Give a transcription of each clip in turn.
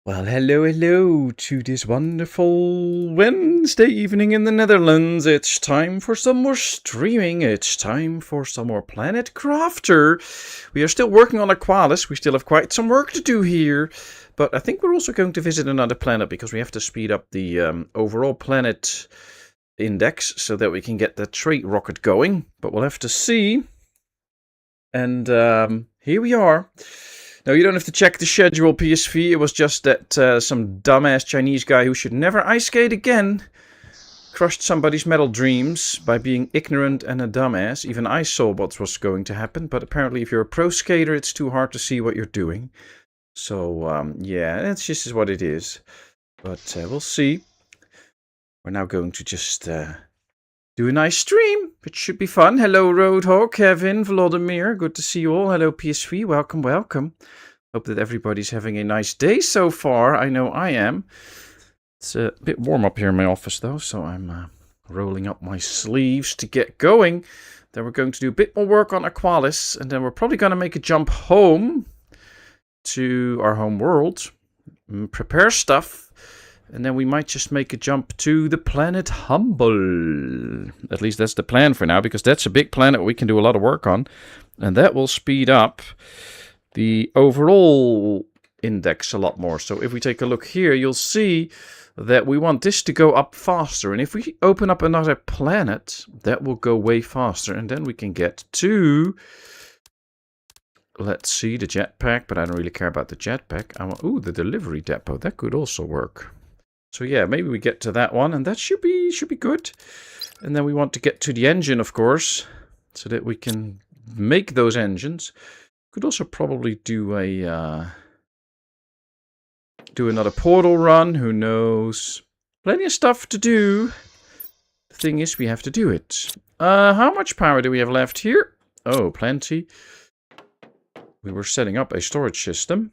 Well, hello to this wonderful Wednesday evening in the Netherlands. It's time for some more streaming. It's time for some more Planet Crafter. We are still working on Aqualis. We still have quite some work to do here. But I think we're also going to visit another planet because we have to speed up the overall planet index so that we can get the trade rocket going. But we'll have to see. And here we are. No, you don't have to check the schedule, PSV. It was just that some dumbass Chinese guy who should never ice skate again crushed somebody's metal dreams by being ignorant and a dumbass. Even I saw what was going to happen, but apparently if you're a pro skater, it's too hard to see what you're doing. So, yeah, that's just what it is. But we'll see. We're now going to just do a nice stream. It should be fun. Hello, Roadhog, Kevin, Vladimir. Good to see you all. Hello, PSV. Welcome, welcome. Hope that everybody's having a nice day so far. I know I am. It's a bit warm up here in my office, though, so I'm rolling up my sleeves to get going. Then we're going to do a bit more work on Aqualis, and then we're probably going to make a jump home to our home world, prepare stuff, and then we might just make a jump to the planet Humble. At least that's the plan for now, because that's a big planet we can do a lot of work on. And that will speed up the overall index a lot more. So if we take a look here, you'll see that we want this to go up faster. And if we open up another planet, that will go way faster. And then we can get to, let's see, the jetpack. But I don't really care about the jetpack. Ooh, the delivery depot. That could also work. So yeah, maybe we get to that one, and that should be good. And then we want to get to the engine, of course, so that we can make those engines. Could also probably do a another portal run. Who knows? Plenty of stuff to do. The thing is, we have to do it. How much power do we have left here? Oh, plenty. We were setting up a storage system.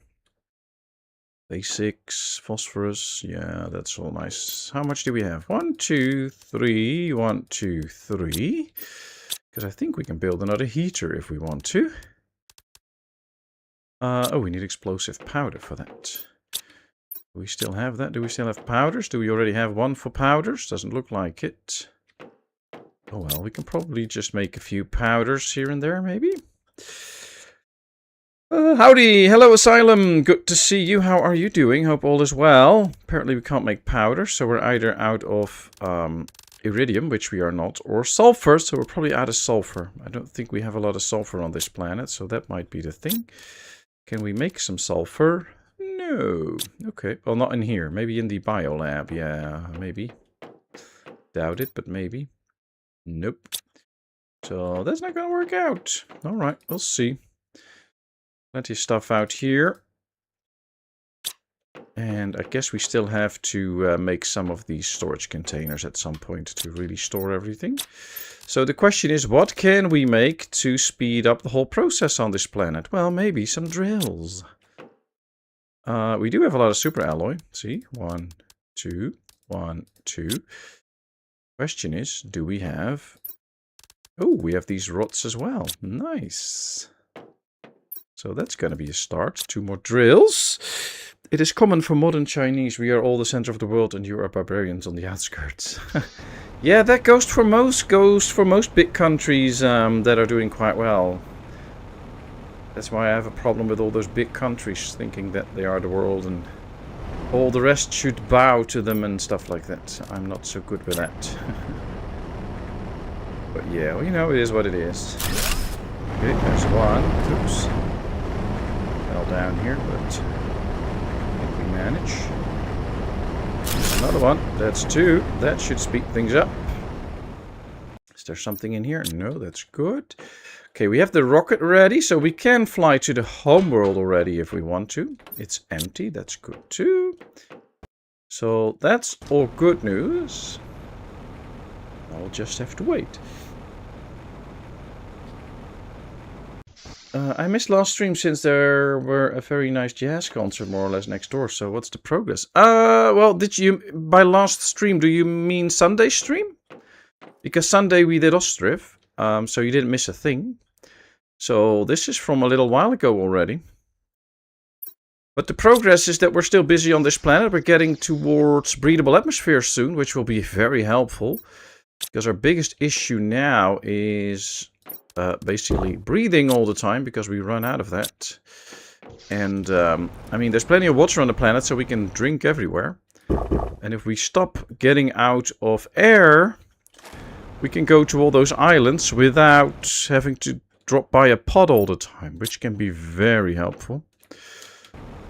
Basics, phosphorus, yeah, that's all nice. How much do we have? 1, 2, 3, 1, 2, 3. Because I think we can build another heater if we want to. Oh, we need explosive powder for that. Do we still have that? Do we still have powders? Do we already have one for powders? Doesn't look like it. Oh well, we can probably just make a few powders here and there, maybe. Howdy, hello Asylum, good to see you. How are you doing? Hope all is well. Apparently we can't make powder, so we're either out of iridium, which we are not, or sulfur, so we're probably out of sulfur. I don't think we have a lot of sulfur on this planet, so that might be the thing. Can we make some sulfur? No. Okay, well not in here, maybe in the biolab, yeah, maybe. Doubt it, but maybe. Nope. So that's not gonna work out. Alright, we'll see. Plenty of stuff out here. And I guess we still have to make some of these storage containers at some point to really store everything. So the question is, what can we make to speed up the whole process on this planet? Well, maybe some drills. We do have a lot of super alloy. See? 1, 2, 1, 2. Question is, do we have... Oh, we have these rods as well. Nice. So that's going to be a start. 2 more drills. It is common for modern Chinese. We are all the center of the world and you are barbarians on the outskirts. Yeah, that goes for most big countries that are doing quite well. That's why I have a problem with all those big countries thinking that they are the world and all the rest should bow to them and stuff like that. I'm not so good with that. But yeah, well, you know, it is what it is. Okay, there's one. Oops. Down here, but I think we manage. There's another one. That's 2. That should speed things up. Is there something in here? No, that's good. Okay, we have the rocket ready, so we can fly to the home world already if we want to. It's empty. That's good too. So that's all good news. I'll just have to wait. I missed last stream since there were a very nice jazz concert more or less next door. So what's the progress? Well, did you, by last stream, do you mean Sunday stream? Because Sunday we did Ostriv, so you didn't miss a thing. So this is from a little while ago already. But the progress is that we're still busy on this planet. We're getting towards breathable atmosphere soon, which will be very helpful. Because our biggest issue now is basically breathing all the time, because we run out of that. And, I mean, there's plenty of water on the planet, so we can drink everywhere. And if we stop getting out of air, we can go to all those islands without having to drop by a pod all the time, which can be very helpful.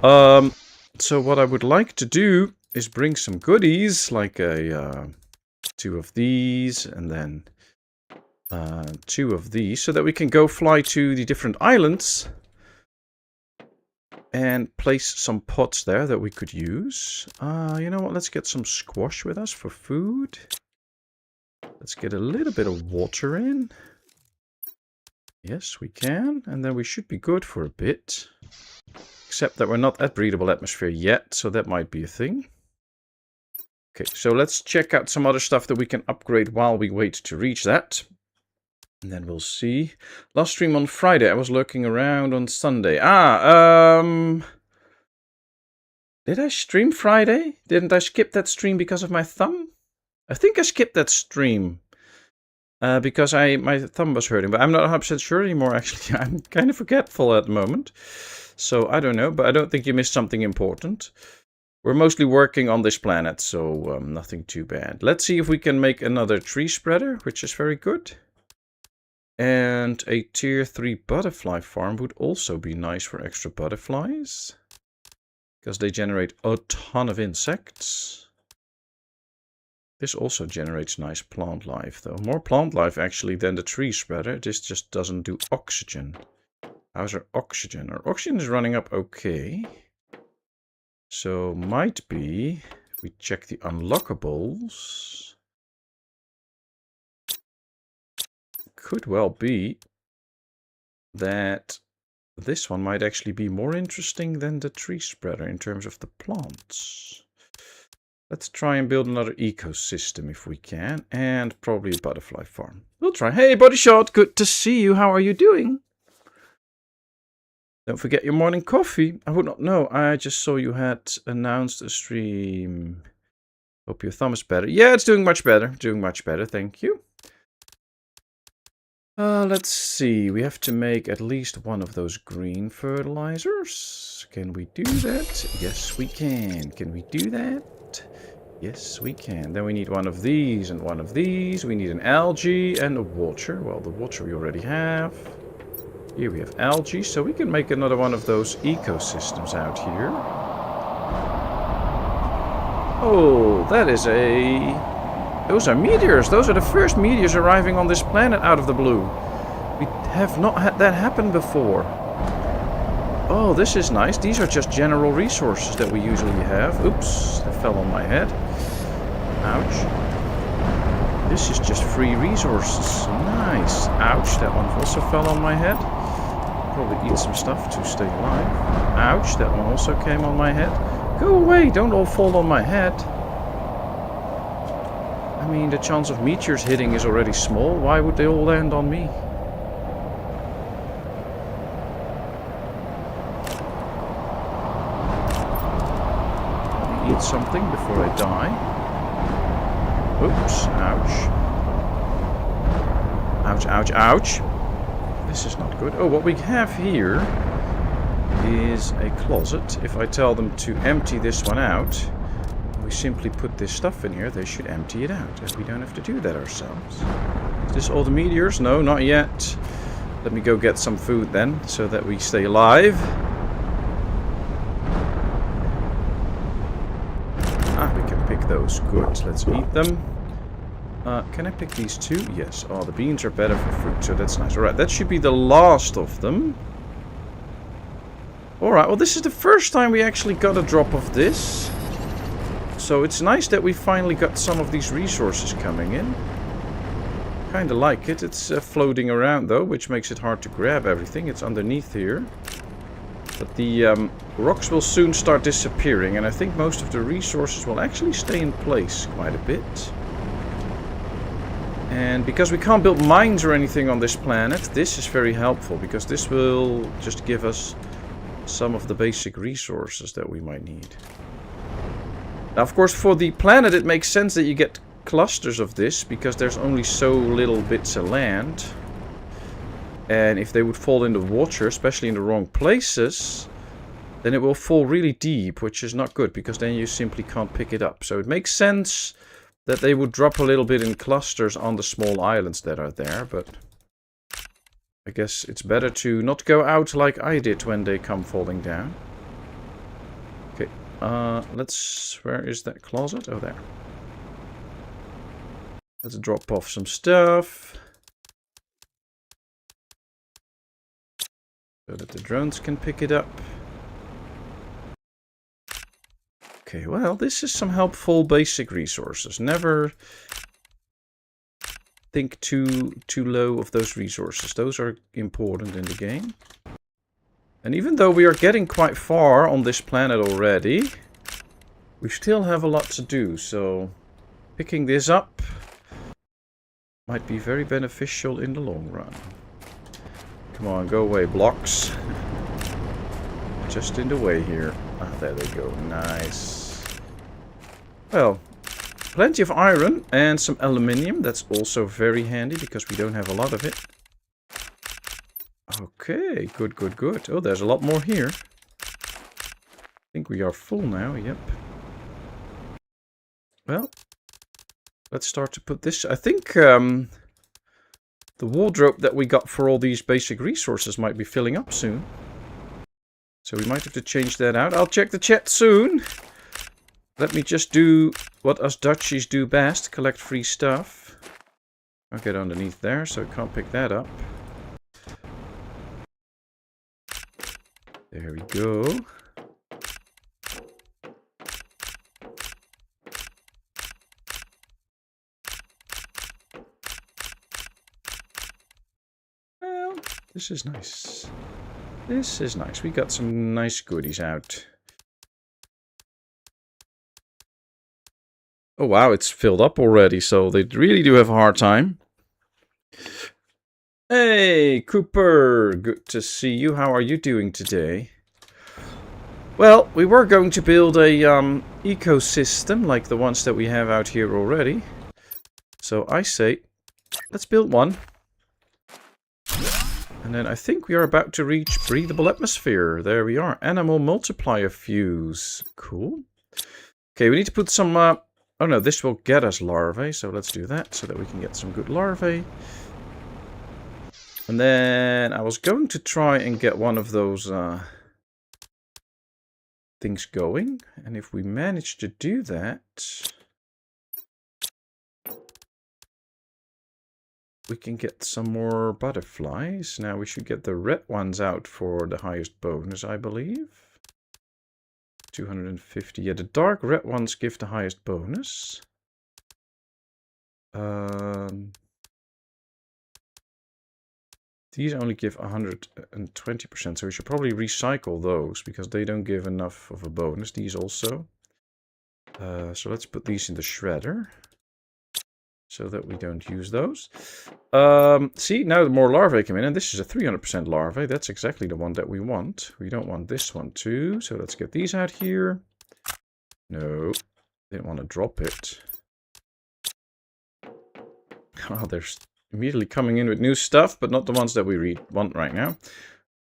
So what I would like to do is bring some goodies, like a 2 of these, and then 2 of these, so that we can go fly to the different islands and place some pots there that we could use. You know what, let's get some squash with us for food. Let's get a little bit of water in. Yes, we can, and then we should be good for a bit. Except that we're not at breathable atmosphere yet, so that might be a thing. Okay, so let's check out some other stuff that we can upgrade while we wait to reach that. And then we'll see. Last stream on Friday. I was lurking around on Sunday. Did I stream Friday? Didn't I skip that stream because of my thumb? I think I skipped that stream. Because my thumb was hurting. But I'm not 100% sure anymore, actually. I'm kind of forgetful at the moment. So I don't know, but I don't think you missed something important. We're mostly working on this planet, so nothing too bad. Let's see if we can make another tree spreader, which is very good. And a tier 3 butterfly farm would also be nice for extra butterflies. Because they generate a ton of insects. This also generates nice plant life, though. More plant life, actually, than the tree spreader. This just doesn't do oxygen. How's our oxygen? Our oxygen is running up okay. So, might be, if we check the unlockables, could well be that this one might actually be more interesting than the tree spreader in terms of the plants. Let's try and build another ecosystem if we can, and probably a butterfly farm. We'll try. Hey, Bodyshot, good to see you. How are you doing? Don't forget your morning coffee. I would not know. I just saw you had announced a stream. Hope your thumb is better. Yeah, it's doing much better. Doing much better, thank you. Let's see. We have to make at least one of those green fertilizers. Can we do that? Yes, we can. Can we do that? Yes, we can. Then we need one of these and one of these. We need an algae and a water. Well, the water we already have. Here we have algae, so we can make another one of those ecosystems out here. Oh, that is those are meteors. Those are the first meteors arriving on this planet out of the blue. We have not had that happen before. Oh, this is nice. These are just general resources that we usually have. Oops, that fell on my head. Ouch. This is just free resources. Nice. Ouch, that one also fell on my head. Probably eat some stuff to stay alive. Ouch, that one also came on my head. Go away, don't all fall on my head. I mean, the chance of meteors hitting is already small. Why would they all land on me? Let me eat something before I die. Oops, ouch. Ouch, ouch, ouch. This is not good. Oh, what we have here is a closet. If I tell them to empty this one out, we simply put this stuff in here, they should empty it out. And we don't have to do that ourselves. Is this all the meteors? No, not yet. Let me go get some food then, so that we stay alive. Ah, we can pick those. Good. Let's eat them. Can I pick these two? Yes. Oh, the beans are better for fruit, so that's nice. Alright, that should be the last of them. Alright, well this is the first time we actually got a drop of this. So it's nice that we finally got some of these resources coming in. Kinda like it. It's floating around though, which makes it hard to grab everything. It's underneath here. But the rocks will soon start disappearing, and I think most of the resources will actually stay in place quite a bit. And because we can't build mines or anything on this planet, this is very helpful, because this will just give us some of the basic resources that we might need. Now, of course, for the planet, it makes sense that you get clusters of this, because there's only so little bits of land. And if they would fall in the water, especially in the wrong places, then it will fall really deep, which is not good, because then you simply can't pick it up. So it makes sense that they would drop a little bit in clusters on the small islands that are there, but I guess it's better to not go out like I did when they come falling down. Okay, where is that closet? Oh, there. Let's drop off some stuff, so that the drones can pick it up. Okay, well, this is some helpful basic resources. Never think too low of those resources. Those are important in the game. And even though we are getting quite far on this planet already, we still have a lot to do. So picking this up might be very beneficial in the long run. Come on, go away, blocks. Just in the way here. Ah, there they go. Nice. Well, plenty of iron and some aluminium. That's also very handy, because we don't have a lot of it. Okay, good, good, good. Oh, there's a lot more here. I think we are full now, yep. Well, let's start to put this... I think the wardrobe that we got for all these basic resources might be filling up soon. So we might have to change that out. I'll check the chat soon. Let me just do what us Dutchies do best. Collect free stuff. I'll get underneath there, so I can't pick that up. There we go. Well, this is nice. This is nice. We got some nice goodies out. Oh wow, it's filled up already, so they really do have a hard time. Hey, Cooper! Good to see you. How are you doing today? Well, we were going to build a ecosystem like the ones that we have out here already. So I say, let's build one. And then I think we are about to reach breathable atmosphere. There we are. Animal multiplier fuse. Cool. Okay, we need to put some... oh no, this will get us larvae, so let's do that so that we can get some good larvae. And then I was going to try and get one of those things going. And if we manage to do that, we can get some more butterflies. Now we should get the red ones out for the highest bonus, I believe. 250. Yeah, the dark red ones give the highest bonus. These only give 120%, so we should probably recycle those, because they don't give enough of a bonus. These also. So let's put these in the shredder, so that we don't use those. See, now the more larvae come in, and this is a 300% larvae. That's exactly the one that we want. We don't want this one too, so let's get these out here. No, didn't want to drop it. Oh, they're immediately coming in with new stuff, but not the ones that we want right now.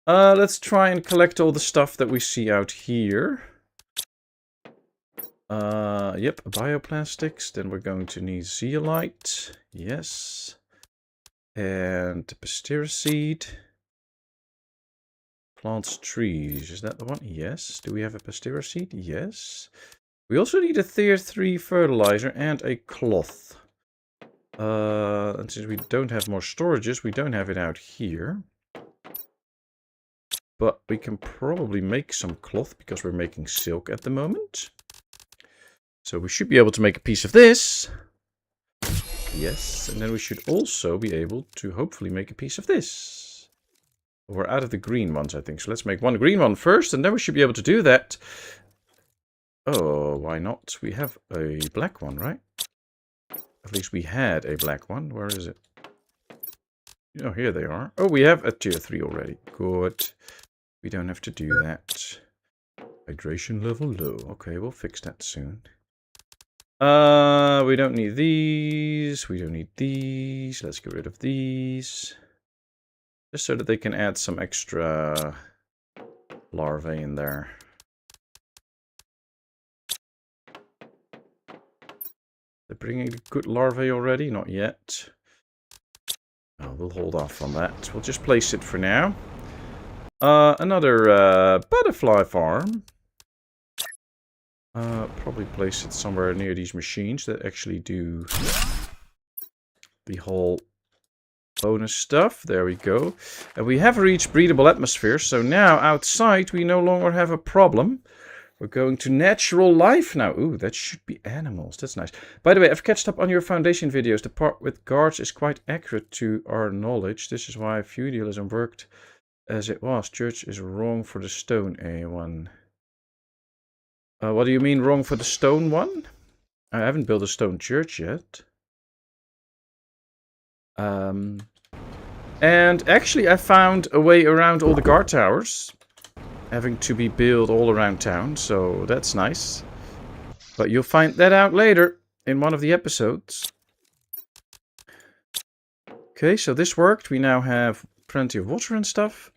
Let's try and collect all the stuff that we see out here. Yep, bioplastics. Then we're going to need zeolite. Yes. And pasteriseed. Plants trees. Is that the one? Yes. Do we have a pasteriseed? Yes. We also need a tier 3 fertilizer and a cloth. And since we don't have more storages, we don't have it out here. But we can probably make some cloth, because we're making silk at the moment. So we should be able to make a piece of this. Yes, and then we should also be able to hopefully make a piece of this. We're out of the green ones, I think. So let's make one green one first, and then we should be able to do that. Oh, why not? We have a black one, right? At least we had a black one. Where is it? Oh, here they are. Oh, we have a tier 3 already. Good. We don't have to do that. Hydration level low. Okay, we'll fix that soon. We don't need these. We don't need these. Let's get rid of these. Just so that they can add some extra larvae in there. They're bringing good larvae already? Not yet. Oh, we'll hold off on that. We'll just place it for now. Another butterfly farm. Probably place it somewhere near these machines that actually do the whole bonus stuff. There we go. And we have reached breathable atmosphere, so now outside we no longer have a problem. We're going to natural life now. Ooh, that should be animals. That's nice. By the way, I've catched up on your foundation videos. The part with guards is quite accurate to our knowledge. This is why feudalism worked as it was. Church is wrong for the stone A1. What do you mean wrong for the stone one? I haven't built a stone church yet. And actually I found a way around all the guard towers. Having to be built all around town, so that's nice. But you'll find that out later in one of the episodes. Okay, so this worked. We now have plenty of water and stuff.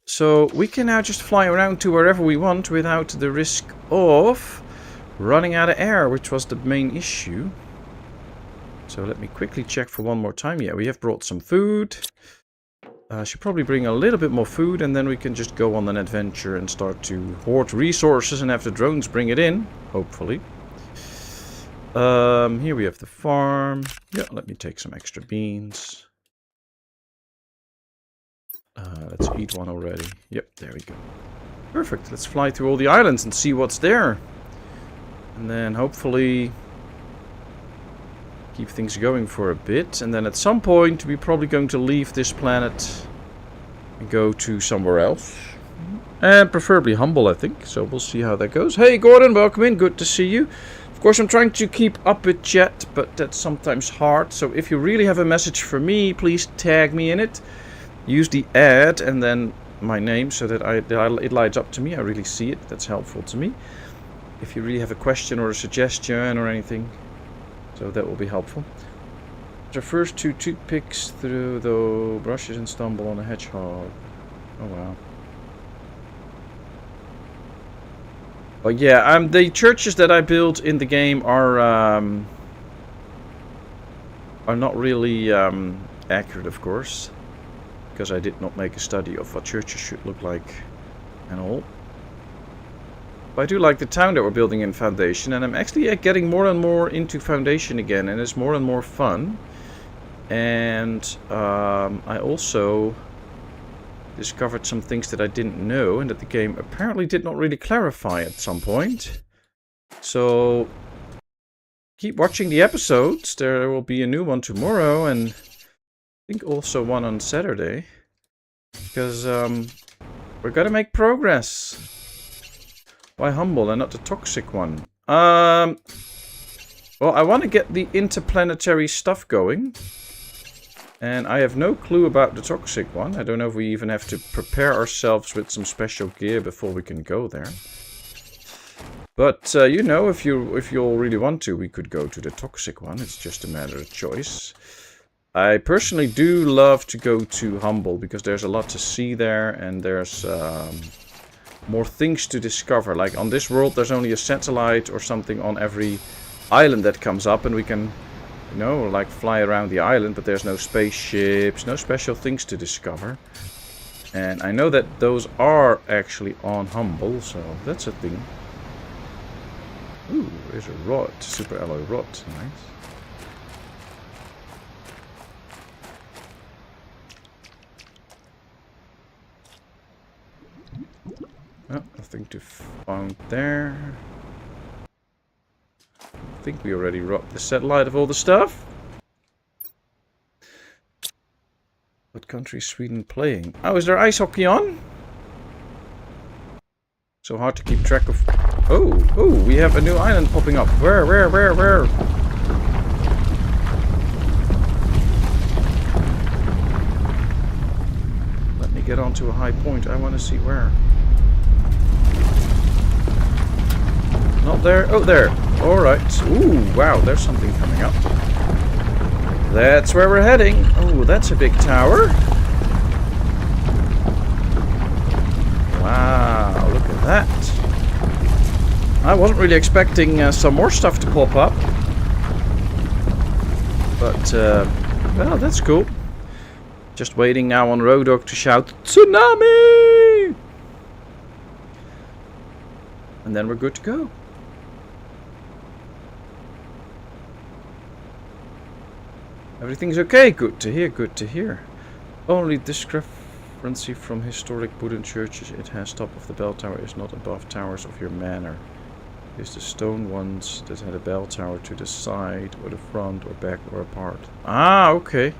So we can now just fly around to wherever we want without the risk of running out of air, which was the main issue. So let me quickly check for one more time. Yeah, we have brought some food. I should probably bring a little bit more food, and then we can just go on an adventure and start to hoard resources and have the drones bring it in, hopefully. Here we have the farm. Yeah, let me take some extra beans. Let's eat one already. Yep, there we go. Perfect. Let's fly through all the islands and see what's there. And then hopefully keep things going for a bit. And then at some point we're probably going to leave this planet and go to somewhere else. And preferably humble, I think. So we'll see how that goes. Hey Gordon, welcome in. Good to see you. Of course, I'm trying to keep up with chat, but that's sometimes hard. So if you really have a message for me, please tag me in it. Use the ad and then my name so that it lights up to me. I really see it. That's helpful to me. If you really have a question or a suggestion or anything, so that will be helpful. The first 2 toothpicks through the brushes and stumble on a hedgehog. Oh wow. But yeah, the churches that I built in the game are not really accurate, of course. Because I did not make a study of what churches should look like and all. But I do like the town that we're building in Foundation, and I'm actually getting more and more into Foundation again, and it's more and more fun. And I also discovered some things that I didn't know, and that the game apparently did not really clarify at some point. So keep watching the episodes. There will be a new one tomorrow, and I think also one on Saturday, because we're gonna make progress. Why humble and not the toxic one? Well, I want to get the interplanetary stuff going, and I have no clue about the toxic one. I don't know if we even have to prepare ourselves with some special gear before we can go there. But you know, if you all really want to, we could go to the toxic one. It's just a matter of choice. I personally do love to go to Humble because there's a lot to see there, and there's more things to discover. Like on this world there's only a satellite or something on every island that comes up, and we can, you know, like fly around the island, but there's no spaceships, no special things to discover. And I know that those are actually on Humble, so that's a thing. Ooh, there's a rod, super alloy rod, nice. Oh, nothing to found there. I think we already robbed the satellite of all the stuff. What country is Sweden playing? Oh, is there ice hockey on? So hard to keep track of. Oh, we have a new island popping up. Where? Let me get onto a high point. I want to see where. Not there. Oh, there. Alright. Ooh, wow, there's something coming up. That's where we're heading. Oh, that's a big tower. Wow, look at that. I wasn't really expecting some more stuff to pop up. But, well, that's cool. Just waiting now on Rodok to shout, Tsunami! And then we're good to go. Everything's okay. Good to hear, good to hear. Only discrepancy from historic wooden churches. It has top of the bell tower is not above towers of your manor. It is the stone ones that had a bell tower to the side or the front or back or apart. Ah, okay.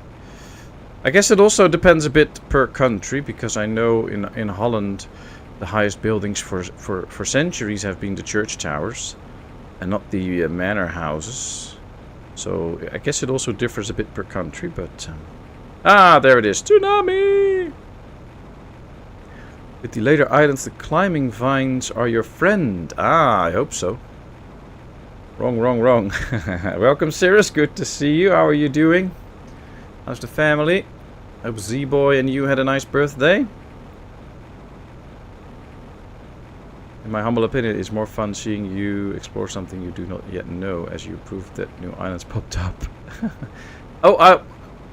I guess it also depends a bit per country, because I know in Holland the highest buildings for centuries have been the church towers and not the manor houses. So I guess it also differs a bit per country, but... ah, there it is. Tsunami! With the later islands, the climbing vines are your friend. Ah, I hope so. Wrong, wrong, wrong. Welcome, Cirrus. Good to see you. How are you doing? How's the family? Hope Z-Boy and you had a nice birthday. In my humble opinion, it's more fun seeing you explore something you do not yet know, as you proved that new islands popped up. Oh,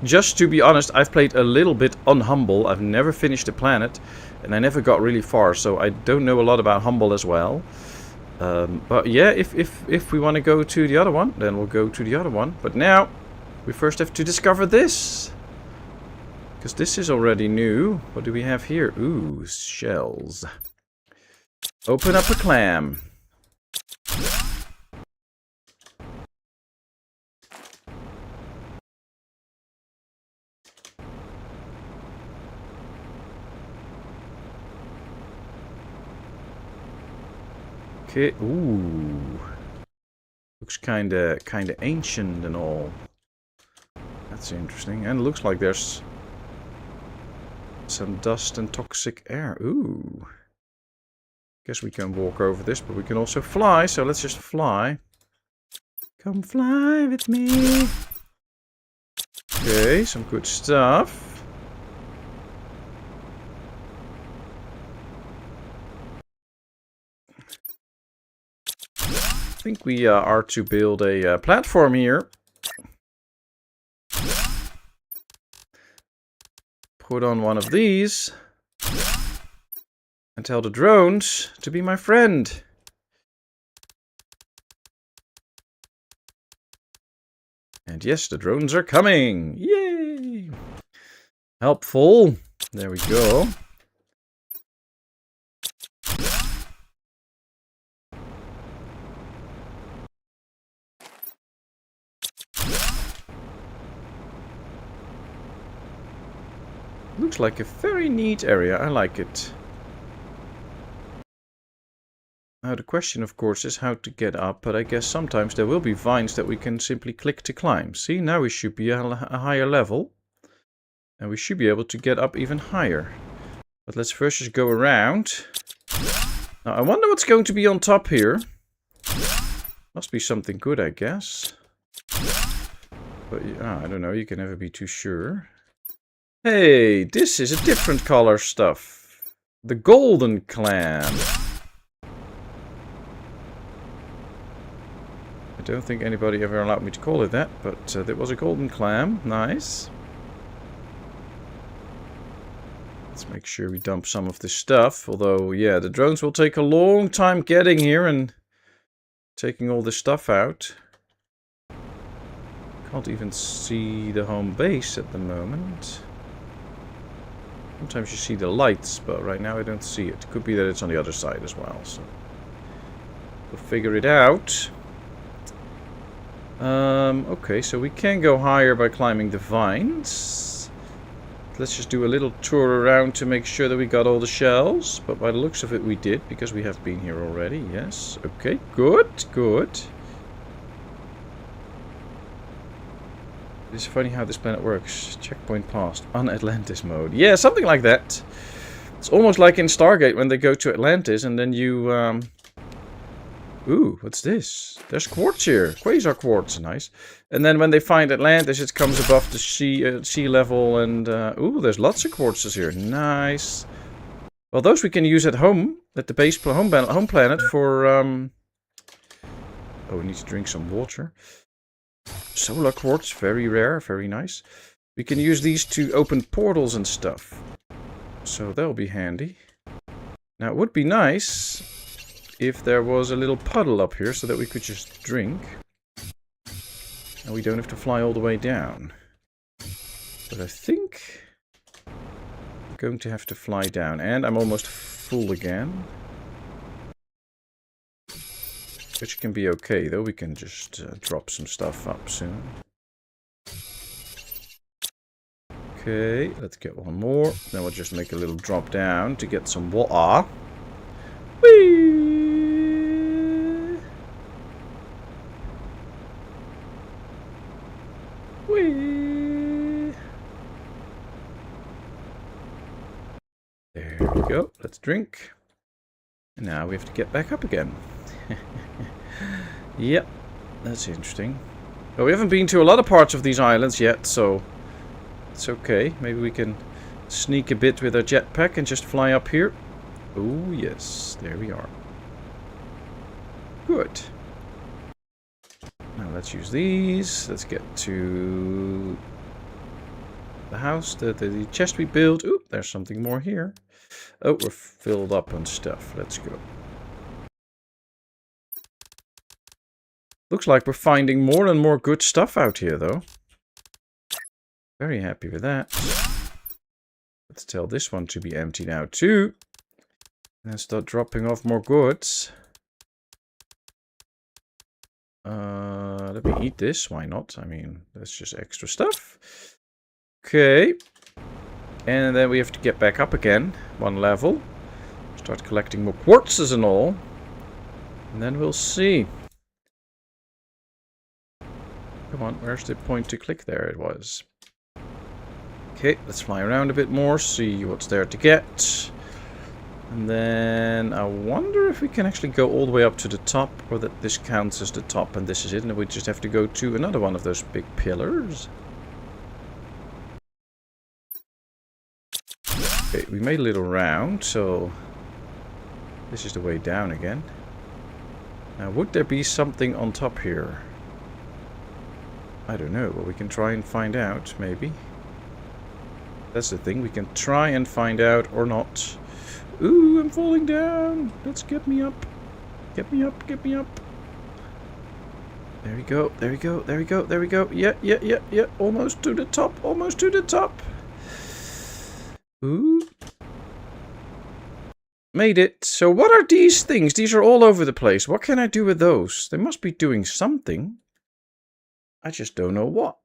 just to be honest, I've played a little bit on Humble. I've never finished the planet, and I never got really far, so I don't know a lot about Humble as well. But yeah, if we want to go to the other one, then we'll go to the other one. But now, we first have to discover this. Because this is already new. What do we have here? Ooh, shells. Open up a clam. Okay. Ooh. Looks kinda ancient and all. That's interesting. And it looks like there's some dust and toxic air. Ooh. Guess we can walk over this, but we can also fly, so let's just fly. Come fly with me. Okay, some good stuff. I think we are to build a platform here. Put on one of these. And tell the drones to be my friend. And yes, the drones are coming. Yay! Helpful. There we go. Looks like a very neat area. I like it. Now the question, of course, is how to get up, but I guess sometimes there will be vines that we can simply click to climb. See, now we should be a higher level. And we should be able to get up even higher. But let's first just go around. Now, I wonder what's going to be on top here. Must be something good, I guess. But, I don't know, you can never be too sure. Hey, this is a different color stuff. The golden clam. I don't think anybody ever allowed me to call it that, but there was a golden clam. Nice. Let's make sure we dump some of this stuff. Although, yeah, the drones will take a long time getting here and taking all this stuff out. Can't even see the home base at the moment. Sometimes you see the lights, but right now I don't see it. Could be that it's on the other side as well, so we'll figure it out. Okay, so we can go higher by climbing the vines. Let's just do a little tour around to make sure that we got all the shells. But by the looks of it, we did, because we have been here already. Yes. Okay, good, good. It's funny how this planet works. Checkpoint passed. On Atlantis mode. Yeah, something like that. It's almost like in Stargate when they go to Atlantis and then you... Ooh, what's this? There's quartz here. Quasar quartz. Nice. And then when they find Atlantis, it comes above the sea level. And, ooh, there's lots of quartzes here. Nice. Well, those we can use at home. At the base home planet for... Oh, we need to drink some water. Solar quartz, very rare, very nice. We can use these to open portals and stuff. So that'll be handy. Now it would be nice if there was a little puddle up here so that we could just drink. And we don't have to fly all the way down. But I think I'm going to have to fly down. And I'm almost full again. Which can be okay, though. We can just drop some stuff up soon. Okay, let's get one more. Then we'll just make a little drop down to get some water. Whee! Whee! There we go. Let's drink. And now we have to get back up again. Yep, that's interesting. But we haven't been to a lot of parts of these islands yet, so it's okay. Maybe we can sneak a bit with our jetpack and just fly up here. Oh yes, there we are. Good. Now let's use these. Let's get to the house, the chest we built. Ooh, there's something more here. Oh, we're filled up on stuff. Let's go. Looks like we're finding more and more good stuff out here, though. Very happy with that. Let's tell this one to be empty now, too. And start dropping off more goods. Let me eat this. Why not? I mean, that's just extra stuff. Okay. And then we have to get back up again. One level. Start collecting more quartzes and all. And then we'll see. Come on, where's the point to click? There it was. Okay, let's fly around a bit more, see what's there to get. And then I wonder if we can actually go all the way up to the top, or that this counts as the top and this is it, and we just have to go to another one of those big pillars. Okay, we made a little round, so this is the way down again. Now, would there be something on top here? I don't know, but we can try and find out, maybe. That's the thing, we can try and find out or not. Ooh, I'm falling down! Let's get me up. Get me up, get me up. There we go, there we go, there we go, there we go. Yeah, yeah, yeah, yeah. Almost to the top, almost to the top. Ooh. Made it. So what are these things? These are all over the place. What can I do with those? They must be doing something. I just don't know what.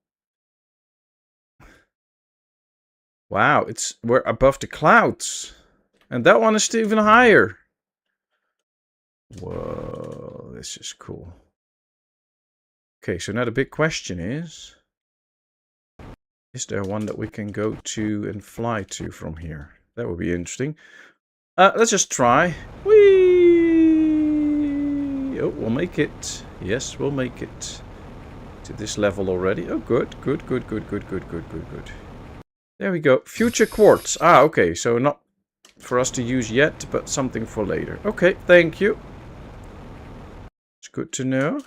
Wow, we're above the clouds. And that one is even higher. Whoa, this is cool. Okay, so now the big question is there one that we can go to and fly to from here? That would be interesting. Let's just try. Whee! Oh, we'll make it. Yes, we'll make it. To this level already. Oh, good, good, good, good, good, good, good, good, good. There we go. Future quartz. Ah, okay. So not for us to use yet, but something for later. Okay, thank you. It's good to know.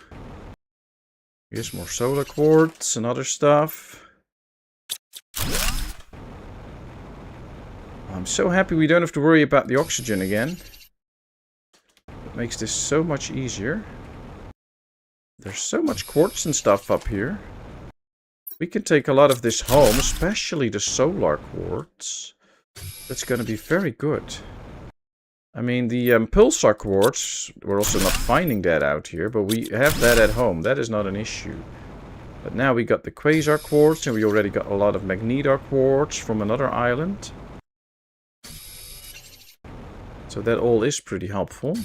Here's more solar quartz and other stuff. I'm so happy we don't have to worry about the oxygen again. It makes this so much easier. There's so much quartz and stuff up here. We can take a lot of this home, especially the solar quartz. That's going to be very good. I mean, the pulsar quartz, we're also not finding that out here, but we have that at home. That is not an issue. But now we got the quasar quartz, and we already got a lot of magnetar quartz from another island. So that all is pretty helpful.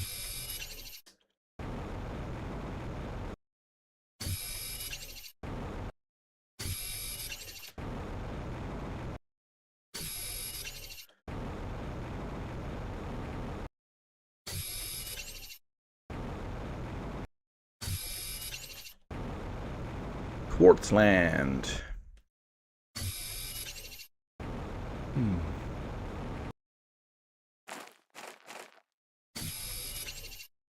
Quartzland.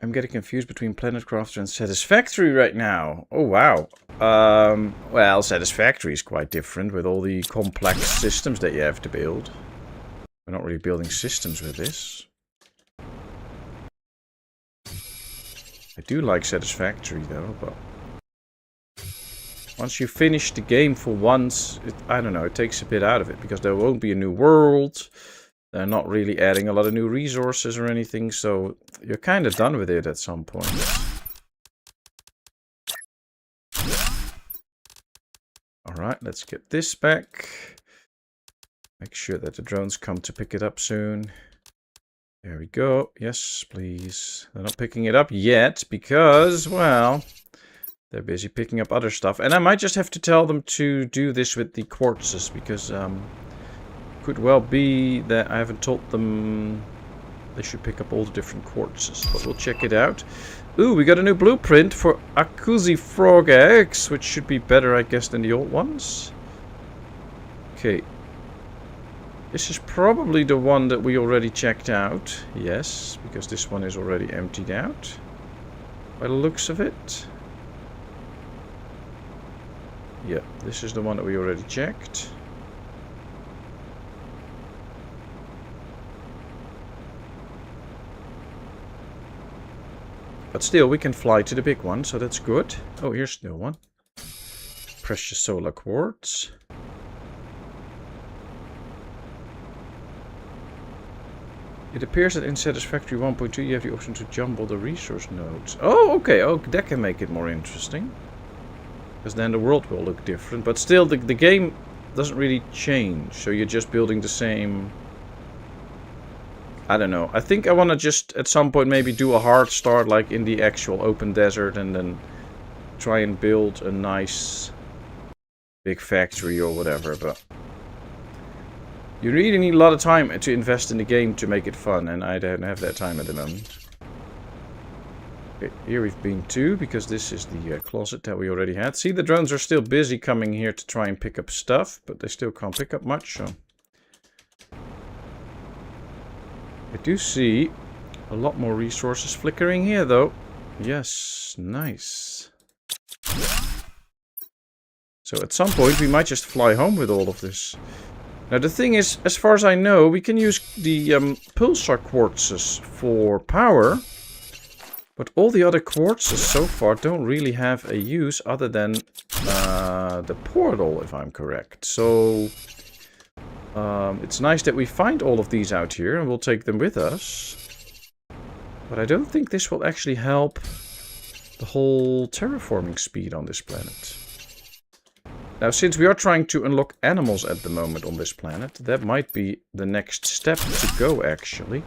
I'm getting confused between Planet Crafter and Satisfactory right now. Oh, wow. Well, Satisfactory is quite different with all the complex systems that you have to build. We're not really building systems with this. I do like Satisfactory though, but once you finish the game for once, I don't know, it takes a bit out of it because there won't be a new world. They're not really adding a lot of new resources or anything, so you're kind of done with it at some point. Alright, let's get this back. Make sure that the drones come to pick it up soon. There we go. Yes, please. They're not picking it up yet because, well, they're busy picking up other stuff. And I might just have to tell them to do this with the quartzes because could well be that I haven't told them they should pick up all the different quartzes. But we'll check it out. Ooh, we got a new blueprint for Akuzi frog eggs, which should be better, I guess, than the old ones. Okay. This is probably the one that we already checked out. Yes, because this one is already emptied out. By the looks of it. Yeah, this is the one that we already checked. But still, we can fly to the big one, so that's good. Oh, here's still one. Precious solar quartz. It appears that in Satisfactory 1.2 you have the option to jumble the resource nodes. Oh, okay. Oh, that can make it more interesting. Because then the world will look different. But still, the game doesn't really change. So you're just building the same... I don't know. I think I want to just at some point maybe do a hard start like in the actual open desert. And then try and build a nice big factory or whatever. But you really need a lot of time to invest in the game to make it fun. And I don't have that time at the moment. Okay, here we've been to, because this is the closet that we already had. See, the drones are still busy coming here to try and pick up stuff, but they still can't pick up much, so... I do see a lot more resources flickering here, though. Yes, nice. So at some point we might just fly home with all of this. Now the thing is, as far as I know, we can use the pulsar quartzes for power. But all the other quartzes so far don't really have a use other than the portal, if I'm correct. So it's nice that we find all of these out here and we'll take them with us. But I don't think this will actually help the whole terraforming speed on this planet. Now, since we are trying to unlock animals at the moment on this planet, that might be the next step to go, actually.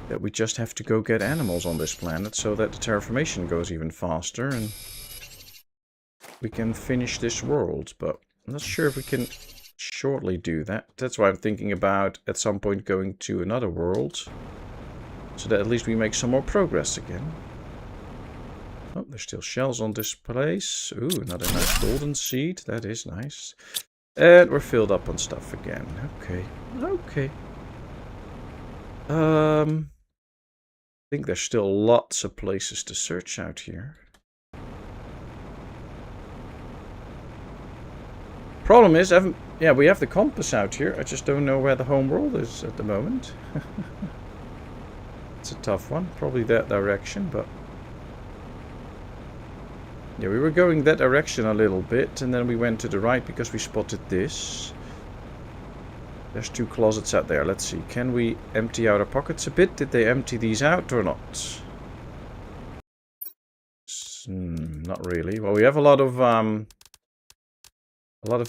That we just have to go get animals on this planet so that the terraformation goes even faster and we can finish this world. But I'm not sure if we can shortly do that. That's why I'm thinking about at some point going to another world so that at least we make some more progress again. Oh, there's still shells on this place. Ooh, another nice golden seed. That is nice. And we're filled up on stuff again. Okay. Okay. I think there's still lots of places to search out here. Problem is, yeah, we have the compass out here. I just don't know where the home world is at the moment. It's a tough one. Probably that direction, but... yeah, we were going that direction a little bit, and then we went to the right because we spotted this. There's two closets out there. Let's see. Can we empty out our pockets a bit? Did they empty these out or not? Not really. Well, we have a lot of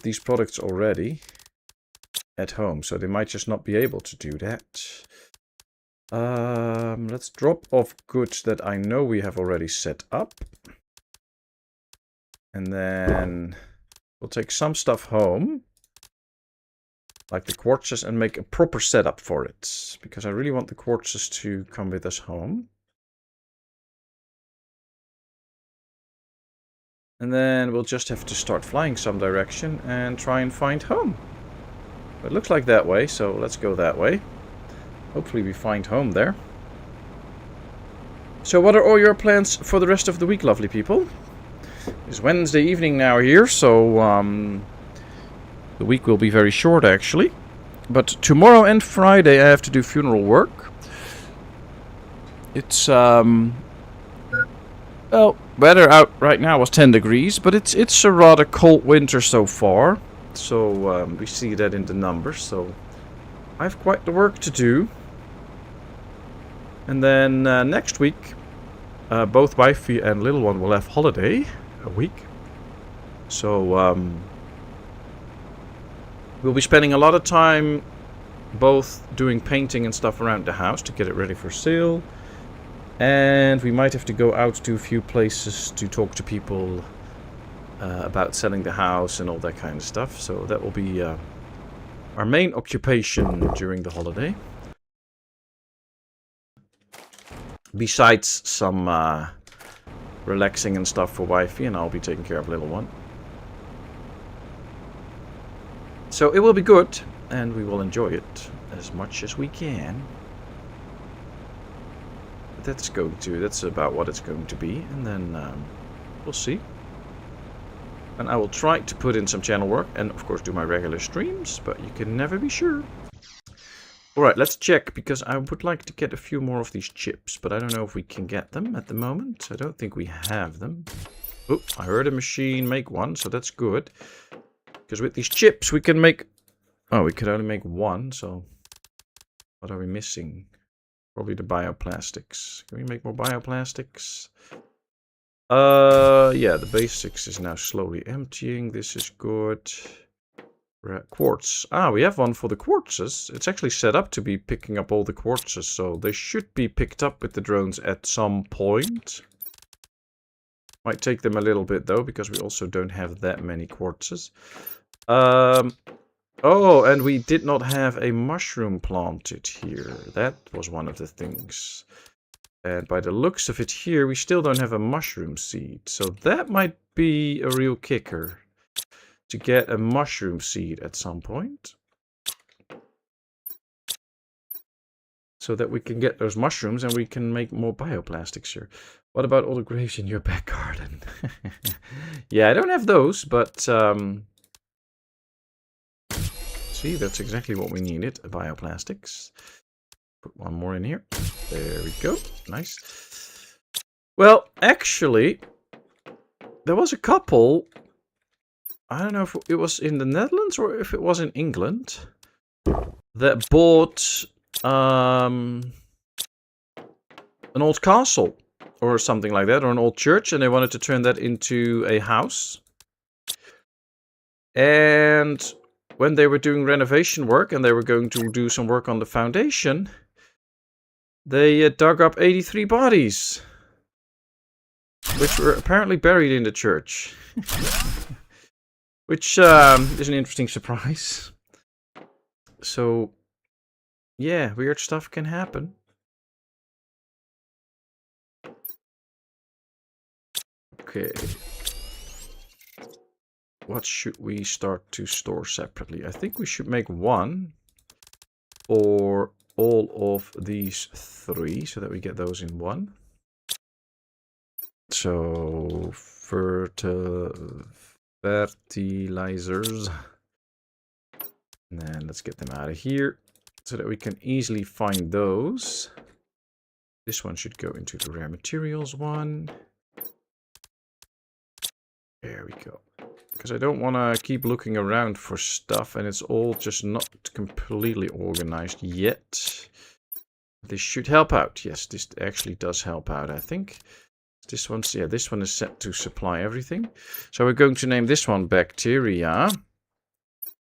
these products already at home, so they might just not be able to do that. Let's drop off goods that I know we have already set up. And then we'll take some stuff home. Like the quartzes, and make a proper setup for it. Because I really want the quartzes to come with us home. And then we'll just have to start flying some direction and try and find home. It looks like that way, so let's go that way. Hopefully we find home there. So what are all your plans for the rest of the week, lovely people? It's Wednesday evening now here, so the week will be very short actually. But tomorrow and Friday I have to do funeral work. It's well, weather out right now was 10 degrees, but it's a rather cold winter so far. So we see that in the numbers, so I have quite the work to do. And then next week, both wifey and little one will have holiday a week. So we'll be spending a lot of time both doing painting and stuff around the house to get it ready for sale. And we might have to go out to a few places to talk to people about selling the house and all that kind of stuff. So that will be our main occupation during the holiday. Besides some relaxing and stuff for wifey, and I'll be taking care of little one. So it will be good, and we will enjoy it as much as we can. But that's about what it's going to be, and then we'll see. And I will try to put in some channel work, and of course do my regular streams, but you can never be sure. Alright, let's check, because I would like to get a few more of these chips, but I don't know if we can get them at the moment. I don't think we have them. Oh, I heard a machine make one, so that's good. Because with these chips we can make... Oh, we could only make one, so... What are we missing? Probably the bioplastics. Can we make more bioplastics? Yeah, the basics is now slowly emptying. This is good. Quartz. Ah, we have one for the quartzes. It's actually set up to be picking up all the quartzes, so they should be picked up with the drones at some point. Might take them a little bit though, because we also don't have that many quartzes. Oh, and we did not have a mushroom planted here. That was one of the things. And by the looks of it here, we still don't have a mushroom seed. So that might be a real kicker. To get a mushroom seed at some point. So that we can get those mushrooms and we can make more bioplastics here. What about all the graves in your back garden? Yeah, I don't have those, but... see, that's exactly what we needed, bioplastics. Put one more in here. There we go. Nice. Well, actually, there was a couple... I don't know if it was in the Netherlands or if it was in England that bought an old castle or something like that, or an old church, and they wanted to turn that into a house. And when they were doing renovation work and they were going to do some work on the foundation, they dug up 83 bodies, which were apparently buried in the church. Which is an interesting surprise. So, yeah, weird stuff can happen. Okay. What should we start to store separately? I think we should make one for all of these three, so that we get those in one. So, fertilizers. And then let's get them out of here so that we can easily find those. This one should go into the rare materials one. There we go. Because I don't want to keep looking around for stuff and it's all just not completely organized yet. This should help out. Yes, this actually does help out, I think. This one's, yeah, this one is set to supply everything. So we're going to name this one bacteria.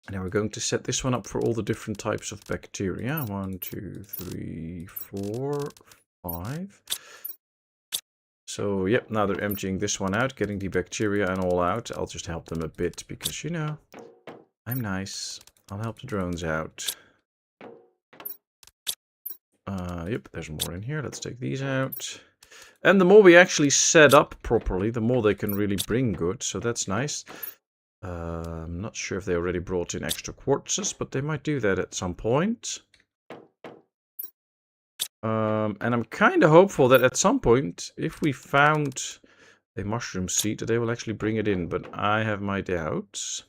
And then we're going to set this one up for all the different types of bacteria. 1, 2, 3, 4, 5. So, yep, now they're emptying this one out, getting the bacteria and all out. I'll just help them a bit because, you know, I'm nice. I'll help the drones out. Yep, there's more in here. Let's take these out. And the more we actually set up properly, the more they can really bring goods. So that's nice. I'm not sure if they already brought in extra quartzes, but they might do that at some point. And I'm kind of hopeful that at some point, if we found a mushroom seed, that they will actually bring it in. But I have my doubts.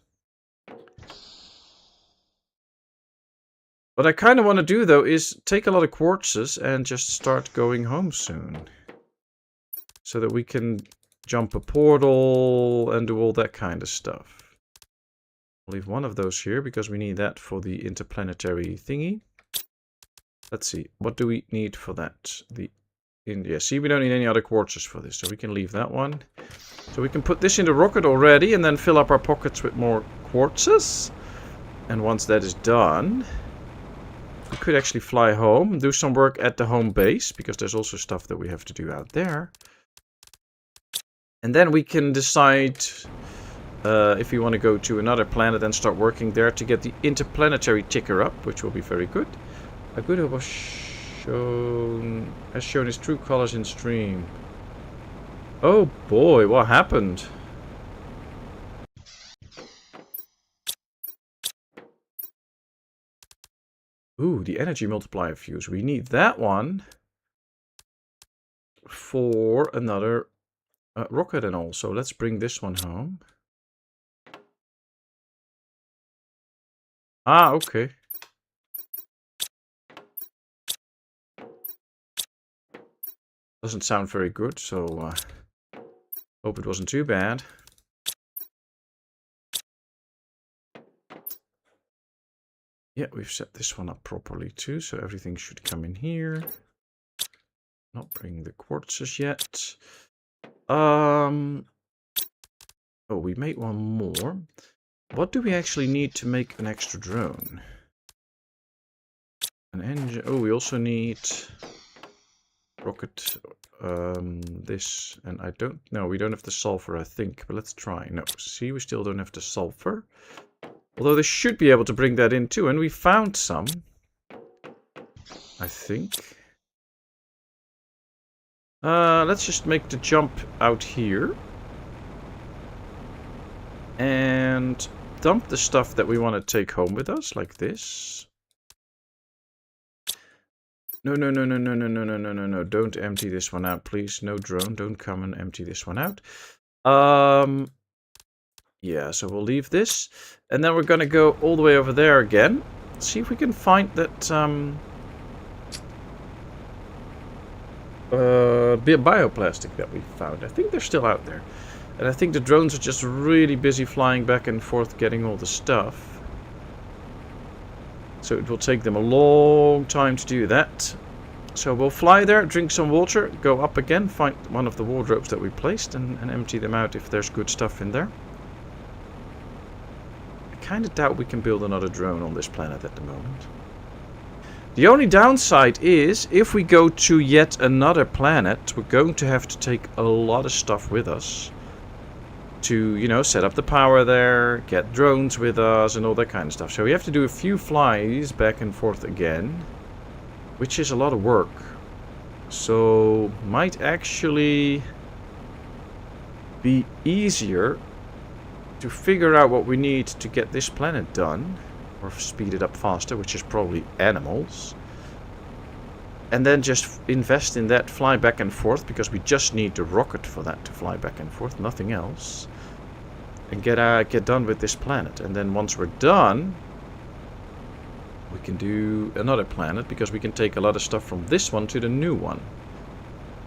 What I kind of want to do, though, is take a lot of quartzes and just start going home soon. So that we can jump a portal and do all that kind of stuff. I'll leave one of those here because we need that for the interplanetary thingy. Let's see, what do we need for that? Yeah, see, we don't need any other quartzes for this, so we can leave that one. So we can put this in the rocket already and then fill up our pockets with more quartzes. And once that is done, we could actually fly home, do some work at the home base, because there's also stuff that we have to do out there. And then we can decide if we want to go to another planet and start working there to get the interplanetary ticker up, which will be very good. Agudo was has shown his true colors in stream. Oh boy, what happened? Ooh, the energy multiplier fuse. We need that one for another rocket and all. So let's bring this one home. Ah, okay. Doesn't sound very good, so hope it wasn't too bad. Yeah, we've set this one up properly too, so everything should come in here. Not bring the quartzes yet. Oh, we made one more. What do we actually need to make an extra drone? An engine. Oh, we also need rocket. This, and I don't know. We don't have the sulfur, I think, but let's try. No, see, we still don't have the sulfur. Although they should be able to bring that in too, and we found some, I think. Let's just make the jump out here. And dump the stuff that we want to take home with us, like this. No. Don't empty this one out, please. No drone, don't come and empty this one out. Yeah, so we'll leave this. And then we're going to go all the way over there again. See if we can find that bioplastic that we found. I think they're still out there. And I think the drones are just really busy flying back and forth getting all the stuff. So it will take them a long time to do that. So we'll fly there, drink some water, go up again, find one of the wardrobes that we placed and empty them out if there's good stuff in there. I kind of doubt we can build another drone on this planet at the moment. The only downside is, if we go to yet another planet, we're going to have to take a lot of stuff with us. To, you know, set up the power there, get drones with us and all that kind of stuff. So we have to do a few flies back and forth again, which is a lot of work. So might actually be easier to figure out what we need to get this planet done, or speed it up faster, which is probably animals. And then just invest in that, fly back and forth, because we just need the rocket for that to fly back and forth, nothing else. And get done with this planet. And then once we're done, we can do another planet, because we can take a lot of stuff from this one to the new one.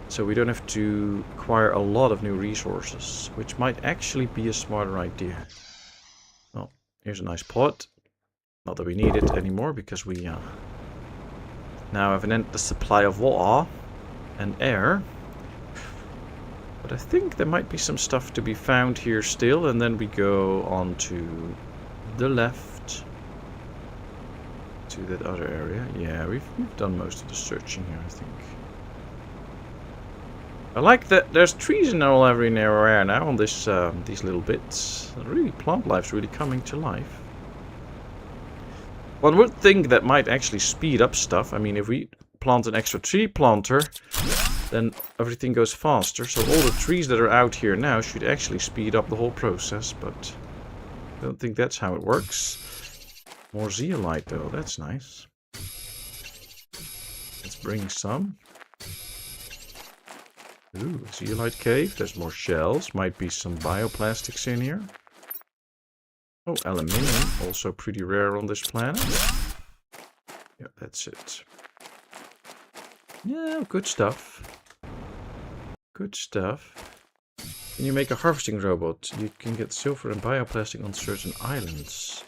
So we don't have to acquire a lot of new resources, which might actually be a smarter idea. Well, here's a nice pot. Not that we need it anymore, because we now have an endless supply of water and air. But I think there might be some stuff to be found here still, and then we go on to the left to that other area. Yeah, we've done most of the searching here, I think. I like that there's trees in all every area now on this these little bits. Really, plant life's really coming to life. One would think that might actually speed up stuff. I mean, if we plant an extra tree planter, then everything goes faster. So all the trees that are out here now should actually speed up the whole process, but I don't think that's how it works. More zeolite though, that's nice. Let's bring some. Ooh, zeolite cave. There's more shells. Might be some bioplastics in here. Oh, aluminium. Also pretty rare on this planet. Yeah, that's it. Yeah, good stuff. Good stuff. Can you make a harvesting robot? You can get silver and bioplastic on certain islands.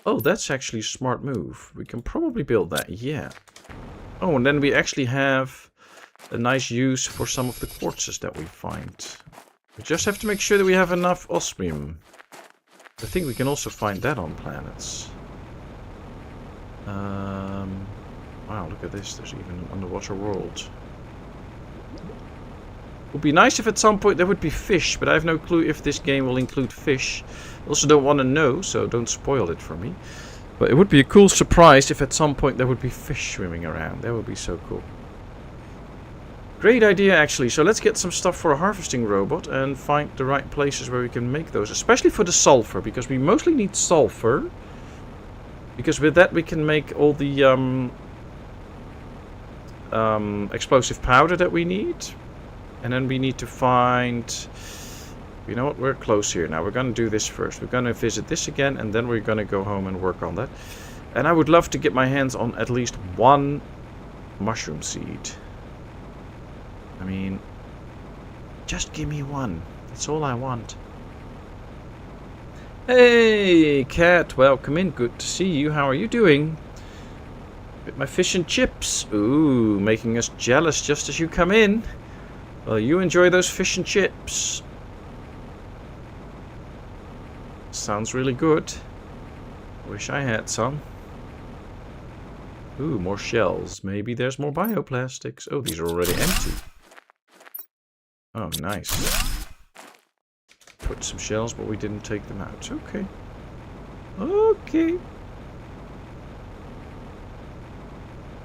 Oh, that's actually a smart move. We can probably build that, yeah. Oh, and then we actually have a nice use for some of the quartzes that we find. We just have to make sure that we have enough osmium. I think we can also find that on planets. Wow, look at this. There's even an underwater world. Would be nice if at some point there would be fish, but I have no clue if this game will include fish. I also don't want to know, so don't spoil it for me. But it would be a cool surprise if at some point there would be fish swimming around. That would be so cool. Great idea, actually. So let's get some stuff for a harvesting robot and find the right places where we can make those. Especially for the sulfur, because we mostly need sulfur. Because with that we can make all the explosive powder that we need. And then we need to find... You know what? We're close here now. We're going to do this first. We're going to visit this again, and then we're going to go home and work on that. And I would love to get my hands on at least one mushroom seed. I mean, just give me one. That's all I want. Hey, Cat. Welcome in. Good to see you. How are you doing? With my fish and chips. Ooh, making us jealous just as you come in. Well, you enjoy those fish and chips. Sounds really good. Wish I had some. Ooh, more shells. Maybe there's more bioplastics. Oh, these are already empty. Oh, nice. Put some shells, but we didn't take them out. Okay. Okay.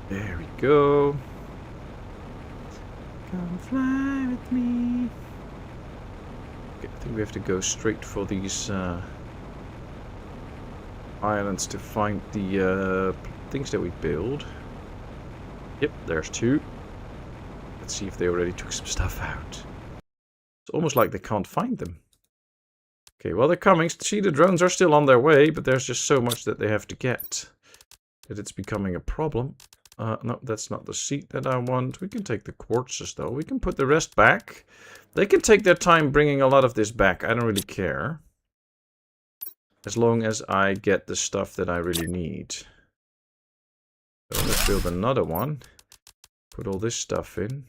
There we go. Come fly with me. Okay, I think we have to go straight for these islands to find the things that we build. Yep, there's two. Let's see if they already took some stuff out. It's almost like they can't find them. Okay, well, they're coming. See, the drones are still on their way, but there's just so much that they have to get that it's becoming a problem. No, that's not the seat that I want. We can take the quartzes, though. We can put the rest back. They can take their time bringing a lot of this back. I don't really care. As long as I get the stuff that I really need. So let's build another one. Put all this stuff in.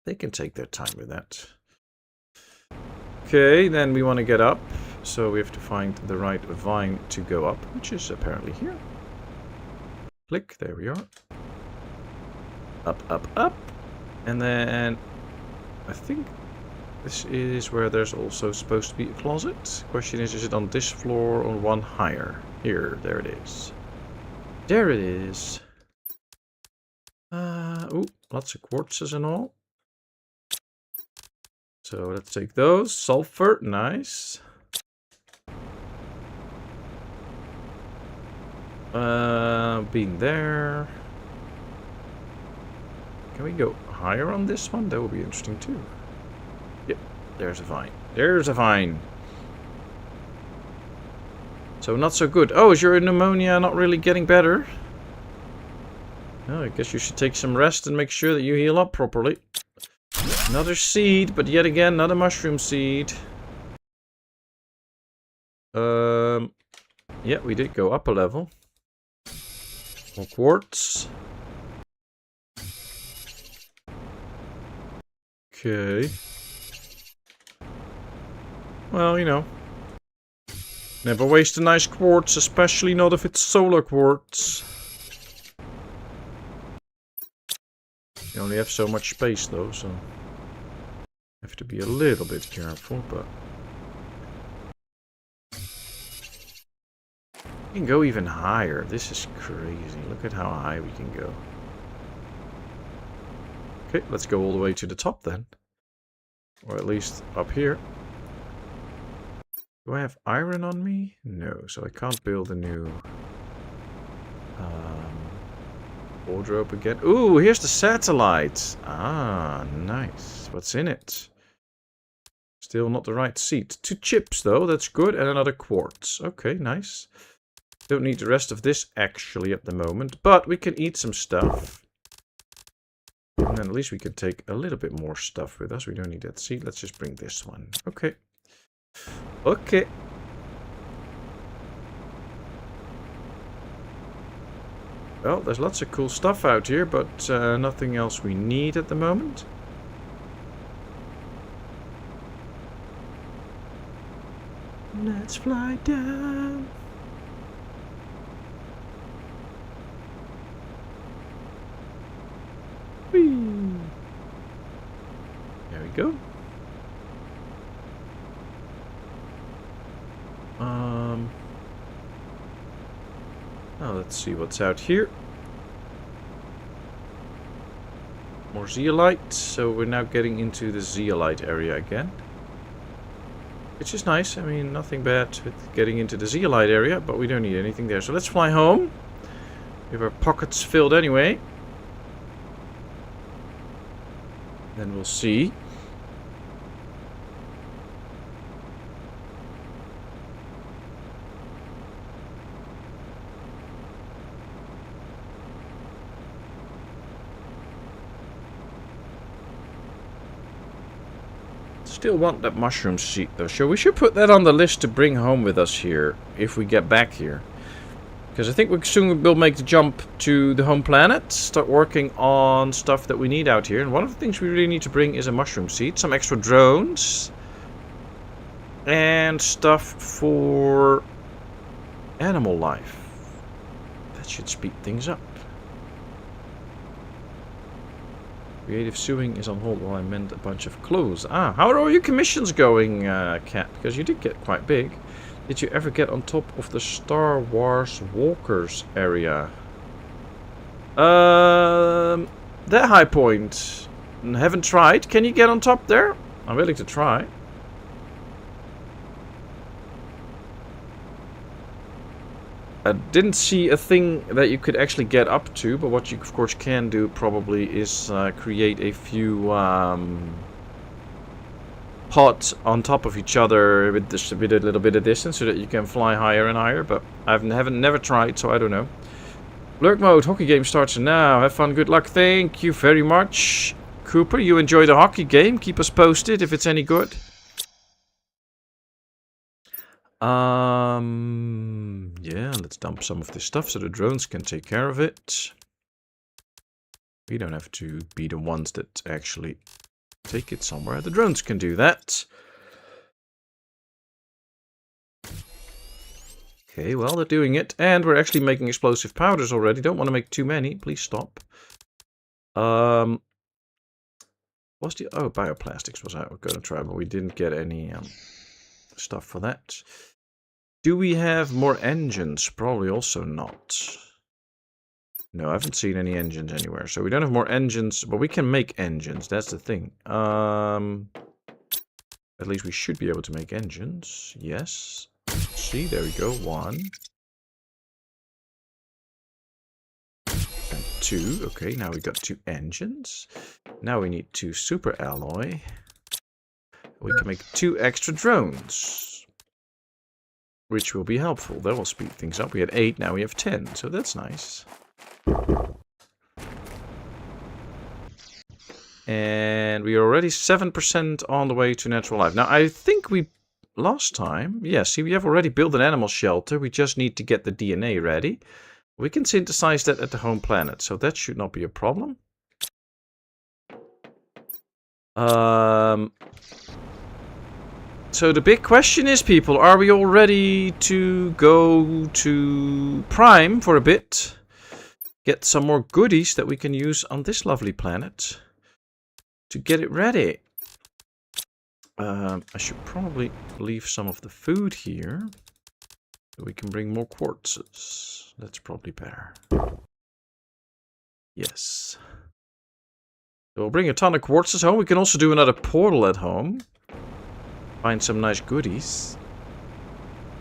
They can take their time with that. Okay, then we want to get up. So we have to find the right vine to go up, which is apparently here. Click, there we are. Up, up, up. And then I think this is where there's also supposed to be a closet. Question is it on this floor or one higher? Here, there it is. There it is. Oh, lots of quartzes and all. So let's take those. Sulfur, nice. Being there. Can we go higher on this one? That would be interesting too. Yep, there's a vine. There's a vine. So not so good. Oh, is your pneumonia not really getting better? Oh, I guess you should take some rest and make sure that you heal up properly. Another seed, but yet again, not a mushroom seed. Yeah, we did go up a level. More quartz. Okay. Well, you know. Never waste a nice quartz, especially not if it's solar quartz. You only have so much space though, so have to be a little bit careful, but we can go even higher. This is crazy. Look at how high we can go. Okay, let's go all the way to the top then. Or at least up here. Do I have iron on me? No, so I can't build a new wardrobe again. Ooh, here's the satellite. Ah, nice. What's in it? Still not the right seat. 2 chips though, that's good. And another quartz. Okay, nice. Don't need the rest of this actually at the moment. But we can eat some stuff. And then at least we can take a little bit more stuff with us. We don't need that seat. Let's just bring this one. Okay. Okay. Well, there's lots of cool stuff out here, but nothing else we need at the moment. Let's fly down. Whee! There we go. Now let's see what's out here. More zeolite. So we're now getting into the zeolite area again. Which is nice. I mean, nothing bad with getting into the zeolite area, but we don't need anything there. So let's fly home. We have our pockets filled anyway. Then we'll see. Still want that mushroom seed though. So we should put that on the list to bring home with us here if we get back here. Because I think we soon will make the jump to the home planet. Start working on stuff that we need out here. And one of the things we really need to bring is a mushroom seed. Some extra drones. And stuff for animal life. That should speed things up. Creative sewing is on hold while I mend a bunch of clothes. Ah, how are all your commissions going, Cat? Because you did get quite big. Did you ever get on top of the Star Wars Walkers area? That high point. Haven't tried. Can you get on top there? I'm willing to try. I didn't see a thing that you could actually get up to, but what you of course can do probably is create a few pods on top of each other with just a little bit of distance so that you can fly higher and higher, but I haven't never tried, so I don't know. Lurk mode, hockey game starts now. Have fun, good luck. Thank you very much. Cooper, you enjoy the hockey game. Keep us posted if it's any good. Yeah, let's dump some of this stuff so the drones can take care of it. We don't have to be the ones that actually take it somewhere. The drones can do that. Okay, well, they're doing it. And we're actually making explosive powders already. Don't want to make too many. Please stop. What's the... Oh, bioplastics was I was going to try, but we didn't get any stuff for that. Do we have more engines? Probably also not. No, I haven't seen any engines anywhere. So we don't have more engines, but we can make engines. That's the thing. At least we should be able to make engines. Yes. See, there we go. 1. And 2. Okay, now we got 2 engines. Now we need 2 super alloy. We can make 2 extra drones. Which will be helpful. That will speed things up. We had 8, now we have 10. So that's nice. And we are already 7% on the way to natural life. Now, I think we... Last time... Yeah, see, we have already built an animal shelter. We just need to get the DNA ready. We can synthesize that at the home planet. So that should not be a problem. So the big question is, people, are we all ready to go to Prime for a bit? Get some more goodies that we can use on this lovely planet to get it ready. I should probably leave some of the food here so we can bring more quartzes. That's probably better. Yes. So we'll bring a ton of quartzes home. We can also do another portal at home. Find some nice goodies.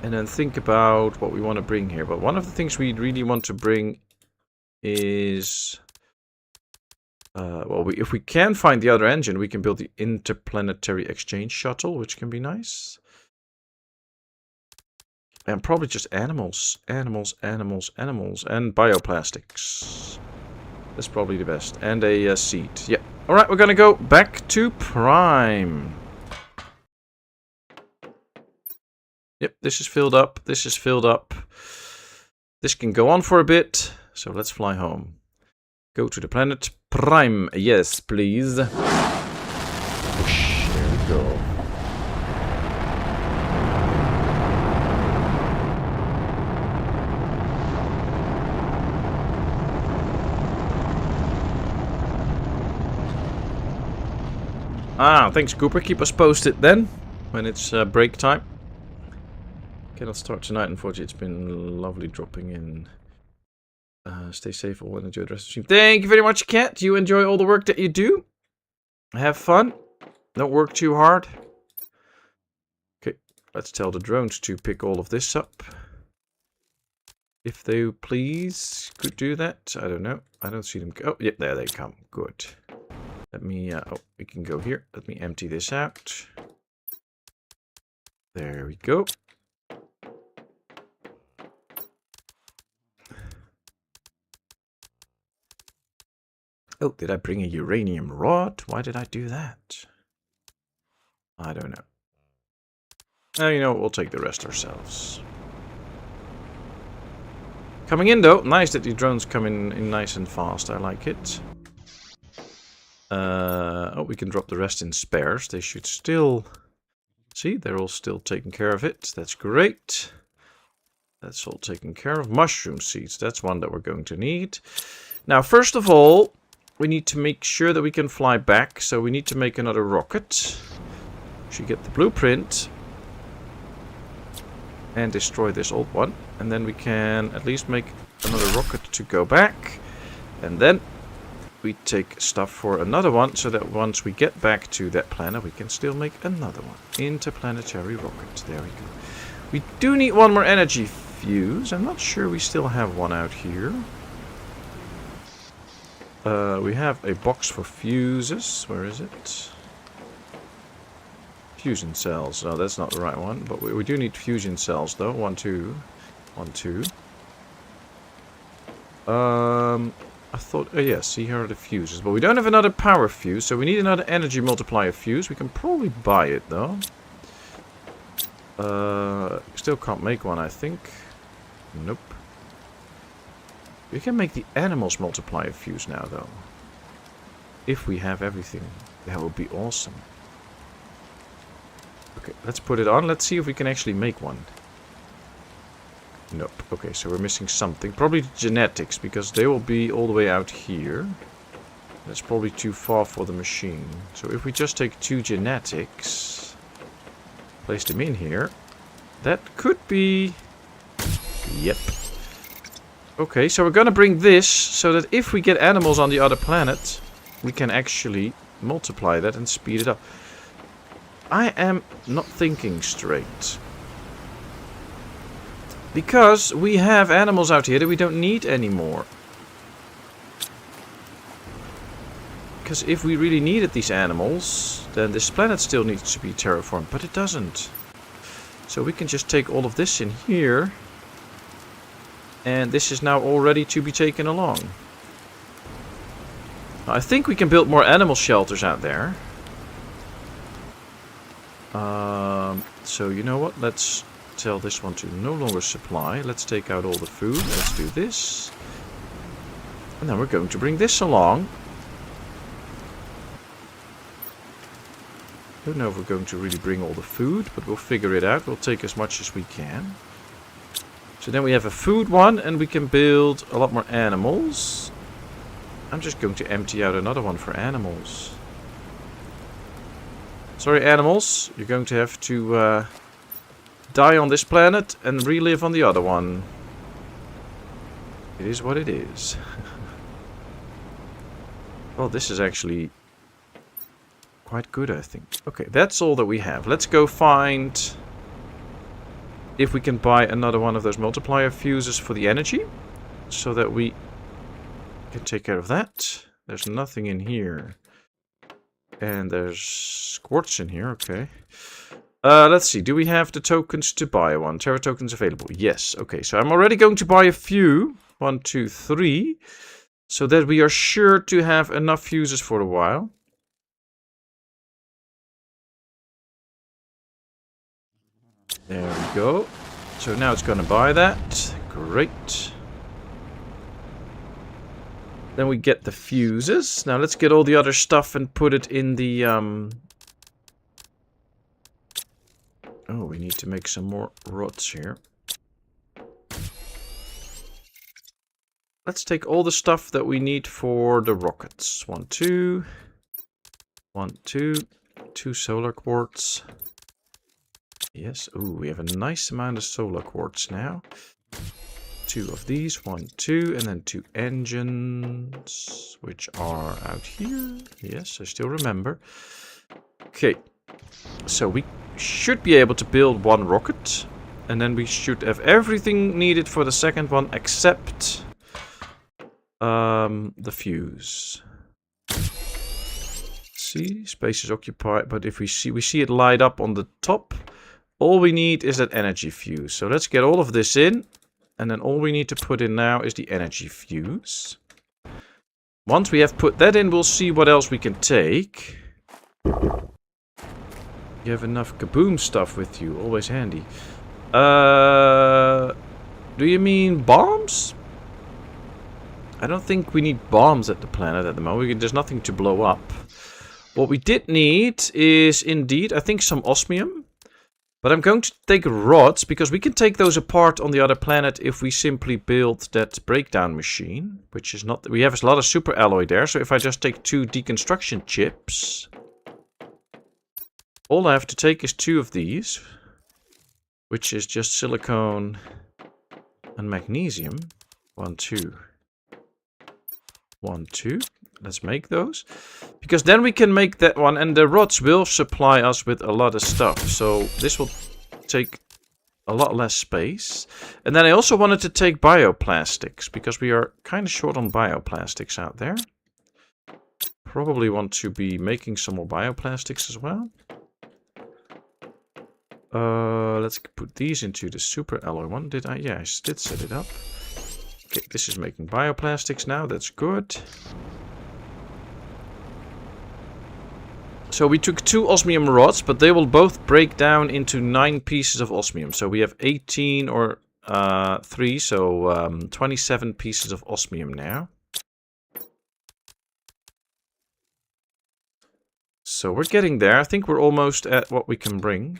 And then think about what we want to bring here. But one of the things we really want to bring is... well, if we can find the other engine, we can build the interplanetary exchange shuttle, which can be nice. And probably just animals. Animals, animals, animals. And bioplastics. That's probably the best. And a seed. Yeah. Alright, we're gonna go back to Prime. Yep, this is filled up. This is filled up. This can go on for a bit. So let's fly home. Go to the planet Prime. Yes, please. Whoosh, there we go. Ah, thanks Cooper. Keep us posted then, when it's break time. Cannot start tonight, unfortunately. It's been lovely dropping in. Stay safe all and enjoy the rest of the stream. Thank you very much, Kat. You enjoy all the work that you do. Have fun. Don't work too hard. Okay, let's tell the drones to pick all of this up. If they please could do that. I don't know. I don't see them. Oh, yeah, there they come. Good. Let me, oh, we can go here. Let me empty this out. There we go. Oh, did I bring a uranium rod? Why did I do that? I don't know. Oh, you know, we'll take the rest ourselves. Coming in, though. Nice that the drones come in nice and fast. I like it. Oh, we can drop the rest in spares. They should still... See, they're all still taking care of it. That's great. That's all taken care of. Mushroom seeds. That's one that we're going to need. Now, first of all, we need to make sure that we can fly back. So we need to make another rocket. Should get the blueprint. And destroy this old one. And then we can at least make another rocket to go back. And then we take stuff for another one, so that once we get back to that planet, we can still make another one. Interplanetary rocket. There we go. We do need one more energy fuse. I'm not sure we still have one out here. We have a box for fuses. Where is it? Fusion cells. Oh, that's not the right one. But we do need fusion cells, though. 1, 2. 1, 2. I thought, oh yeah, see, here are the fuses. But we don't have another power fuse, so we need another energy multiplier fuse. We can probably buy it, though. Still can't make one, I think. Nope. We can make the animals multiplier fuse now, though. If we have everything. That would be awesome. Okay, let's put it on. Let's see if we can actually make one. Nope. Okay, so we're missing something. Probably genetics, because they will be all the way out here. That's probably too far for the machine. So if we just take 2 genetics, place them in here, that could be... Yep. Okay, so we're gonna bring this, so that if we get animals on the other planet, we can actually multiply that and speed it up. I am not thinking straight. Because we have animals out here that we don't need anymore. Because if we really needed these animals, then this planet still needs to be terraformed, but it doesn't. So we can just take all of this in here. And this is now all ready to be taken along. Now, I think we can build more animal shelters out there. So you know what? Let's tell this one to no longer supply. Let's take out all the food. Let's do this. And then we're going to bring this along. Don't know if we're going to really bring all the food, but we'll figure it out. We'll take as much as we can. So then we have a food one, and we can build a lot more animals. I'm just going to empty out another one for animals. Sorry, animals. You're going to have to die on this planet and relive on the other one. It is what it is. Well, this is actually quite good, I think. Okay, that's all that we have. Let's go find if we can buy another one of those multiplier fuses for the energy, so that we can take care of that. There's nothing in here. And there's quartz in here, okay. Let's see, do we have the tokens to buy one? Terra tokens available, yes. Okay, so I'm already going to buy a few. 1, 2, 3. So that we are sure to have enough fuses for a while. There we go. So now it's going to buy that. Great. Then we get the fuses. Now let's get all the other stuff and put it in the... Oh, we need to make some more rods here. Let's take all the stuff that we need for the rockets. 1, 2. 1, 2. 2 solar quartz. Yes. Ooh, we have a nice amount of solar quartz now. 2 of these. 1, 2. And then 2 engines, which are out here. Yes, I still remember. Okay. So we should be able to build 1 rocket. And then we should have everything needed for the second one except... the fuse. See, space is occupied, but if we see it light up on the top. All we need is that energy fuse. So let's get all of this in, and then all we need to put in now is the energy fuse. Once we have put that in, we'll see what else we can take. You have enough kaboom stuff with you, always handy. Do you mean bombs? I don't think we need bombs at the planet at the moment. There's nothing to blow up. What we did need is indeed, I think, some osmium. But I'm going to take rods, because we can take those apart on the other planet if we simply build that breakdown machine. Which is not... We have a lot of super alloy there, so if I just take 2 deconstruction chips... All I have to take is 2 of these. Which is just silicone and magnesium. 1, 2... 1, 2. Let's make those. Because then we can make that one. And the rods will supply us with a lot of stuff. So this will take a lot less space. And then I also wanted to take bioplastics. Because we are kind of short on bioplastics out there. Probably want to be making some more bioplastics as well. Let's put these into the super alloy one. Did I? Yeah, I did set it up. Okay, this is making bioplastics now. That's good. So we took 2 osmium rods, but they will both break down into 9 pieces of osmium. So we have 18 or 3, so 27 pieces of osmium now. So we're getting there. I think we're almost at what we can bring.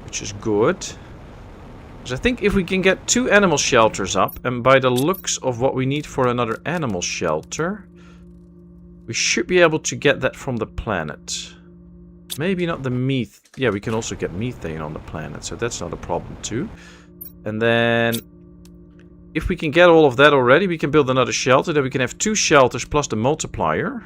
Which is good. I think if we can get 2 animal shelters up, and by the looks of what we need for another animal shelter, we should be able to get that from the planet. Maybe not the methane. Yeah, we can also get methane on the planet, so that's not a problem too. And then, if we can get all of that already, we can build another shelter. Then we can have 2 shelters plus the multiplier.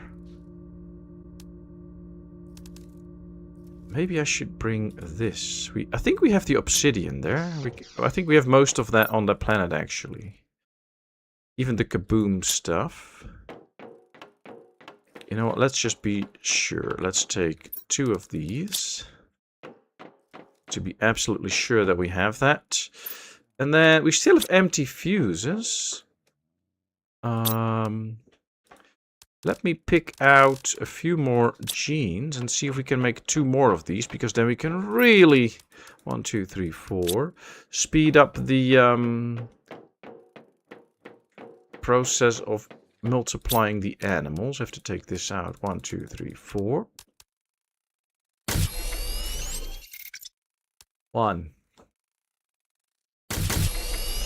Maybe I should bring this. I think we have the obsidian there. I think we have most of that on the planet, actually. Even the kaboom stuff. You know what? Let's just be sure. Let's take 2 of these. To be absolutely sure that we have that. And then we still have empty fuses. Let me pick out a few more genes and see if we can make 2 more of these, because then we can really 1, 2, 3, 4 speed up the process of multiplying the animals. I have to take this out. 1, 2, 3, 4. 1,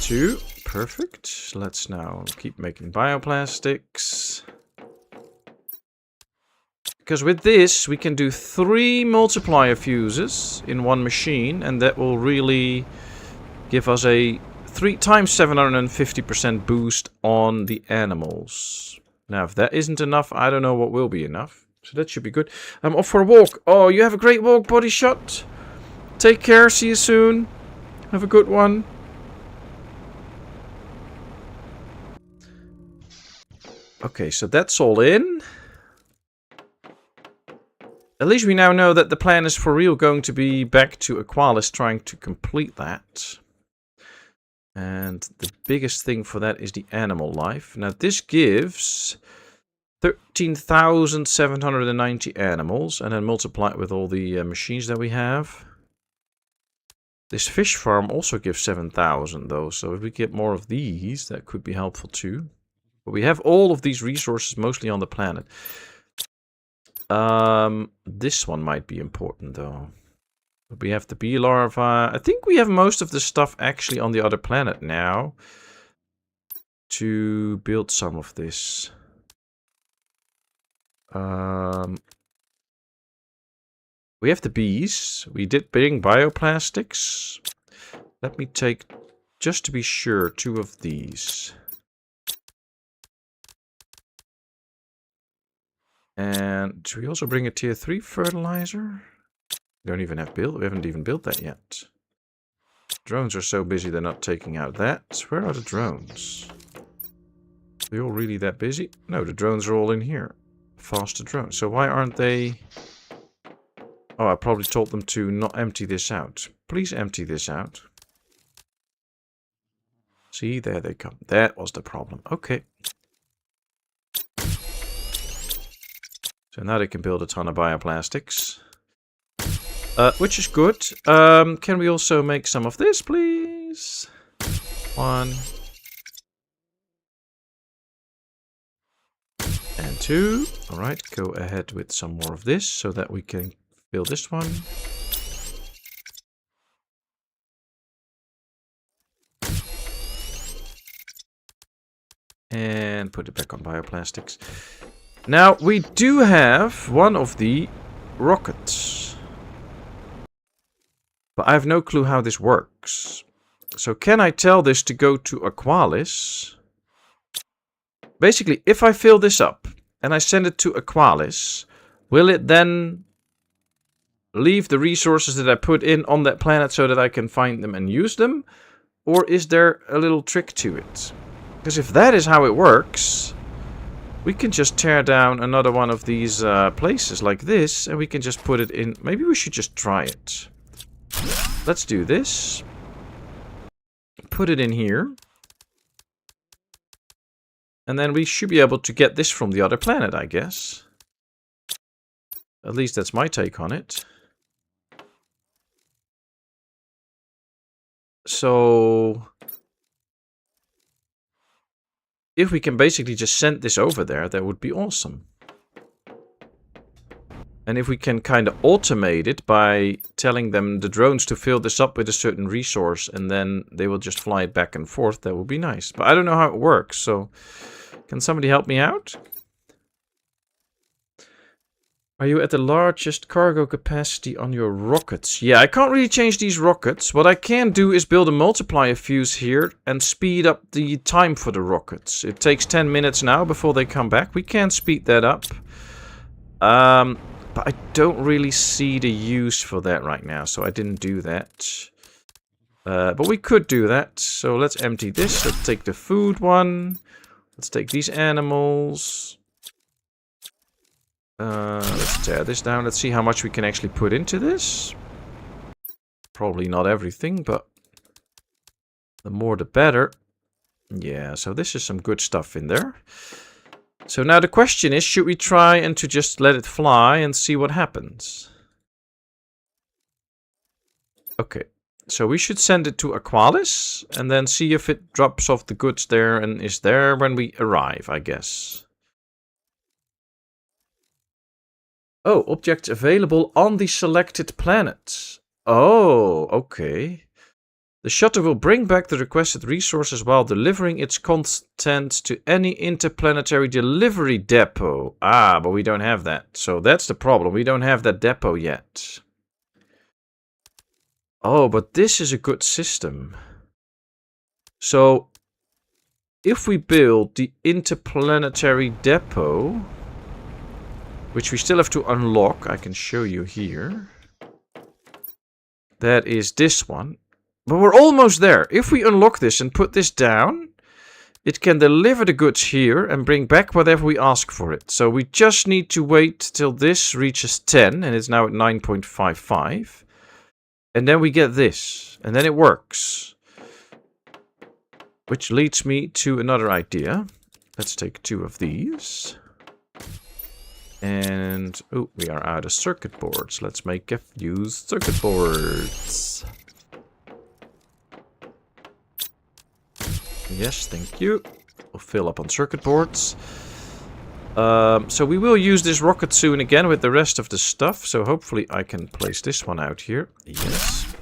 2. Perfect. Let's now keep making bioplastics. Because with this, we can do 3 multiplier fuses in one machine, and that will really give us a 3 times 750% boost on the animals. Now, if that isn't enough, I don't know what will be enough. So that should be good. I'm off for a walk. Oh, you have a great walk, Body Shot. Take care. See you soon. Have a good one. Okay, so that's all in. At least we now know that the plan is for real going to be back to Aqualis trying to complete that. And the biggest thing for that is the animal life. Now this gives 13,790 animals, and then multiply it with all the machines that we have. This fish farm also gives 7,000 though, so if we get more of these, that could be helpful too. But we have all of these resources mostly on the planet. This one might be important though. We have the bee larvae. I think we have most of the stuff actually on the other planet now to build some of this. We have the bees. We did bring bioplastics. Let me take, just to be sure, 2 of these. And should we also bring a tier 3 fertilizer? We don't even have built. We haven't even built that yet. Drones are so busy they're not taking out that. Where are the drones? Are they all really that busy? No, the drones are all in here. Faster drones. So why aren't they... Oh, I probably told them to not empty this out. Please empty this out. See, there they come. That was the problem. Okay. So now they can build a ton of bioplastics. Which is good. Can we also make some of this, please? 1. And 2. Alright, go ahead with some more of this so that we can build this one. And put it back on bioplastics. Now, we do have one of the rockets. But I have no clue how this works. So can I tell this to go to Aqualis? Basically, if I fill this up and I send it to Aqualis, will it then leave the resources that I put in on that planet so that I can find them and use them? Or is there a little trick to it? Because if that is how it works, we can just tear down another one of these places like this, and we can just put it in. Maybe we should just try it. Let's do this. Put it in here. And then we should be able to get this from the other planet, I guess. At least that's my take on it. So if we can basically just send this over there, that would be awesome. And if we can kind of automate it by telling them, the drones, to fill this up with a certain resource, and then they will just fly it back and forth, that would be nice. But I don't know how it works, so can somebody help me out? Are you at the largest cargo capacity on your rockets? Yeah, I can't really change these rockets. What I can do is build a multiplier fuse here and speed up the time for the rockets. It takes 10 minutes now before they come back. We can speed that up. But I don't really see the use for that right now, so I didn't do that. But we could do that. So let's empty this. Let's take the food one. Let's take these animals. Let's tear this down. Let's see how much we can actually put into this. Probably not everything, but the more the better. Yeah, so this is some good stuff in there. So now the question is, should we try and to just let it fly and see what happens? Okay, so we should send it to Aqualis and then see if it drops off the goods there and is there when we arrive, I guess. Oh, objects available on the selected planet. Oh, okay. The shuttle will bring back the requested resources while delivering its contents to any interplanetary delivery depot. Ah, but we don't have that. So that's the problem. We don't have that depot yet. Oh, but this is a good system. So, if we build the interplanetary depot, which we still have to unlock. I can show you here. That is this one. But we're almost there. If we unlock this and put this down, it can deliver the goods here and bring back whatever we ask for it. So we just need to wait till this reaches 10, and it's now at 9.55. And then we get this, and then it works. Which leads me to another idea. Let's take 2 of these. And, oh, we are out of circuit boards. Let's make a few circuit boards. Yes, thank you. We'll fill up on circuit boards. So we will use this rocket soon again with the rest of the stuff. So hopefully I can place this one out here. Yes.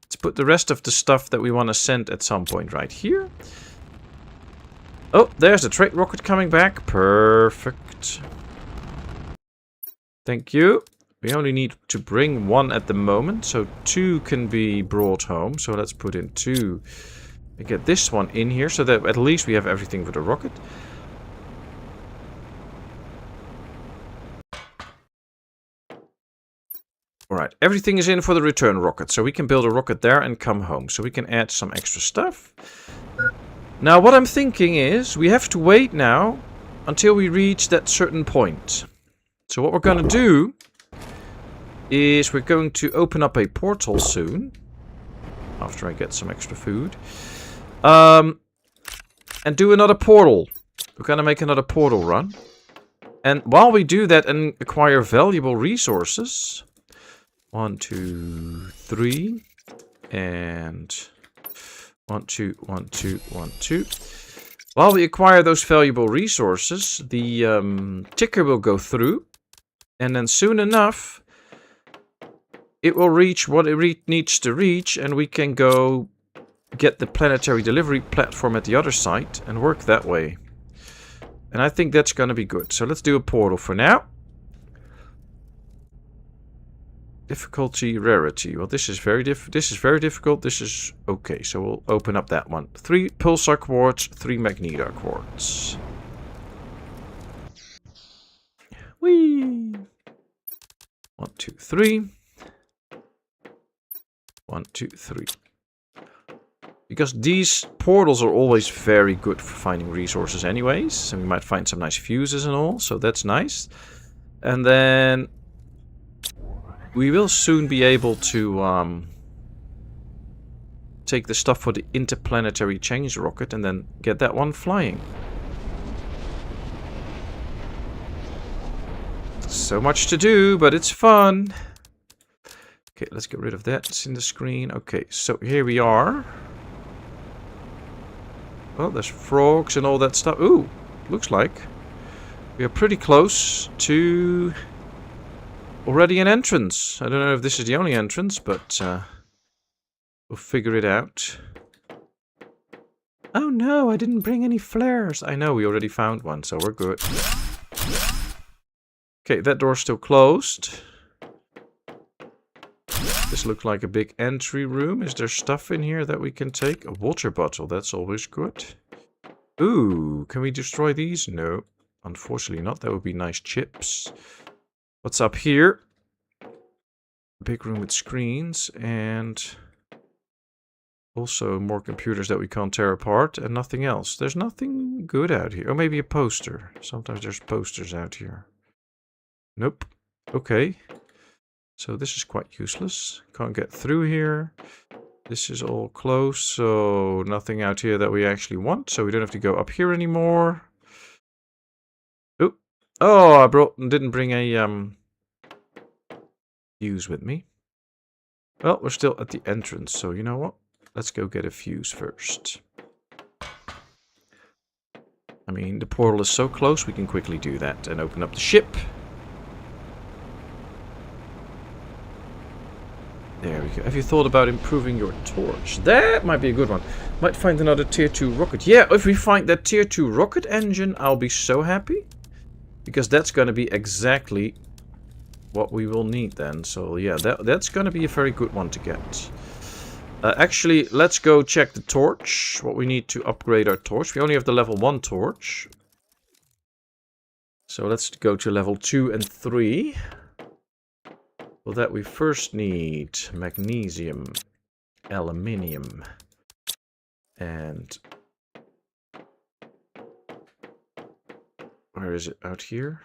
Let's put the rest of the stuff that we want to send at some point right here. Oh, there's the trade rocket coming back. Perfect. Thank you. We only need to bring 1 at the moment. So 2 can be brought home. So let's put in 2. And get this one in here so that at least we have everything for the rocket. Alright, everything is in for the return rocket. So we can build a rocket there and come home. So we can add some extra stuff. Now what I'm thinking is we have to wait now until we reach that certain point. So what we're going to do is we're going to open up a portal soon. After I get some extra food. And do another portal. We're gonna make another portal run. And while we do that and acquire valuable resources. 1, 2, 3. And 1, 2, 1, 2, 1, 2. While we acquire those valuable resources, the ticker will go through. And then soon enough, it will reach what it needs to reach. And we can go get the planetary delivery platform at the other site and work that way. And I think that's going to be good. So let's do a portal for now. Difficulty, rarity. Well, this is very difficult. This is okay. So we'll open up that one. 3 pulsar quartz, 3 magnetar quartz. Whee! 1, 2, 3. 1, 2, 3. Because these portals are always very good for finding resources anyways. And we might find some nice fuses and all. So that's nice. And then we will soon be able to take the stuff for the interplanetary change rocket and then get that one flying. So much to do, but it's fun. Okay, let's get rid of that. It's in the screen. Okay, so here we are. Well, there's frogs and all that stuff. Ooh, looks like we are pretty close to already an entrance. I don't know if this is the only entrance, but we'll figure it out. Oh no, I didn't bring any flares. I know, we already found one, so we're good. Okay, that door's still closed. This looks like a big entry room. Is there stuff in here that we can take? A water bottle, that's always good. Ooh, can we destroy these? No, unfortunately not. That would be nice chips. What's up here? A big room with screens and also more computers that we can't tear apart and nothing else. There's nothing good out here. Or maybe a poster. Sometimes there's posters out here. Nope. Okay. So this is quite useless. Can't get through here. This is all closed, so nothing out here that we actually want. So we don't have to go up here anymore. Oop. Oh, I didn't bring a fuse with me. Well, we're still at the entrance, so you know what? Let's go get a fuse first. I mean, the portal is so close, we can quickly do that and open up the ship. There we go. Have you thought about improving your torch? That might be a good one. Might find another tier 2 rocket. Yeah, if we find that tier 2 rocket engine, I'll be so happy. Because that's going to be exactly what we will need then. So yeah, that's going to be a very good one to get. Actually, let's go check the torch. What we need to upgrade our torch. We only have the level 1 torch. So let's go to level 2 and 3. For that we first need magnesium, aluminium, and... Where is it? Out here?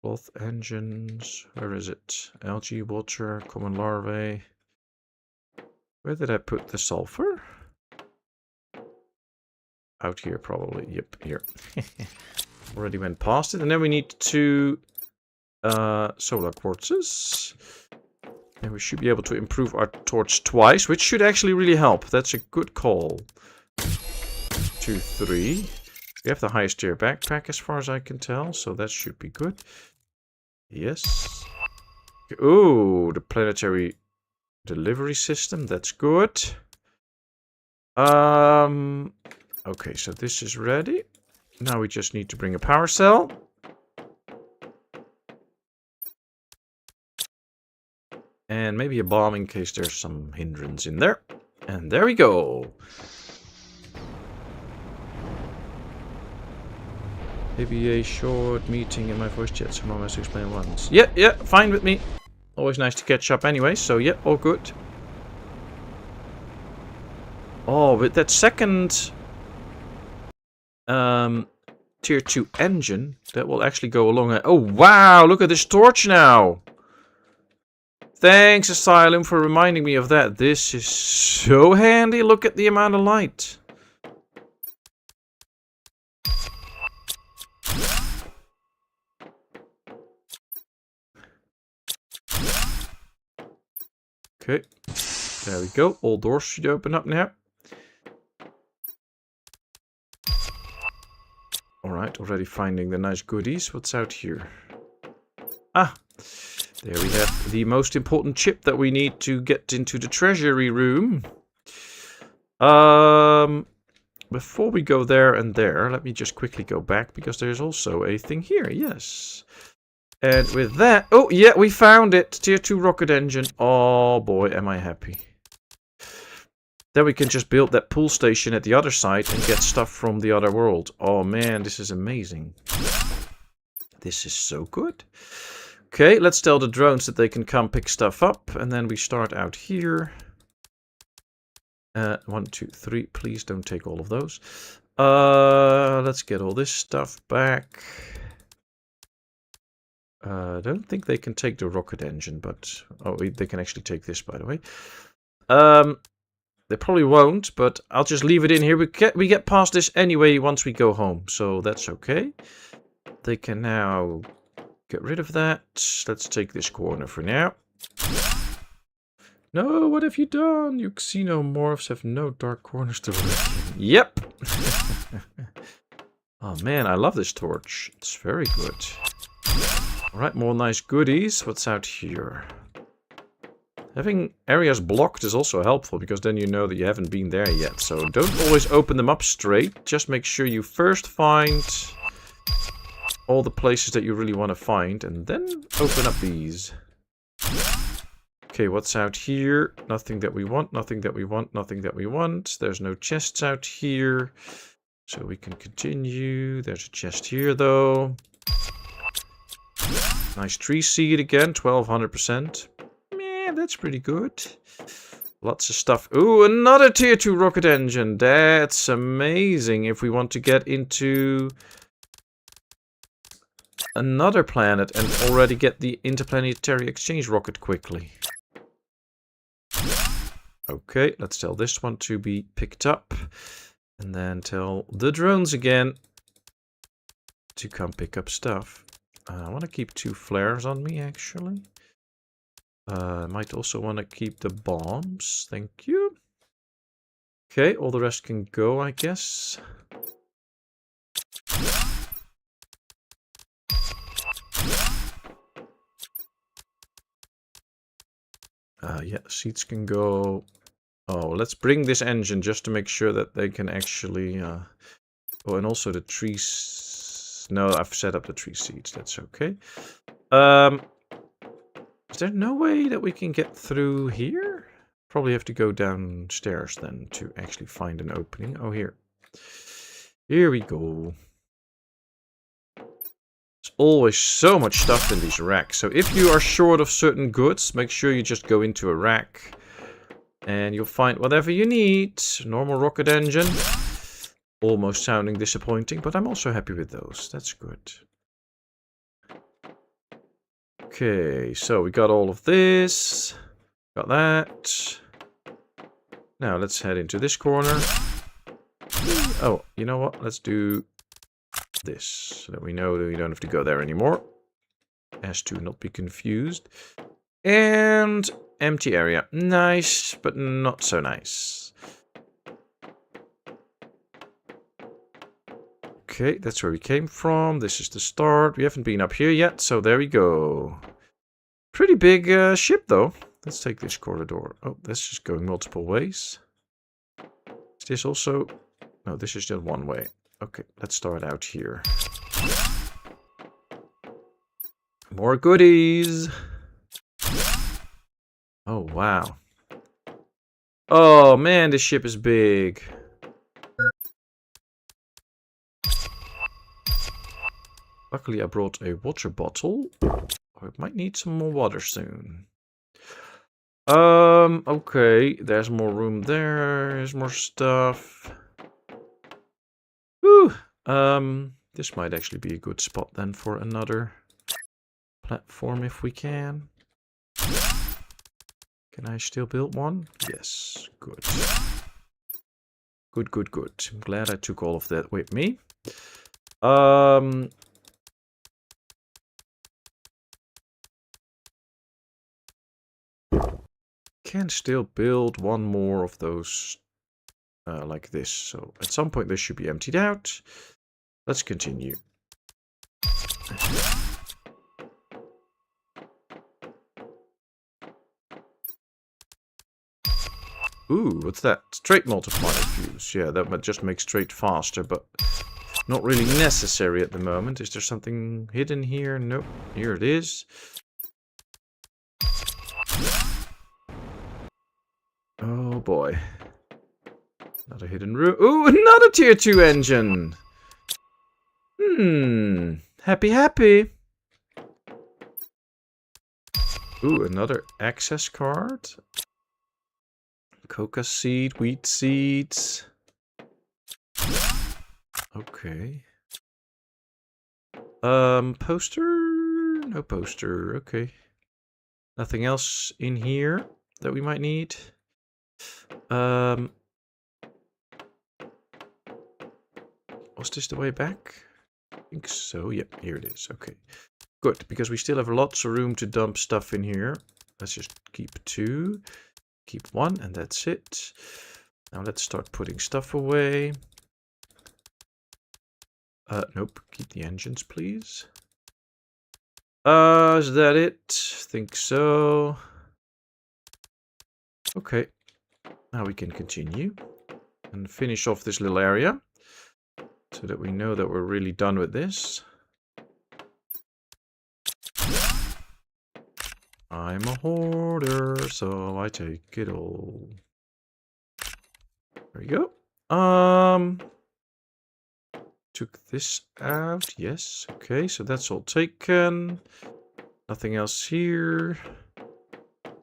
Cloth engines. Where is it? Algae, water, common larvae. Where did I put the sulfur? Out here, probably. Yep, here. Already went past it. And then we need 2 solar quartzes. And we should be able to improve our torch twice, which should actually really help. That's a good call. 2, 3. We have the highest tier backpack as far as I can tell, so that should be good. Yes. Ooh, the planetary delivery system. That's good. Okay, so this is ready. Now we just need to bring a power cell. And maybe a bomb in case there's some hindrance in there. And there we go. Maybe a short meeting in my voice chat, so I must explain once. Yeah, fine with me. Always nice to catch up anyway, so yeah, all good. Oh, with that second tier 2 engine, that will actually go along. Oh, wow, look at this torch now. Thanks, Asylum, for reminding me of that. This is so handy. Look at the amount of light. Okay, there we go. All doors should open up now. Alright, already finding the nice goodies. What's out here? Ah, there we have the most important chip that we need to get into the treasury room. Before we go there and there, let me just quickly go back, because there's also a thing here, yes. And with that... Oh, yeah, we found it! Tier 2 rocket engine. Oh, boy, am I happy. Then we can just build that pool station at the other side and get stuff from the other world. Oh, man, this is amazing. This is so good. Okay, let's tell the drones that they can come pick stuff up. And then we start out here. 1, 2, 3. Please don't take all of those. Let's get all this stuff back. I don't think they can take the rocket engine, but... Oh, they can actually take this, by the way. They probably won't, but I'll just leave it in here. We get past this anyway once we go home, so that's okay. They can now get rid of that. Let's take this corner for now. No, what have you done? You xenomorphs have no dark corners to work in. Yep. Oh man, I love this torch. It's very good. Alright, more nice goodies. What's out here? Having areas blocked is also helpful, because then you know that you haven't been there yet. So don't always open them up straight. Just make sure you first find all the places that you really want to find, and then open up these. Okay, what's out here? Nothing that we want, nothing that we want, nothing that we want. There's no chests out here, so we can continue. There's a chest here, though. Nice tree seed again, 1200%. Man, that's pretty good. Lots of stuff. Ooh, another tier 2 rocket engine. That's amazing if we want to get into another planet and already get the interplanetary exchange rocket quickly. Okay, let's tell this one to be picked up. And then tell the drones again to come pick up stuff. I want to keep 2 flares on me, actually. I might also want to keep the bombs. Thank you. Okay, all the rest can go, I guess. Yeah, seats can go. Oh, let's bring this engine just to make sure that they can actually... Oh, and also the trees... No, I've set up the tree seats. That's okay. Is there no way that we can get through here? Probably have to go downstairs then to actually find an opening. Oh, here. Here we go. There's always so much stuff in these racks. So if you are short of certain goods, make sure you just go into a rack. And you'll find whatever you need. Normal rocket engine. Almost sounding disappointing, but I'm also happy with those. That's good. Okay, so we got all of this. Got that. Now let's head into this corner. Oh, you know what? Let's do this so that we know that we don't have to go there anymore. As to not be confused. And empty area. Nice, but not so nice. Okay, that's where we came from. This is the start. We haven't been up here yet, so there we go. Pretty big ship, though. Let's take this corridor. Oh, that's just going multiple ways. Is this also... No, this is just one way. Okay, let's start out here. More goodies. Oh, wow. Oh, man, this ship is big. Luckily, I brought a water bottle. I might need some more water soon. Okay. There's more room there. There's more stuff. Whew. This might actually be a good spot then for another platform if we can. Can I still build one? Yes. Good. Good, good, good. I'm glad I took all of that with me. Can still build one more of those like this. So at some point this should be emptied out. Let's continue. Ooh, what's that? Trait multiplier fuse. Yeah, that might just make trait faster, but not really necessary at the moment. Is there something hidden here? Nope. Here it is. Oh boy. Another hidden room. Ooh, another tier 2 engine! Happy, happy. Ooh, another access card. Coca seed, wheat seeds. Okay. Poster? No poster, okay. Nothing else in here that we might need. Was this the way back? I think so. Yep, here it is. Okay. Good, because we still have lots of room to dump stuff in here. Let's just keep 2. Keep 1, and that's it. Now let's start putting stuff away. Nope. Keep the engines, please. Is that it? Think so. Okay. Now we can continue and finish off this little area so that we know that we're really done with this. I'm a hoarder, so I take it all. There we go. Took this out. Yes. Okay, so that's all taken. Nothing else here.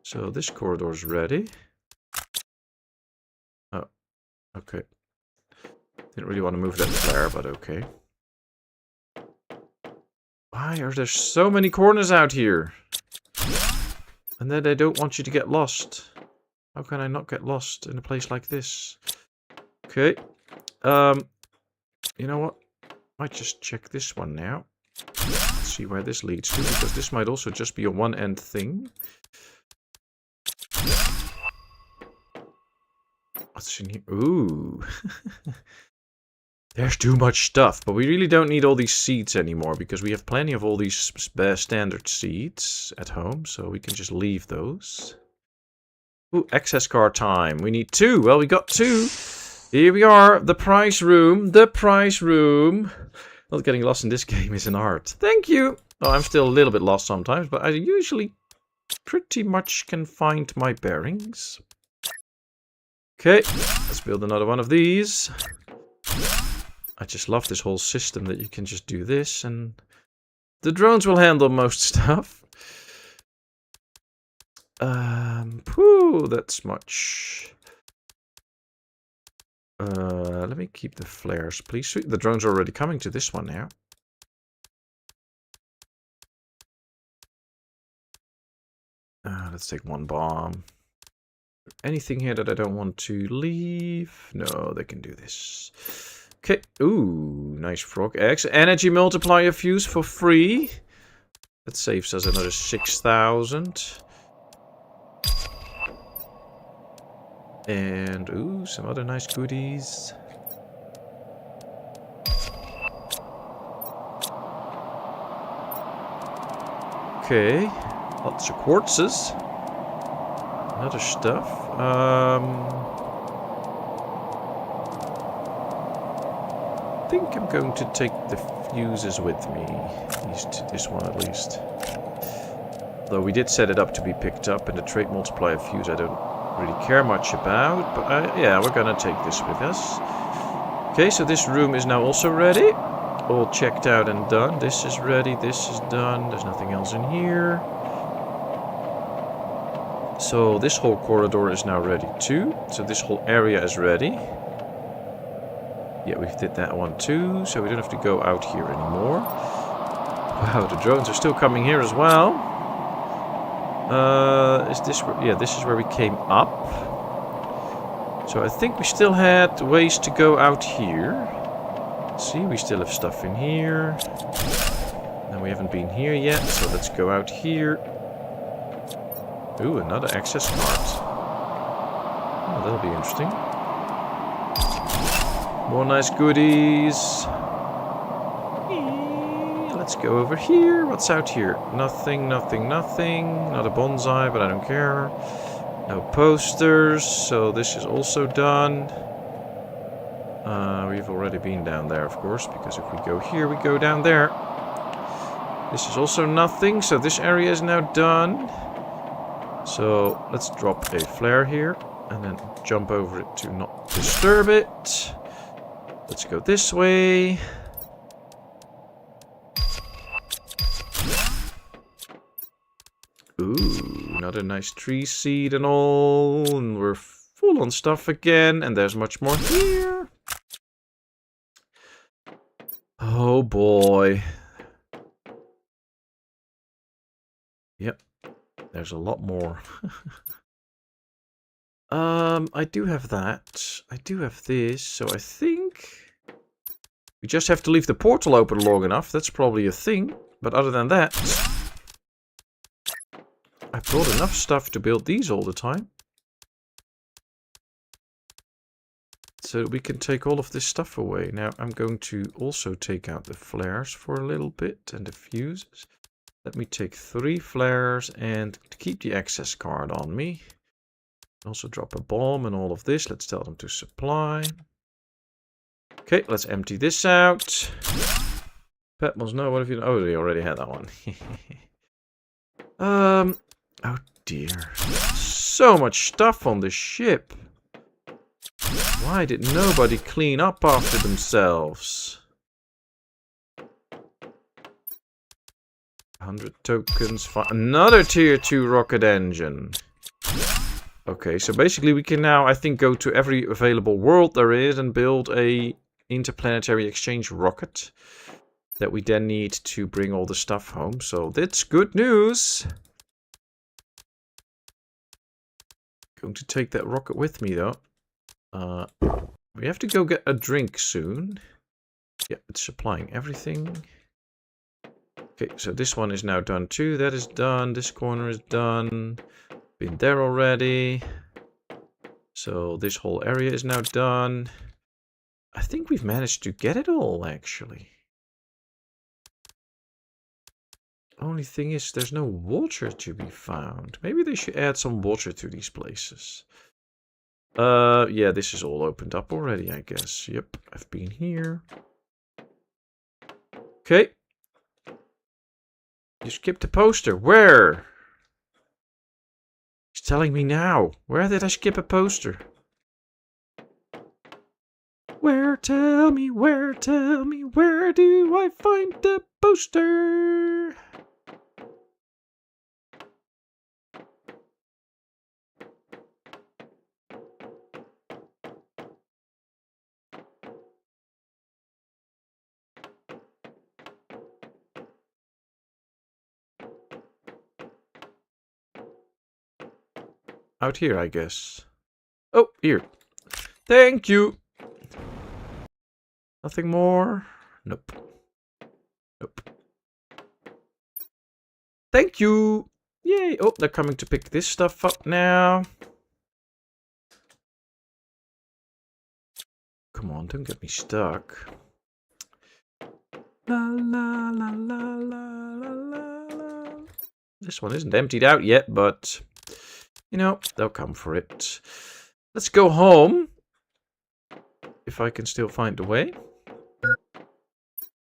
So this corridor's ready. Oh, okay. Didn't really want to move that flare, but okay. Why are there so many corners out here? And then they don't want you to get lost. How can I not get lost in a place like this? Okay. You know what? Might just check this one now. Let's see where this leads to, because this might also just be a one-end thing. What's in here? Ooh. There's too much stuff, but we really don't need all these seeds anymore, because we have plenty of all these standard seeds at home, so we can just leave those. Ooh, access card time. We need 2. Well, we got 2. Here we are, the prize room, the prize room. Not getting lost in this game is an art. Thank you. Oh, I'm still a little bit lost sometimes, but I usually pretty much can find my bearings. Okay, let's build another one of these. I just love this whole system that you can just do this and The drones will handle most stuff. That's much. Let me keep the flares, please. Sweet. The drones are already coming to this one now. Let's take one bomb. Anything here that I don't want to leave? No, they can do this. Okay. Ooh, nice frog eggs. Energy multiplier fuse for free. That saves us another 6,000. And, ooh, some other nice goodies. Okay. Lots of quartzes. Other stuff. I think I'm going to take the fuses with me. This one at least. Though we did set it up to be picked up, and the trait multiplier fuse I don't really care much about. But yeah, we're gonna take this with us. Okay, so this room is now also ready. All checked out and done. This is ready, this is done. There's nothing else in here. So this whole corridor is now ready too. So this whole area is ready. Yeah, we did that one too. So we don't have to go out here anymore. Wow, the drones are still coming here as well. Is this where, yeah, this is where we came up. So I think we still had ways to go out here. See, we still have stuff in here. And we haven't been here yet, so let's go out here. Ooh, another access card. Oh, that'll be interesting. More nice goodies. Let's go over here. What's out here? Nothing, nothing, nothing. Not a bonsai, but I don't care. No posters, so this is also done. We've already been down there, of course, because if we go here, we go down there. This is also nothing, so this area is now done. So let's drop a flare here and then jump over it to not disturb it. Let's go this way. Ooh, another nice tree seed and all. And we're full on stuff again. And there's much more here. Oh boy. Yep. There's a lot more. I do have that. I do have this. So I think we just have to leave the portal open long enough. That's probably a thing. But other than that, I brought enough stuff to build these all the time. So we can take all of this stuff away. Now I'm going to also take out the flares for a little bit and the fuses. Let me take 3 flares and keep the access card on me. Also drop a bomb and all of this. Let's tell them to supply. Okay, let's empty this out. Patmos, no, what have you done? Oh, they already had that one. Oh dear. So much stuff on this ship. Why did nobody clean up after themselves? 100 tokens. Another tier 2 rocket engine. Okay, so basically we can now, I think, go to every available world there is and build a interplanetary exchange rocket that we then need to bring all the stuff home. So that's good news. Going to take that rocket with me though. We have to go get a drink soon. Yeah, it's supplying everything. Okay, so this one is now done too. That is done. This corner is done. Been there already. So this whole area is now done. I think we've managed to get it all, actually. Only thing is, there's no water to be found. Maybe they should add some water to these places. Yeah, this is all opened up already, I guess. Yep, I've been here. Okay. You skipped a poster. Where? He's telling me now. Where did I skip a poster? where do I find the poster? Out here, I guess. Oh, here. Thank you. Nothing more? Nope. Nope. Thank you. Yay. Oh, they're coming to pick this stuff up now. Come on, don't get me stuck. La la la la la la la. This one isn't emptied out yet, but you know, they'll come for it. Let's go home. If I can still find the way.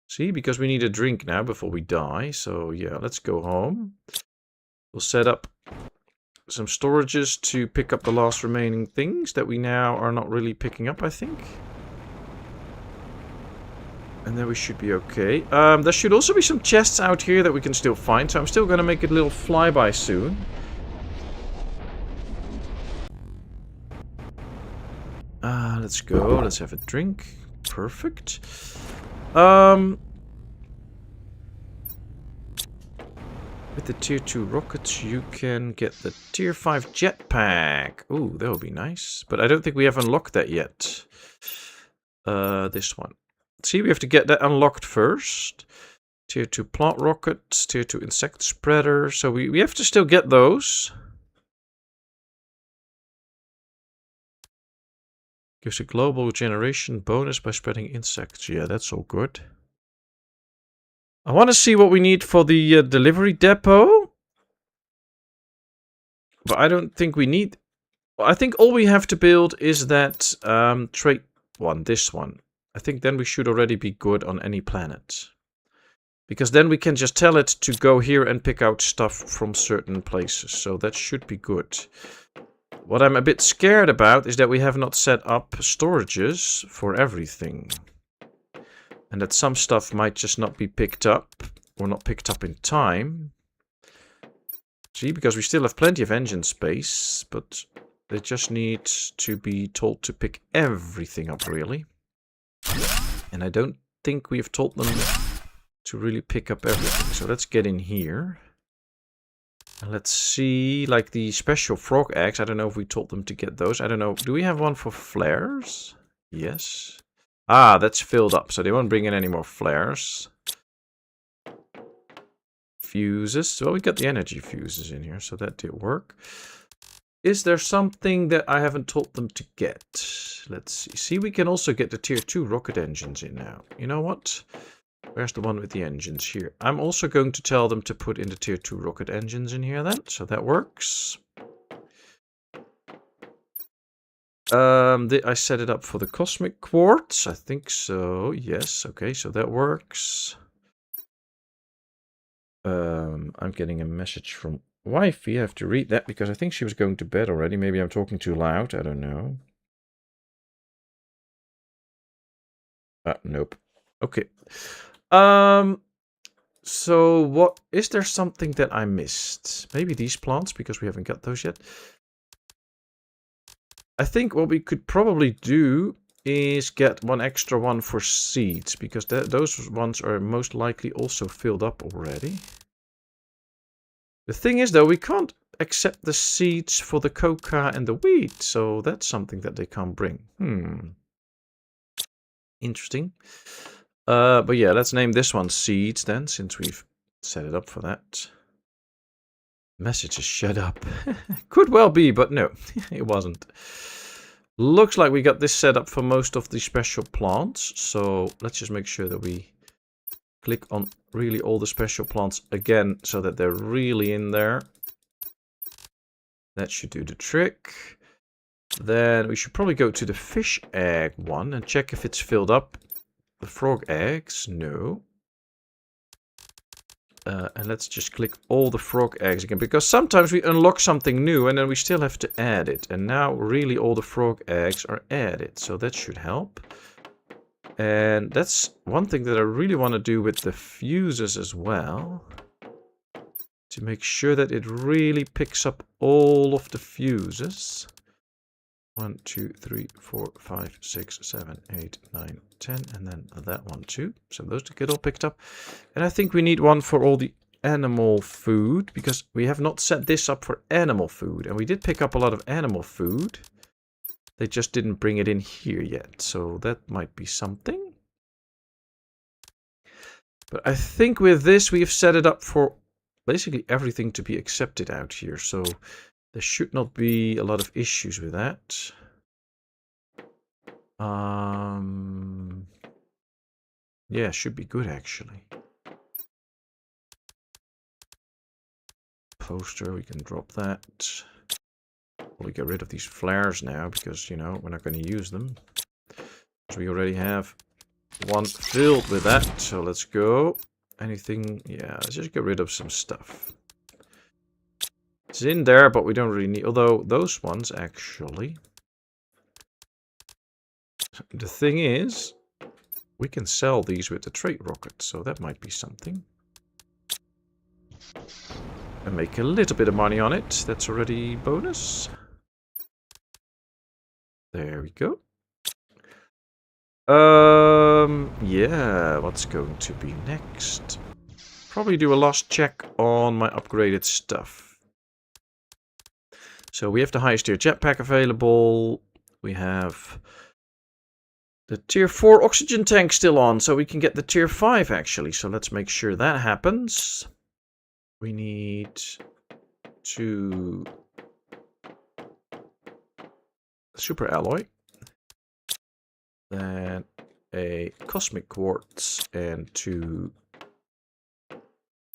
See, because we need a drink now before we die. So yeah, let's go home. We'll set up some storages to pick up the last remaining things that we now are not really picking up, I think. And then we should be okay. There should also be some chests out here that we can still find. So I'm still going to make a little flyby soon. Let's go. Let's have a drink. Perfect. With the tier 2 rockets, you can get the tier 5 jetpack. Ooh, that would be nice. But I don't think we have unlocked that yet. This one. See, we have to get that unlocked first. Tier 2 plant rockets, tier 2 insect spreader. So we have to still get those. Gives a global generation bonus by spreading insects. Yeah, that's all good. I want to see what we need for the delivery depot. But I don't think we need... Well, I think all we have to build is that trait one, this one. I think then we should already be good on any planet. Because then we can just tell it to go here and pick out stuff from certain places. So that should be good. What I'm a bit scared about is that we have not set up storages for everything. And that some stuff might just not be picked up. Or not picked up in time. See, because we still have plenty of engine space. But they just need to be told to pick everything up, really. And I don't think we have told them to really pick up everything. So let's get in here. And let's see, like the special frog eggs. I don't know if we told them to get those. I don't know. Do we have one for flares? Yes. Ah, that's filled up. So they won't bring in any more flares. Fuses. Well, we got the energy fuses in here. So that did work. Is there something that I haven't told them to get? Let's see. See, we can also get the tier 2 rocket engines in now. You know what? Where's the one with the engines? Here. I'm also going to tell them to put in the tier 2 rocket engines in here then. So that works. I set it up for the cosmic quartz. I think so. Yes. Okay. So that works. I'm getting a message from Wifey. I have to read that because I think she was going to bed already. Maybe I'm talking too loud. I don't know. Nope. Okay. So what is there something that I missed? Maybe these plants because we haven't got those yet. I think what we could probably do is get one extra one for seeds because those ones are most likely also filled up already. The thing is though, we can't accept the seeds for the coca and the wheat, so that's something that they can't bring. Interesting. But yeah, let's name this one seeds then, since we've set it up for that. Message is shut up. Could well be, but no, it wasn't. Looks like we got this set up for most of the special plants. So let's just make sure that we click on really all the special plants again, so that they're really in there. That should do the trick. Then we should probably go to the fish egg one and check if it's filled up. The frog eggs, no. And let's just click all the frog eggs again, because sometimes we unlock something new and then we still have to add it. And now really all the frog eggs are added, so that should help. And that's one thing that I really want to do with the fuses as well. To make sure that it really picks up all of the fuses. 1, 2, 3, 4, 5, 6, 7, 8, 9, 10, and then that one too. So those get all picked up. And I think we need one for all the animal food, because we have not set this up for animal food. And we did pick up a lot of animal food. They just didn't bring it in here yet, so that might be something. But I think with this we've set it up for basically everything to be accepted out here, so there should not be a lot of issues with that. Yeah, should be good actually. Poster, we can drop that. We'll get rid of these flares now because, you know, we're not going to use them. So we already have one filled with that, so let's go. Anything? Yeah, let's just get rid of some stuff. It's in there, but we don't really need... Although, those ones, actually... The thing is, we can sell these with the trade rocket, so that might be something. And make a little bit of money on it. That's already bonus. There we go. Yeah, what's going to be next? Probably do a last check on my upgraded stuff. So we have the highest tier jetpack available. We have the tier 4 oxygen tank still on, so we can get the tier 5 actually. So let's make sure that happens. We need to super alloy. Then a cosmic quartz and 2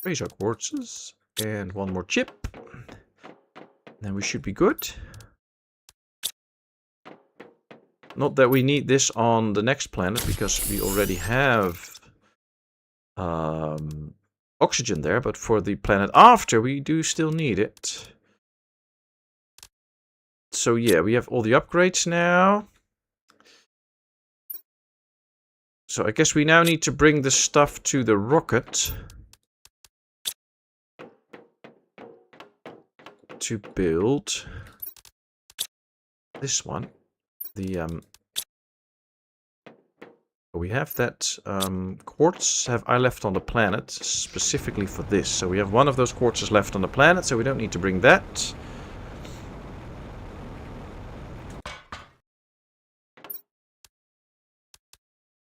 razor quartzes and 1 more chip. Then we should be good. Not that we need this on the next planet because we already have oxygen there, but for the planet after we do still need it. So yeah, we have all the upgrades now. So I guess we now need to bring the stuff to the rocket to build this one. The we have that quartz I left on the planet specifically for this. So we have one of those quartzes left on the planet, so we don't need to bring that.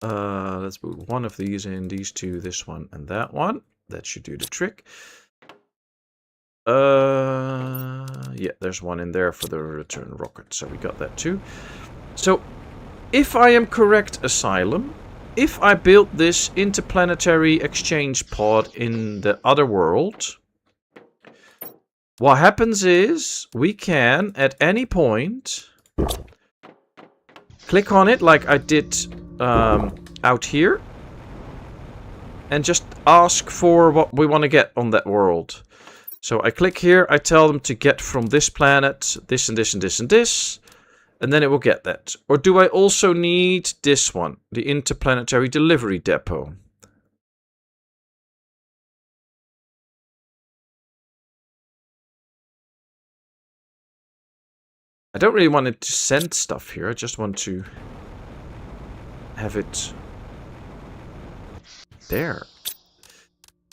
Let's put one of these in, these two, this one, and that one. That should do the trick. Yeah, there's one in there for the return rocket, so we got that too. So, if I am correct, Asylum, if I build this interplanetary exchange pod in the other world, what happens is we can, at any point, click on it like I did out here, and just ask for what we want to get on that world. So I click here, I tell them to get from this planet, this and this and this and this, and then it will get that. Or do I also need this one, the Interplanetary Delivery Depot? I don't really want it to send stuff here, I just want to have it there.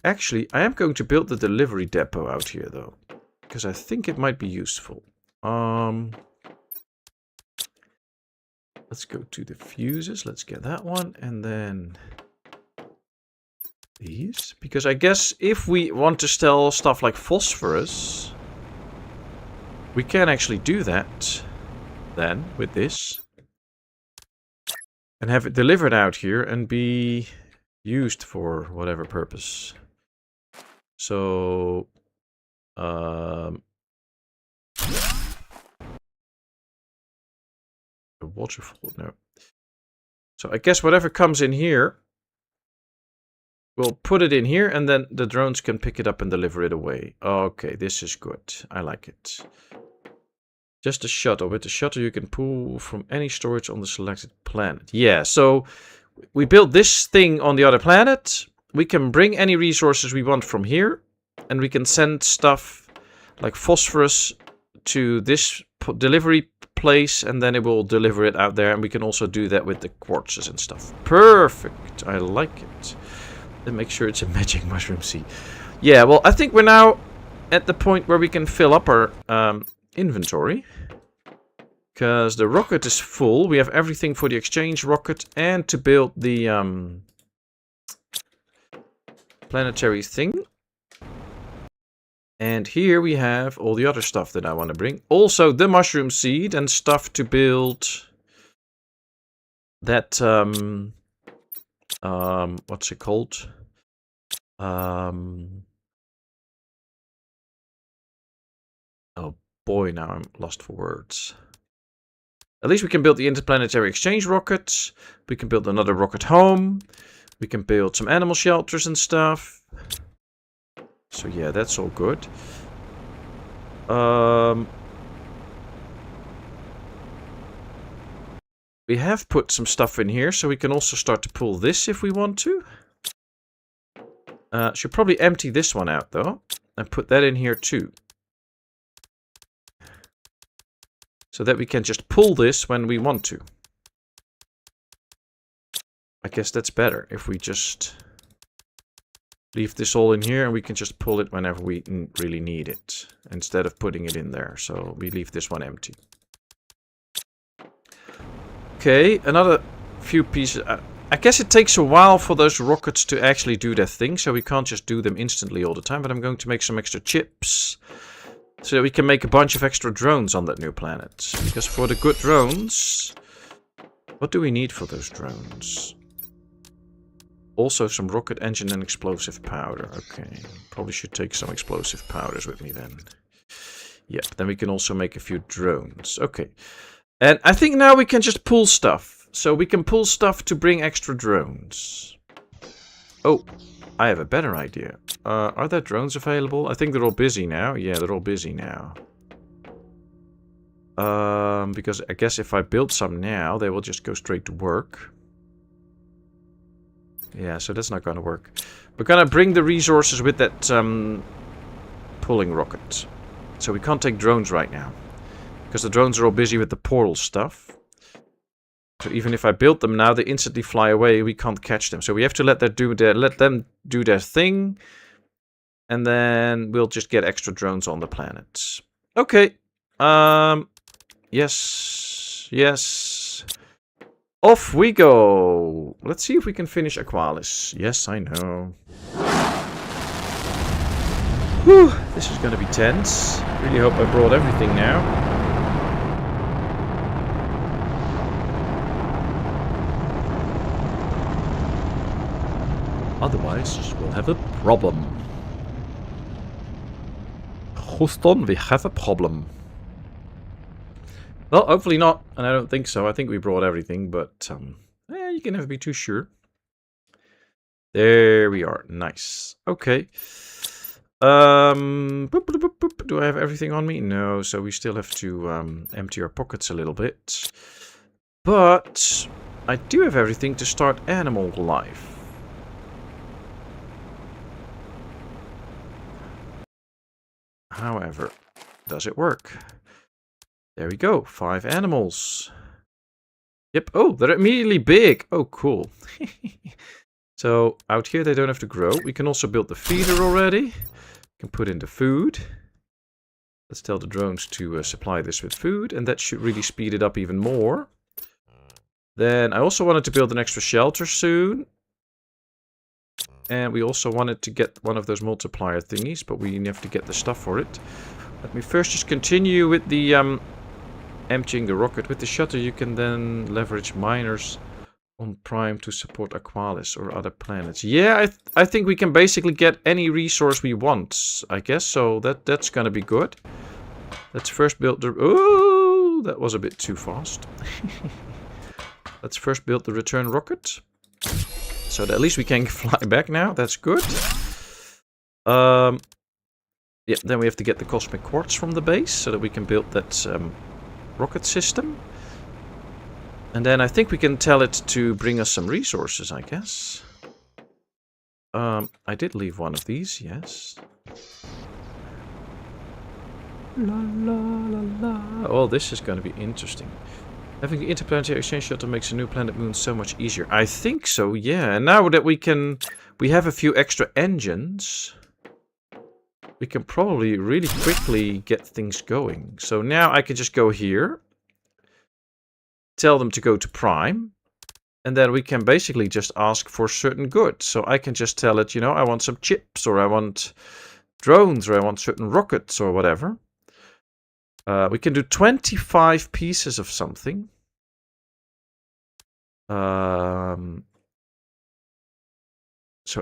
Actually, I am going to build the delivery depot out here, though, because I think it might be useful. Let's go to the fuses. Let's get that one, and then these. Because I guess if we want to sell stuff like phosphorus, we can actually do that then with this, and have it delivered out here and be used for whatever purpose. So, a waterfall, no. So I guess whatever comes in here, we'll put it in here, and then the drones can pick it up and deliver it away. Okay, this is good. I like it. Just a shuttle. With the shuttle you can pull from any storage on the selected planet. Yeah, so we build this thing on the other planet. We can bring any resources we want from here. And we can send stuff like phosphorus to this delivery place. And then it will deliver it out there. And we can also do that with the quartzes and stuff. Perfect. I like it. And make sure it's a magic mushroom seed. Yeah, well, I think we're now at the point where we can fill up our inventory. Because the rocket is full. We have everything for the exchange rocket and to build the planetary thing. And here we have all the other stuff that I want to bring. Also the mushroom seed and stuff to build that, what's it called? Oh boy, now I'm lost for words. At least we can build the interplanetary exchange rockets. We can build another rocket home. We can build some animal shelters and stuff. So yeah, that's all good. We have put some stuff in here, so we can also start to pull this if we want to. Should probably empty this one out though, and put that in here too. So that we can just pull this when we want to. I guess that's better if we just leave this all in here and we can just pull it whenever we really need it. Instead of putting it in there. So we leave this one empty. Okay, another few pieces. I guess it takes a while for those rockets to actually do their thing. So we can't just do them instantly all the time. But I'm going to make some extra chips. So that we can make a bunch of extra drones on that new planet. Because for the good drones... What do we need for those drones? Also some rocket engine and explosive powder. Okay, probably should take some explosive powders with me then. Yep, then we can also make a few drones. Okay. And I think now we can just pull stuff. So we can pull stuff to bring extra drones. Oh, I have a better idea. Are there drones available? I think they're all busy now. Yeah, they're all busy now. Because I guess if I build some now, they will just go straight to work. Yeah, so that's not going to work. We're going to bring the resources with that pulling rocket. So we can't take drones right now. Because the drones are all busy with the portal stuff. So even if I build them now, they instantly fly away. We can't catch them. So we have to let them do their thing. And then we'll just get extra drones on the planet. Okay. Yes. Yes. Off we go. Let's see if we can finish Aqualis. Yes, I know. Whew, this is going to be tense. Really hope I brought everything now. Otherwise, we'll have a problem. Houston, we have a problem. Well, hopefully not, and I don't think so. I think we brought everything, but you can never be too sure. There we are. Nice. Okay. Do I have everything on me? No, so we still have to empty our pockets a little bit. But I do have everything to start animal life. However, does it work? There we go. 5 animals. Yep. Oh, they're immediately big. Oh, cool. So out here they don't have to grow. We can also build the feeder already. We can put in the food. Let's tell the drones to supply this with food. And that should really speed it up even more. Then I also wanted to build an extra shelter soon. And we also wanted to get one of those multiplier thingies, but we have to get the stuff for it. Let me first just continue with the emptying the rocket. With the shutter you can then leverage miners on Prime to support Aqualis or other planets. Yeah, I think we can basically get any resource we want, I guess. So that's gonna be good. Let's first build the... Oh, that was a bit too fast. Let's first build the return rocket. So that at least we can fly back now. That's good. Yeah, then we have to get the cosmic quartz from the base so that we can build that rocket system. And then I think we can tell it to bring us some resources, I guess. I did leave one of these, yes. La la la la. Oh, this is going to be interesting. Having the interplanetary exchange shuttle makes a new planet moon so much easier. I think so, yeah. And now that we have a few extra engines, we can probably really quickly get things going. So now I can just go here, tell them to go to Prime, and then we can basically just ask for certain goods. So I can just tell it, you know, I want some chips, or I want drones, or I want certain rockets, or whatever. We can do 25 pieces of something. So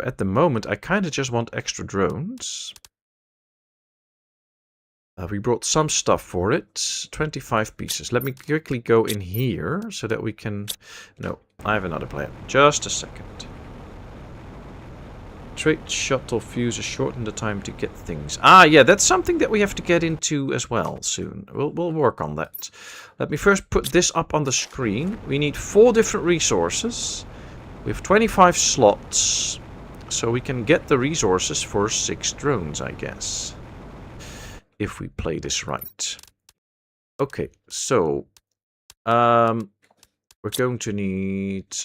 at the moment, I kind of just want extra drones. We brought some stuff for it. 25 pieces. Let me quickly go in here so that we can... No, I have another plan. Just a second. Trade shuttle fuses shorten the time to get things. Ah, yeah, that's something that we have to get into as well soon. We'll work on that. Let me first put this up on the screen. We need 4 different resources. We have 25 slots. So we can get the resources for 6 drones, I guess. If we play this right. Okay, so... we're going to need...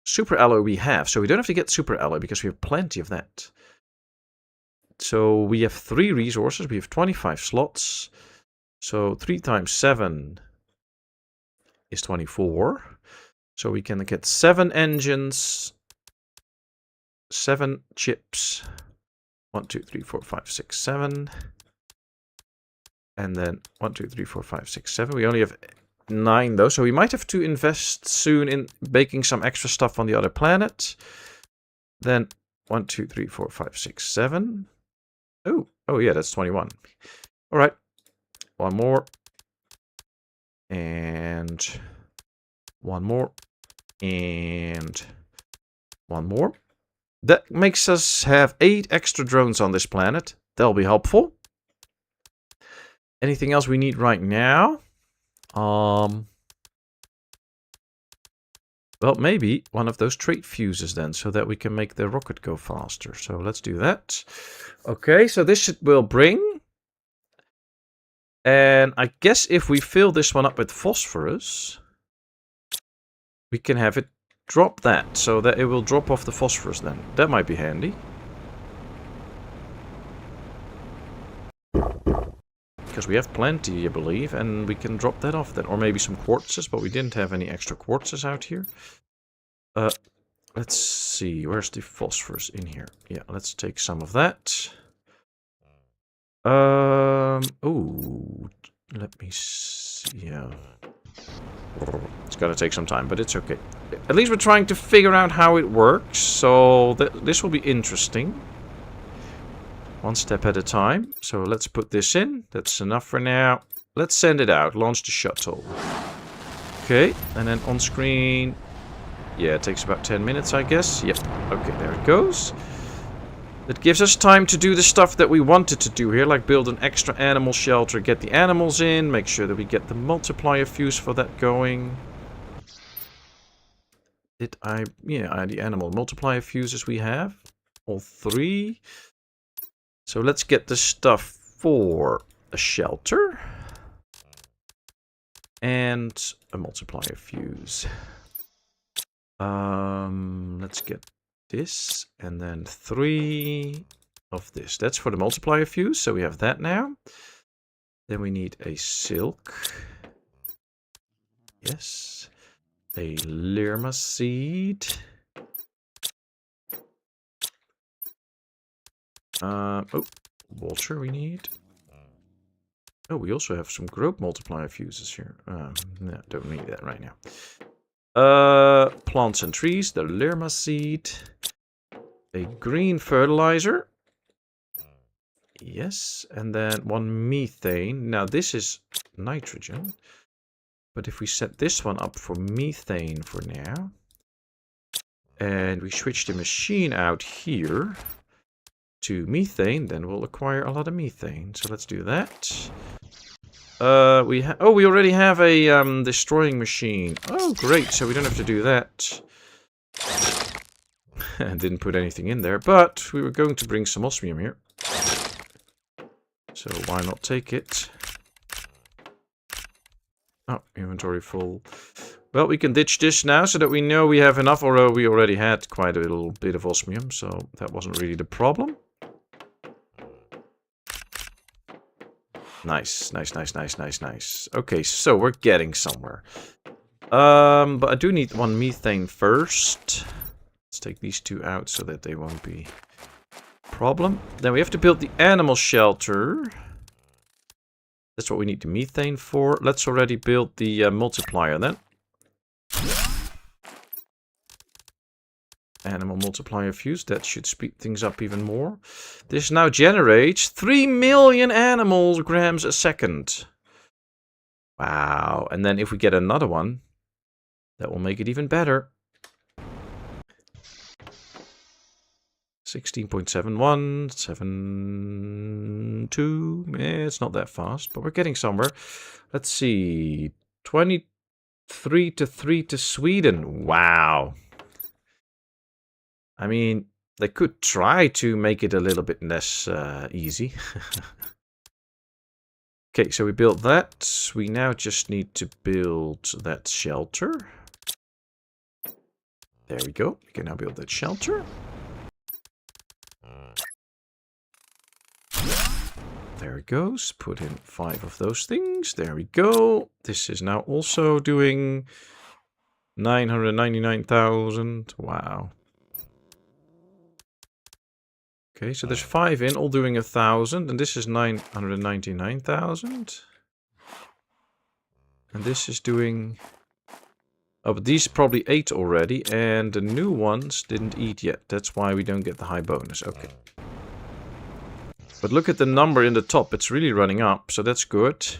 Super alloy we have, so we don't have to get super alloy because we have plenty of that. So we have 3 resources, we have 25 slots. So 3 times 7 is 24. So we can get 7 engines, 7 chips. 1, 2, 3, 4, 5, 6, 7. And then 1, 2, 3, 4, 5, 6, 7. We only have 9 though, so we might have to invest soon in baking some extra stuff on the other planet. Then 1, 2, 3, 4, 5, 6, 7. Oh yeah, that's 21. All right, 1 more, and 1 more, and 1 more. That makes us have 8 extra drones on this planet. That'll be helpful. Anything else we need right now? Well, maybe one of those trait fuses then, so that we can make the rocket go faster. So let's do that. Okay, so this will bring. And I guess if we fill this one up with phosphorus, we can have it drop that, so that it will drop off the phosphorus then. That might be handy. Because we have plenty, I believe, and we can drop that off then. Or maybe some quartzes, but we didn't have any extra quartzes out here. Let's see, where's the phosphorus in here? Yeah, let's take some of that. Oh, let me see. Yeah. It's gonna take some time, but it's okay. At least we're trying to figure out how it works, so this will be interesting. 1 step at a time. So let's put this in. That's enough for now. Let's send it out. Launch the shuttle. Okay, and then on screen. Yeah, it takes about 10 minutes, I guess. Yep. Okay, there it goes. That gives us time to do the stuff that we wanted to do here, like build an extra animal shelter, get the animals in, make sure that we get the multiplier fuse for that going. Yeah, the animal multiplier fuses we have. All 3. So let's get the stuff for a shelter. And a multiplier fuse. Let's get this, and then 3 of this. That's for the multiplier fuse, so we have that now. Then we need a silk. Yes. A Lerma seed. Vulture we need. Oh, we also have some growth multiplier fuses here. No, don't need that right now. Plants and trees, the Lerma seed. A green fertilizer. Yes, and then 1 methane. Now this is nitrogen. But if we set this one up for methane for now. And we switch the machine out here to methane, then we'll acquire a lot of methane. So let's do that. we already have a destroying machine. Oh, great! So we don't have to do that. And didn't put anything in there, but we were going to bring some osmium here. So why not take it? Oh, inventory full. Well, we can ditch this now so that we know we have enough, although we already had quite a little bit of osmium, so that wasn't really the problem. Nice, nice, nice, nice, nice, nice. Okay, so we're getting somewhere. But I do need one methane first. Let's take these two out so that they won't be a problem. Then we have to build the animal shelter. That's what we need the methane for. Let's already build the multiplier then. Animal multiplier fuse. That should speed things up even more. This now generates 3 million animal grams a second. Wow. And then if we get another one, that will make it even better. 16.71, 72. It's not that fast, but we're getting somewhere. Let's see. 23 to 3 to Sweden. Wow. I mean, they could try to make it a little bit less easy. Okay, so we built that. We now just need to build that shelter. There we go. We can now build that shelter. There it goes. Put in 5 of those things. There we go. This is now also doing 999,000. Wow. Okay, so there's 5 in, all doing 1,000. And this is 999,000. And this is doing... Oh, but these probably ate already. And the new ones didn't eat yet. That's why we don't get the high bonus. Okay. But look at the number in the top. It's really running up, so that's good.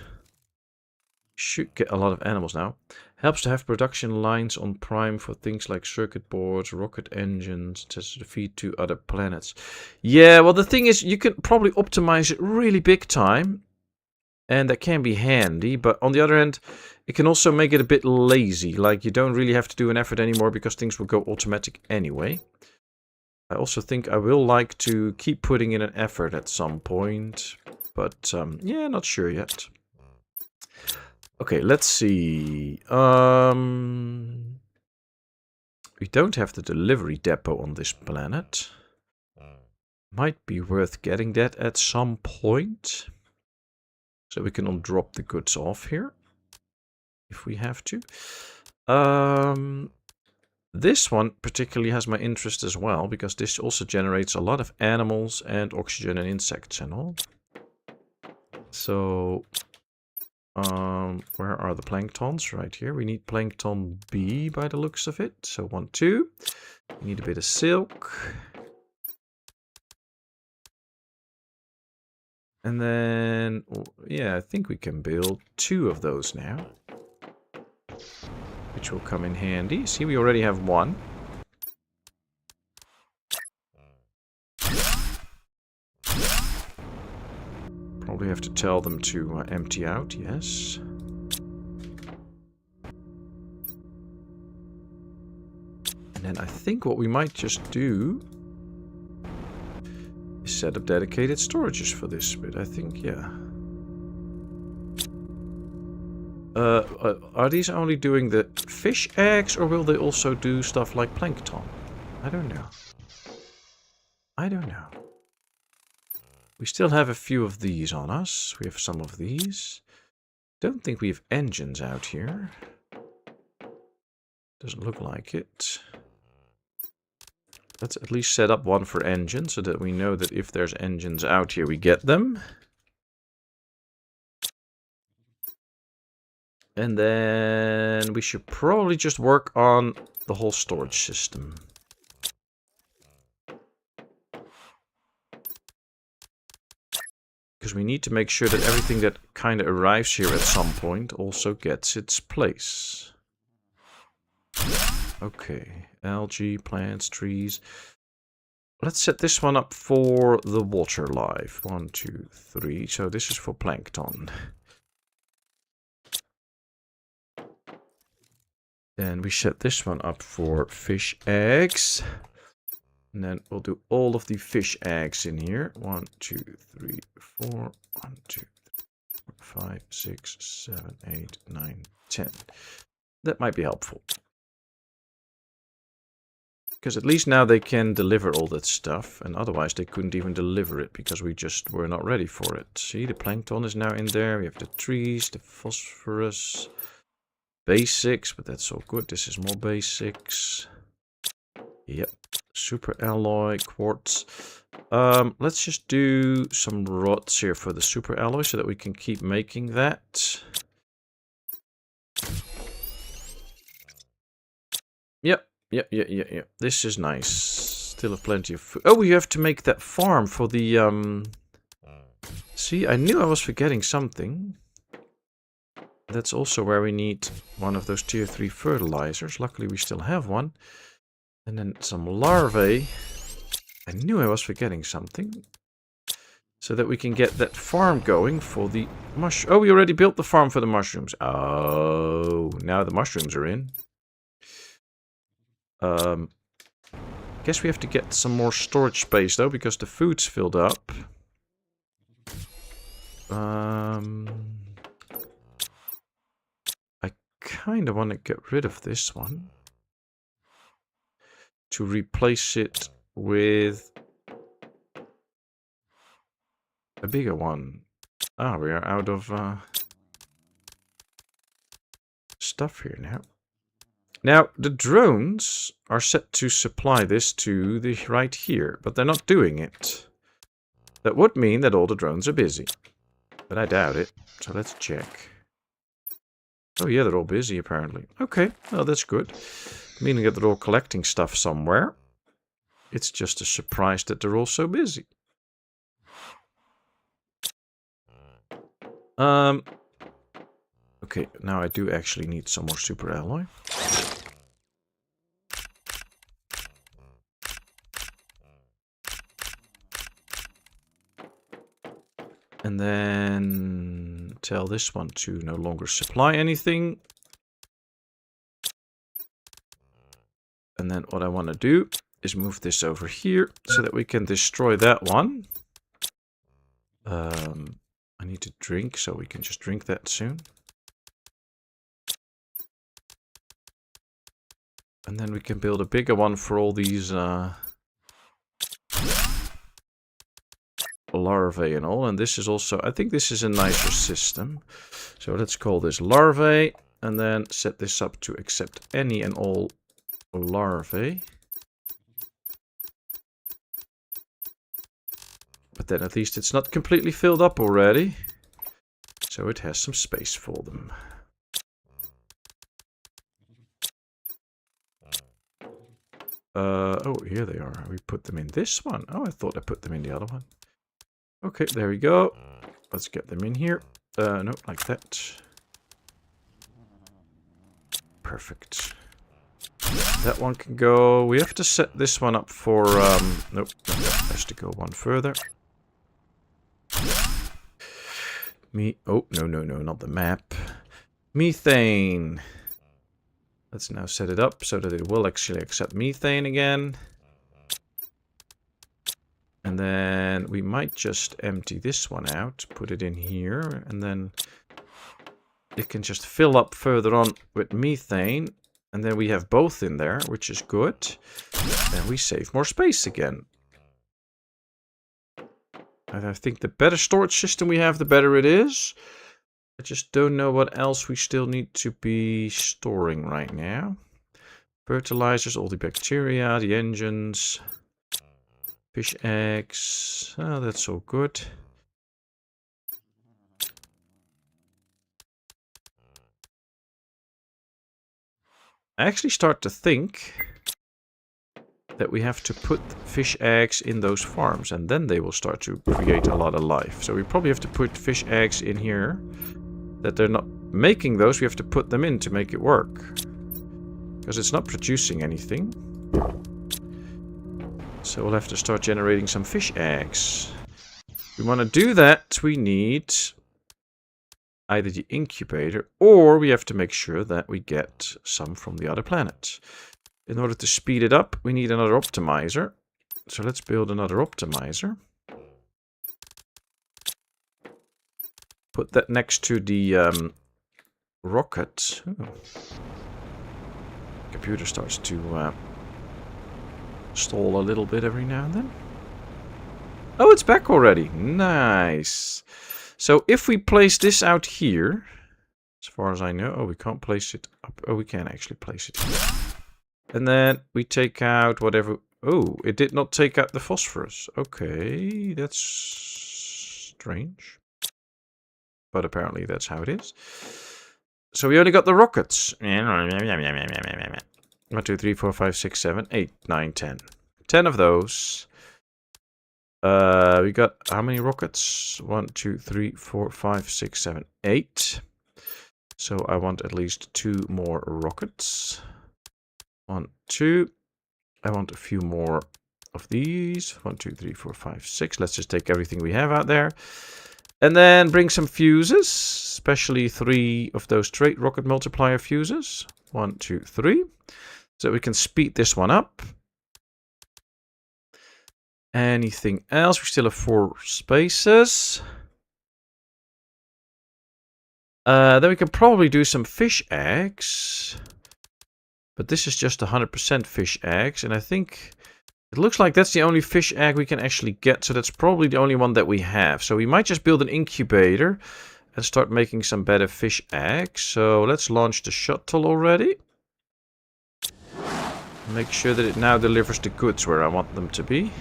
Should get a lot of animals now. Helps to have production lines on Prime for things like circuit boards, rocket engines, to feed to other planets. Yeah, well, the thing is, you can probably optimize it really big time. And that can be handy. But on the other hand, it can also make it a bit lazy. Like, you don't really have to do an effort anymore because things will go automatic anyway. I also think I will like to keep putting in an effort at some point. But, yeah, not sure yet. Okay, let's see. We don't have the delivery depot on this planet. Might be worth getting that at some point. So we can all drop the goods off here. If we have to. This one particularly has my interest as well, because this also generates a lot of animals and oxygen and insects and all. So, where are the planktons? Right here. We need plankton B by the looks of it. So 1, 2. We need a bit of silk. And then, yeah, I think we can build 2 of those now. Which will come in handy. See, we already have 1. Probably have to tell them to empty out, yes. And then I think what we might just do is set up dedicated storages for this bit, I think, yeah. Are these only doing the fish eggs, or will they also do stuff like plankton? I don't know. I don't know. We still have a few of these on us. We have some of these. Don't think we have engines out here. Doesn't look like it. Let's at least set up one for engines so that we know that if there's engines out here, we get them. And then we should probably just work on the whole storage system. Because we need to make sure that everything that kind of arrives here at some point also gets its place. Okay, algae, plants, trees. Let's set this one up for the water life. 1, 2, 3. So this is for plankton. Then we set this one up for fish eggs. And then we'll do all of the fish eggs in here. 1, 2, 3, 4. 1, 2, 3, 4, 5, 6, 7, 8, 9, 10. That might be helpful. Because at least now they can deliver all that stuff. And otherwise they couldn't even deliver it because we just were not ready for it. See, the plankton is now in there. We have the trees, the phosphorus. Basics, but that's all good. This is more basics. Yep. Super alloy, quartz. Let's just do some rods here for the super alloy so that we can keep making that. Yep. This is nice. Still have plenty of food. Oh, we have to make that farm for the, See, I knew I was forgetting something. That's also where we need one of those tier 3 fertilizers. Luckily, we still have one. And then some larvae. I knew I was forgetting something. So that we can get that farm going for the mushroom. Oh, we already built the farm for the mushrooms. Oh, now the mushrooms are in. Guess we have to get some more storage space though, because the food's filled up. I kind of want to get rid of this one. To replace it with a bigger one. Ah, we are out of stuff here now. Now, the drones are set to supply this to the right here, but they're not doing it. That would mean that all the drones are busy. But I doubt it, so let's check. Oh yeah, they're all busy apparently. Okay, well that's good. Meaning that they're all collecting stuff somewhere. It's just a surprise that they're all so busy. Okay, now I do actually need some more super alloy. And then tell this one to no longer supply anything. And then what I want to do is move this over here so that we can destroy that one. I need to drink, so we can just drink that soon. And then we can build a bigger one for all these larvae and all. And this is also, I think this is a nicer system. So let's call this larvae and then set this up to accept any and all larvae. But then at least it's not completely filled up already. So it has some space for them. Oh, here they are. We put them in this one. Oh, I thought I put them in the other one. Okay, there we go. Let's get them in here. No, like that. Perfect. That one can go. We have to set this one up for, nope, has to go one further. Oh, no, not the map. Methane. Let's now set it up so that it will actually accept methane again. And then we might just empty this one out, put it in here, and then it can just fill up further on with methane. And then we have both in there, which is good. And we save more space again. And I think the better storage system we have, the better it is. I just don't know what else we still need to be storing right now. Fertilizers, all the bacteria, the engines, fish eggs. Oh, that's all good. I actually start to think that we have to put fish eggs in those farms and then they will start to create a lot of life. So we probably have to put fish eggs in here. That they're not making those, we have to put them in to make it work. Because it's not producing anything. So we'll have to start generating some fish eggs. If we want to do that, we need either the incubator, or we have to make sure that we get some from the other planet. In order to speed it up, we need another optimizer. So let's build another optimizer. Put that next to the rocket. Oh. Computer starts to stall a little bit every now and then. Oh, it's back already. Nice. So if we place this out here, as far as I know, oh, we can't place it up. Oh, we can actually place it here. And then we take out whatever. Oh, it did not take out the phosphorus. Okay, that's strange. But apparently that's how it is. So we only got the rockets. 1, 2, 3, 4, 5, 6, 7, 8, 9, 10. 10 of those. We got how many rockets? 1, 2, 3, 4, 5, 6, 7, 8. So I want at least 2 more rockets. 1, 2. I want a few more of these. 1, 2, 3, 4, 5, 6. Let's just take everything we have out there. And then bring some fuses, especially 3 of those trait rocket multiplier fuses. 1, 2, 3. So we can speed this one up. Anything else? We still have 4 spaces. Then we can probably do some fish eggs. But this is just 100% fish eggs. And I think it looks like that's the only fish egg we can actually get. So that's probably the only one that we have. So we might just build an incubator and start making some better fish eggs. So let's launch the shuttle already. Make sure that it now delivers the goods where I want them to be.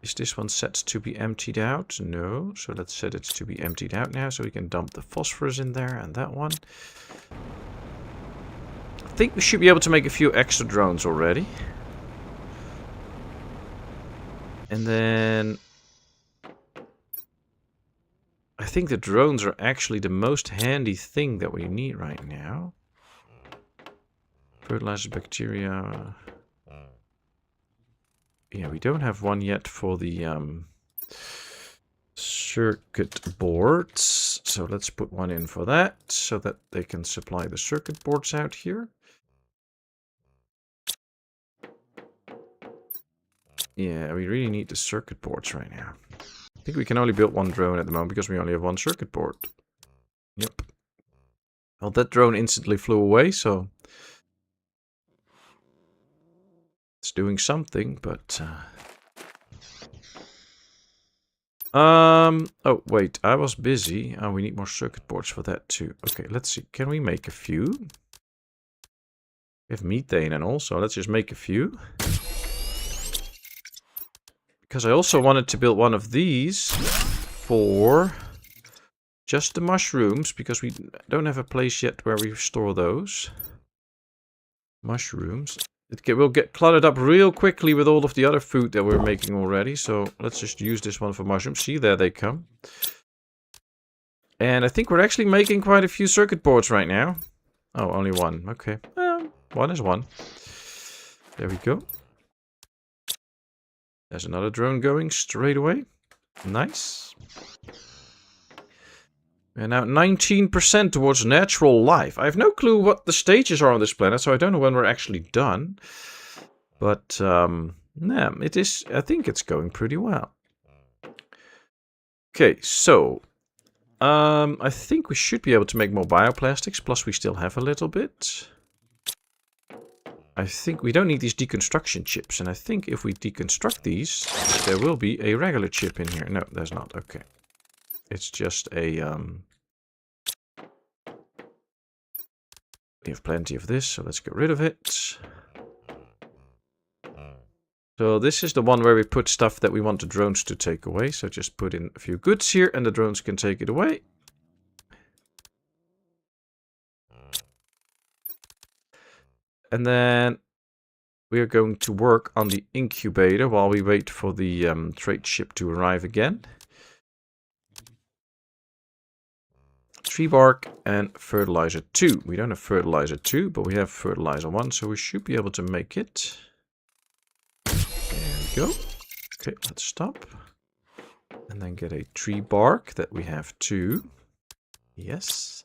Is this one set to be emptied out? No. So let's set it to be emptied out now. So we can dump the phosphorus in there and that one. I think we should be able to make a few extra drones already. And then I think the drones are actually the most handy thing that we need right now. Fertilizer, bacteria. Yeah, we don't have one yet for the circuit boards. So let's put one in for that so that they can supply the circuit boards out here. Yeah, we really need the circuit boards right now. I think we can only build one drone at the moment because we only have one circuit board. Yep. Well, that drone instantly flew away, so it's doing something, but oh wait, I was busy. Oh, we need more circuit boards for that too. Okay, let's see. Can we make a few? We have methane and all, so let's just make a few. Because I also wanted to build one of these for just the mushrooms, because we don't have a place yet where we store those. Mushrooms. It will get cluttered up real quickly with all of the other food that we're making already. So let's just use this one for mushrooms. See, there they come. And I think we're actually making quite a few circuit boards right now. Oh, only one. Okay. Well, one is one. There we go. There's another drone going straight away. Nice. We're now 19% towards natural life. I have no clue what the stages are on this planet, so I don't know when we're actually done. But, yeah, it is. I think it's going pretty well. Okay, so I think we should be able to make more bioplastics, plus we still have a little bit. I think we don't need these deconstruction chips, and I think if we deconstruct these, there will be a regular chip in here. No, there's not. Okay. It's just a... We have plenty of this, so let's get rid of it. So this is the one where we put stuff that we want the drones to take away. So just put in a few goods here, and the drones can take it away. And then we are going to work on the incubator while we wait for the trade ship to arrive again. Tree bark and fertilizer 2. We don't have fertilizer 2, but we have fertilizer 1, so we should be able to make it. There we go. Okay, let's stop. And then get a tree bark that we have 2. Yes.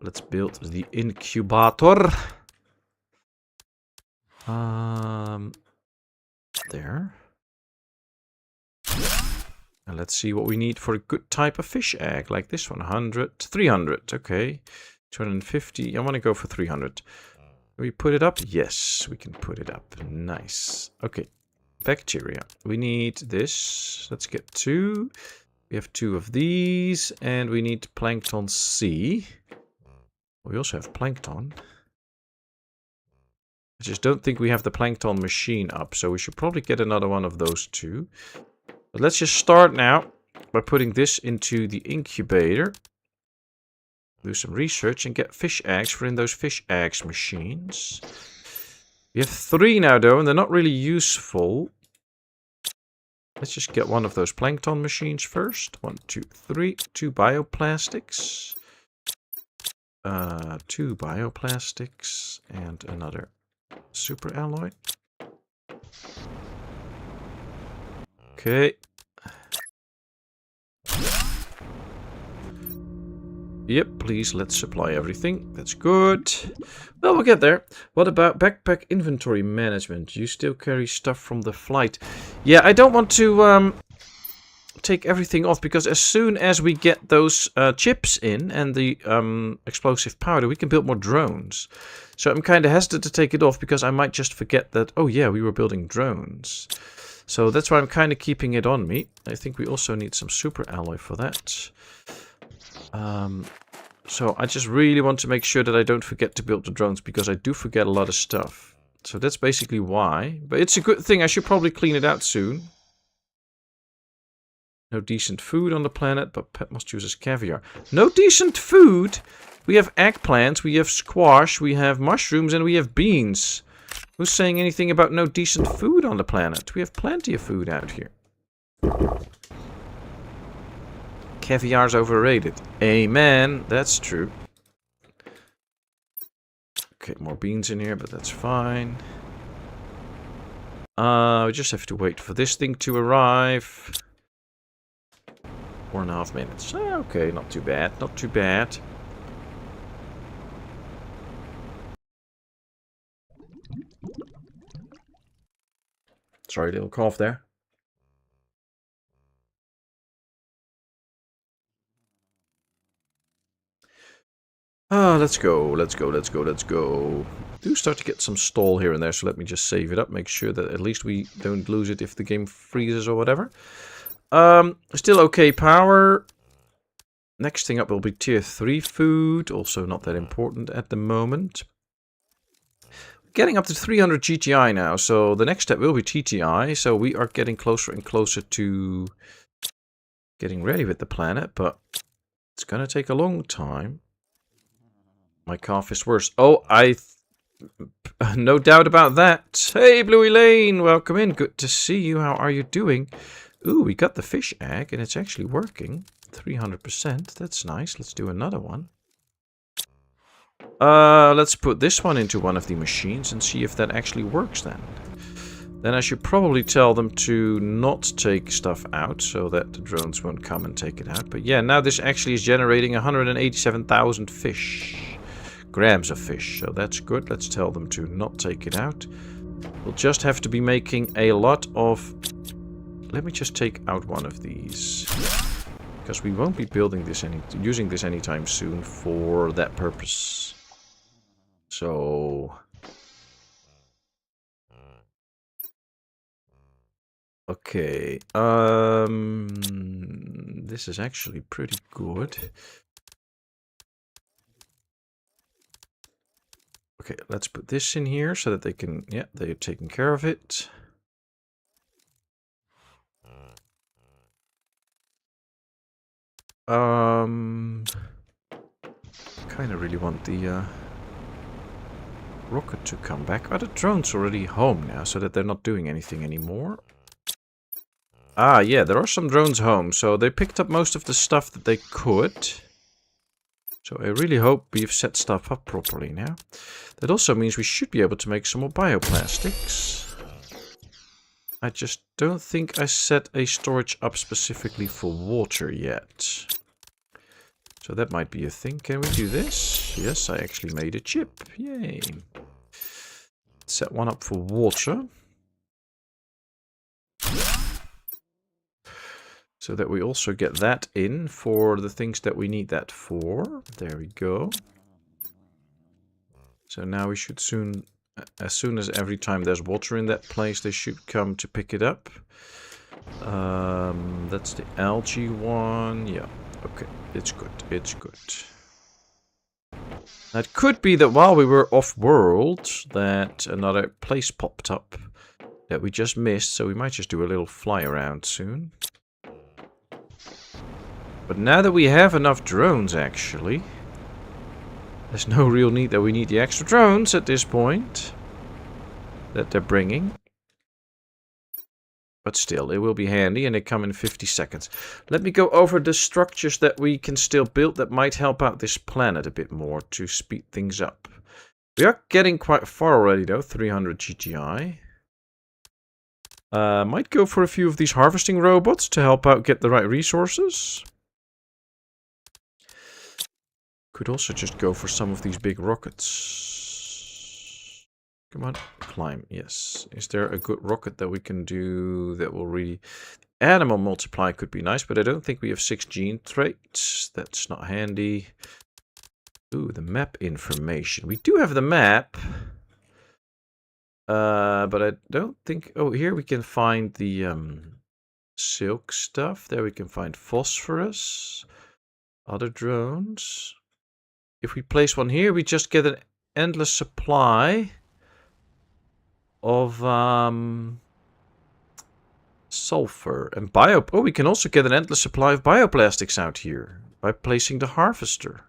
Let's build the incubator. There. And let's see what we need for a good type of fish egg, like this one. 100, 300, okay. 250, I want to go for 300. Can we put it up? Yes, we can put it up. Nice. Okay, bacteria. We need this. Let's get 2. We have 2 of these, and we need plankton C. We also have plankton. I just don't think we have the plankton machine up, so we should probably get another one of those 2. But let's just start now by putting this into the incubator. Do some research and get fish eggs for in those fish eggs machines. We have 3 now though, and they're not really useful. Let's just get one of those plankton machines first. 1, 2, 3. 2 bioplastics. 2 bioplastics and another super alloy. Okay. Yep, please, let's supply everything. That's good. Well, we'll get there. What about backpack inventory management? You still carry stuff from the flight. Yeah, I don't want to take everything off, because as soon as we get those chips in and the explosive powder, we can build more drones. So I'm kind of hesitant to take it off, because I might just forget that, oh yeah, we were building drones. So that's why I'm kind of keeping it on me. I think we also need some super alloy for that. So I just really want to make sure that I don't forget to build the drones, because I do forget a lot of stuff. So that's basically why. But it's a good thing. I should probably clean it out soon. No decent food on the planet, but Patmos chooses caviar. No decent food? We have eggplants, we have squash, we have mushrooms, and we have beans. Who's saying anything about no decent food on the planet? We have plenty of food out here. Caviar's overrated. Amen. That's true. Okay, more beans in here, but that's fine. We just have to wait for this thing to arrive. 4.5 minutes. Okay, not too bad. Not too bad. Sorry, little cough there. Let's go, let's go, let's go, let's go. Do start to get some stall here and there, so let me just save it up. Make sure that at least we don't lose it if the game freezes or whatever. Still okay power. Next thing up will be tier 3 food. Also not that important at the moment. Getting up to 300 GTI now, so the next step will be TTI. So we are getting closer and closer to getting ready with the planet, but it's gonna take a long time. My cough is worse. Oh, no doubt about that. Hey, Bluey Lane, welcome in. Good to see you. How are you doing? Ooh, we got the fish egg, and it's actually working. 300%. That's nice. Let's do another one. Let's put this one into one of the machines and see if that actually works then. Then I should probably tell them to not take stuff out so that the drones won't come and take it out. But yeah, now this actually is generating 187,000 fish. Grams of fish, so that's good. Let's tell them to not take it out. We'll just have to be making a lot of... Let me just take out one of these, because we won't be building this using this anytime soon for that purpose. So okay, this is actually pretty good. Okay, let's put this in here so that they can, yeah, they're taking care of it. Kind of really want the rocket to come back. Are the drones already home now so that they're not doing anything anymore? Ah, yeah, there are some drones home, so they picked up most of the stuff that they could. So I really hope we've set stuff up properly now. That also means we should be able to make some more bioplastics. I just don't think I set a storage up specifically for water yet. So that might be a thing. Can we do this? Yes, I actually made a chip. Yay. Set one up for water. So that we also get that in for the things that we need that for. There we go. So now we should soon, as soon as every time there's water in that place, they should come to pick it up. That's the algae one. Yeah, okay, it's good, it's good. It could be that while we were off-world, that another place popped up that we just missed, so we might just do a little fly around soon. But now that we have enough drones, actually, there's no real need that we need the extra drones at this point that they're bringing. But still, it will be handy, and they come in 50 seconds. Let me go over the structures that we can still build that might help out this planet a bit more to speed things up. We are getting quite far already, though. 300 GTI. Might go for a few of these harvesting robots to help out get the right resources. Could also just go for some of these big rockets. Come on, climb, yes. Is there a good rocket that we can do that will really... Animal multiply could be nice, but I don't think we have 6 gene traits. That's not handy. Ooh, the map information. We do have the map. But I don't think... Oh, here we can find the silk stuff. There we can find phosphorus. Other drones. If we place one here, we just get an endless supply of sulfur and bio. Oh, we can also get an endless supply of bioplastics out here by placing the harvester.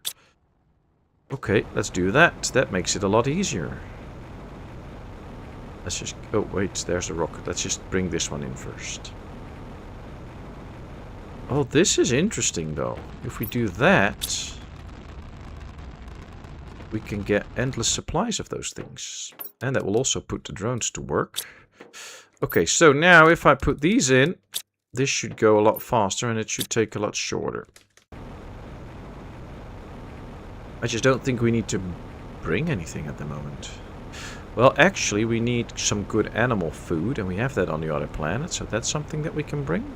Okay, let's do that. That makes it a lot easier. Let's just... Oh, wait, there's the rocket. Let's just bring this one in first. Oh, this is interesting, though. If we do that, we can get endless supplies of those things. And that will also put the drones to work. Okay, so now if I put these in, this should go a lot faster and it should take a lot shorter. I just don't think we need to bring anything at the moment. Well, actually, we need some good animal food, and we have that on the other planet, so that's something that we can bring.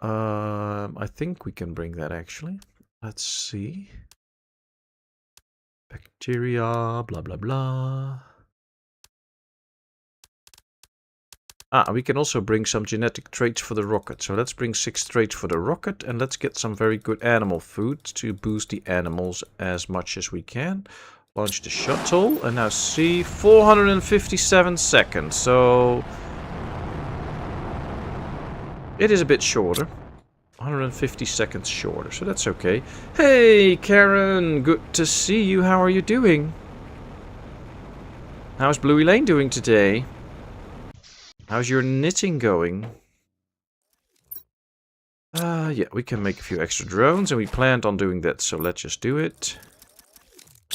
I think we can bring that, actually. Let's see. Bacteria, blah, blah, blah. Ah, we can also bring some genetic traits for the rocket. So let's bring 6 traits for the rocket, and let's get some very good animal food to boost the animals as much as we can. Launch the shuttle, and now see, 457 seconds, so it is a bit shorter. 150 seconds shorter, so that's okay. Hey, Karen, good to see you. How are you doing? How's Bluey Lane doing today? How's your knitting going? Yeah, we can make a few extra drones, and we planned on doing that, so let's just do it.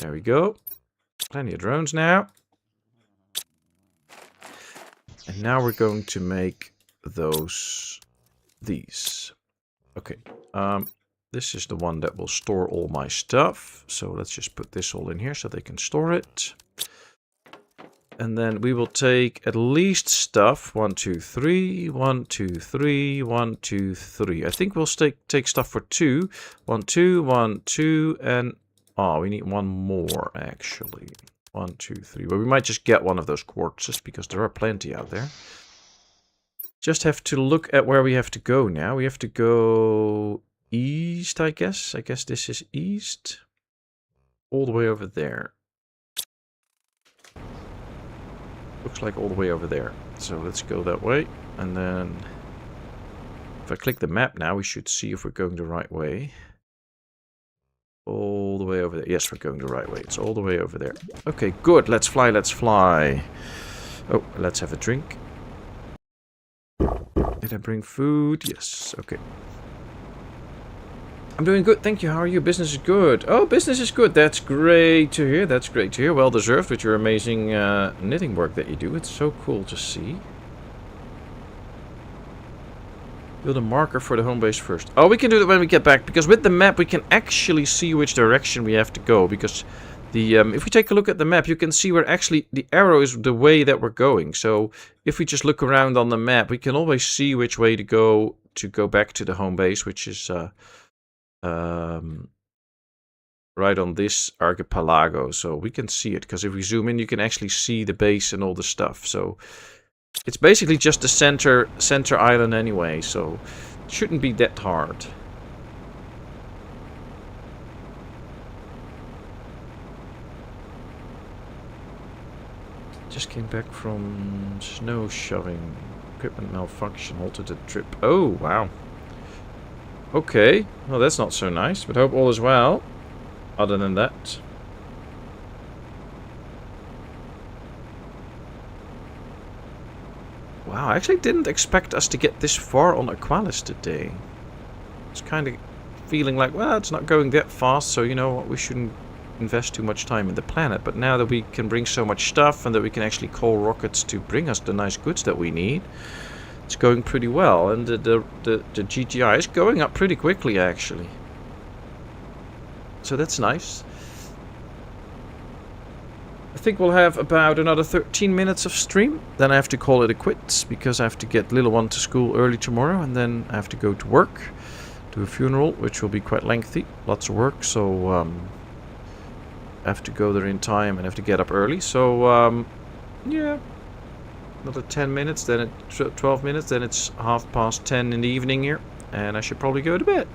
There we go. Plenty of drones now. And now we're going to make these. Okay. This is the one that will store all my stuff. So let's just put this all in here so they can store it. And then we will take at least stuff. 1, 2, 3. 1, 2, 3. 1, 2, 3. I think we'll take stuff for 2. 1, 2, 1, 2, and... Oh, we need one more, actually. 1, 2, 3. Well, we might just get one of those quartzes, because there are plenty out there. Just have to look at where we have to go now. We have to go east, I guess. I guess this is east. All the way over there. Looks like all the way over there. So let's go that way. And then... if I click the map now, we should see if we're going the right way. All the way over there. Yes, we're going the right way. It's all the way over there. Okay, good. Let's fly, let's fly. Oh, let's have a drink. Did I bring food? Yes, okay. I'm doing good, thank you. How are you? Business is good. Oh, business is good. That's great to hear. That's great to hear. Well deserved with your amazing knitting work that you do. It's so cool to see. Build a marker for the home base first. Oh, we can do that when we get back, because with the map we can actually see which direction we have to go. Because the if we take a look at the map, you can see where actually the arrow is the way that we're going. So if we just look around on the map, we can always see which way to go back to the home base, which is right on this archipelago. So we can see it, because if we zoom in, you can actually see the base and all the stuff. So it's basically just the center island anyway, so it shouldn't be that hard. Just came back from snow shoving. Equipment malfunction, halted the trip. Oh, wow. Okay, well that's not so nice, but hope all is well. Other than that. Wow, I actually didn't expect us to get this far on Aqualis today. It's kind of feeling like, well, it's not going that fast, so you know what, we shouldn't invest too much time in the planet. But now that we can bring so much stuff and that we can actually call rockets to bring us the nice goods that we need, it's going pretty well. And the GTI is going up pretty quickly, actually. So that's nice. I think we'll have about another 13 minutes of stream. Then I have to call it a quits, because I have to get little one to school early tomorrow, and then I have to go to work, do a funeral, which will be quite lengthy, lots of work. So I have to go there in time and have to get up early. So yeah, another 10 minutes, then 12 minutes, then it's 10:30 in the evening here, and I should probably go to bed.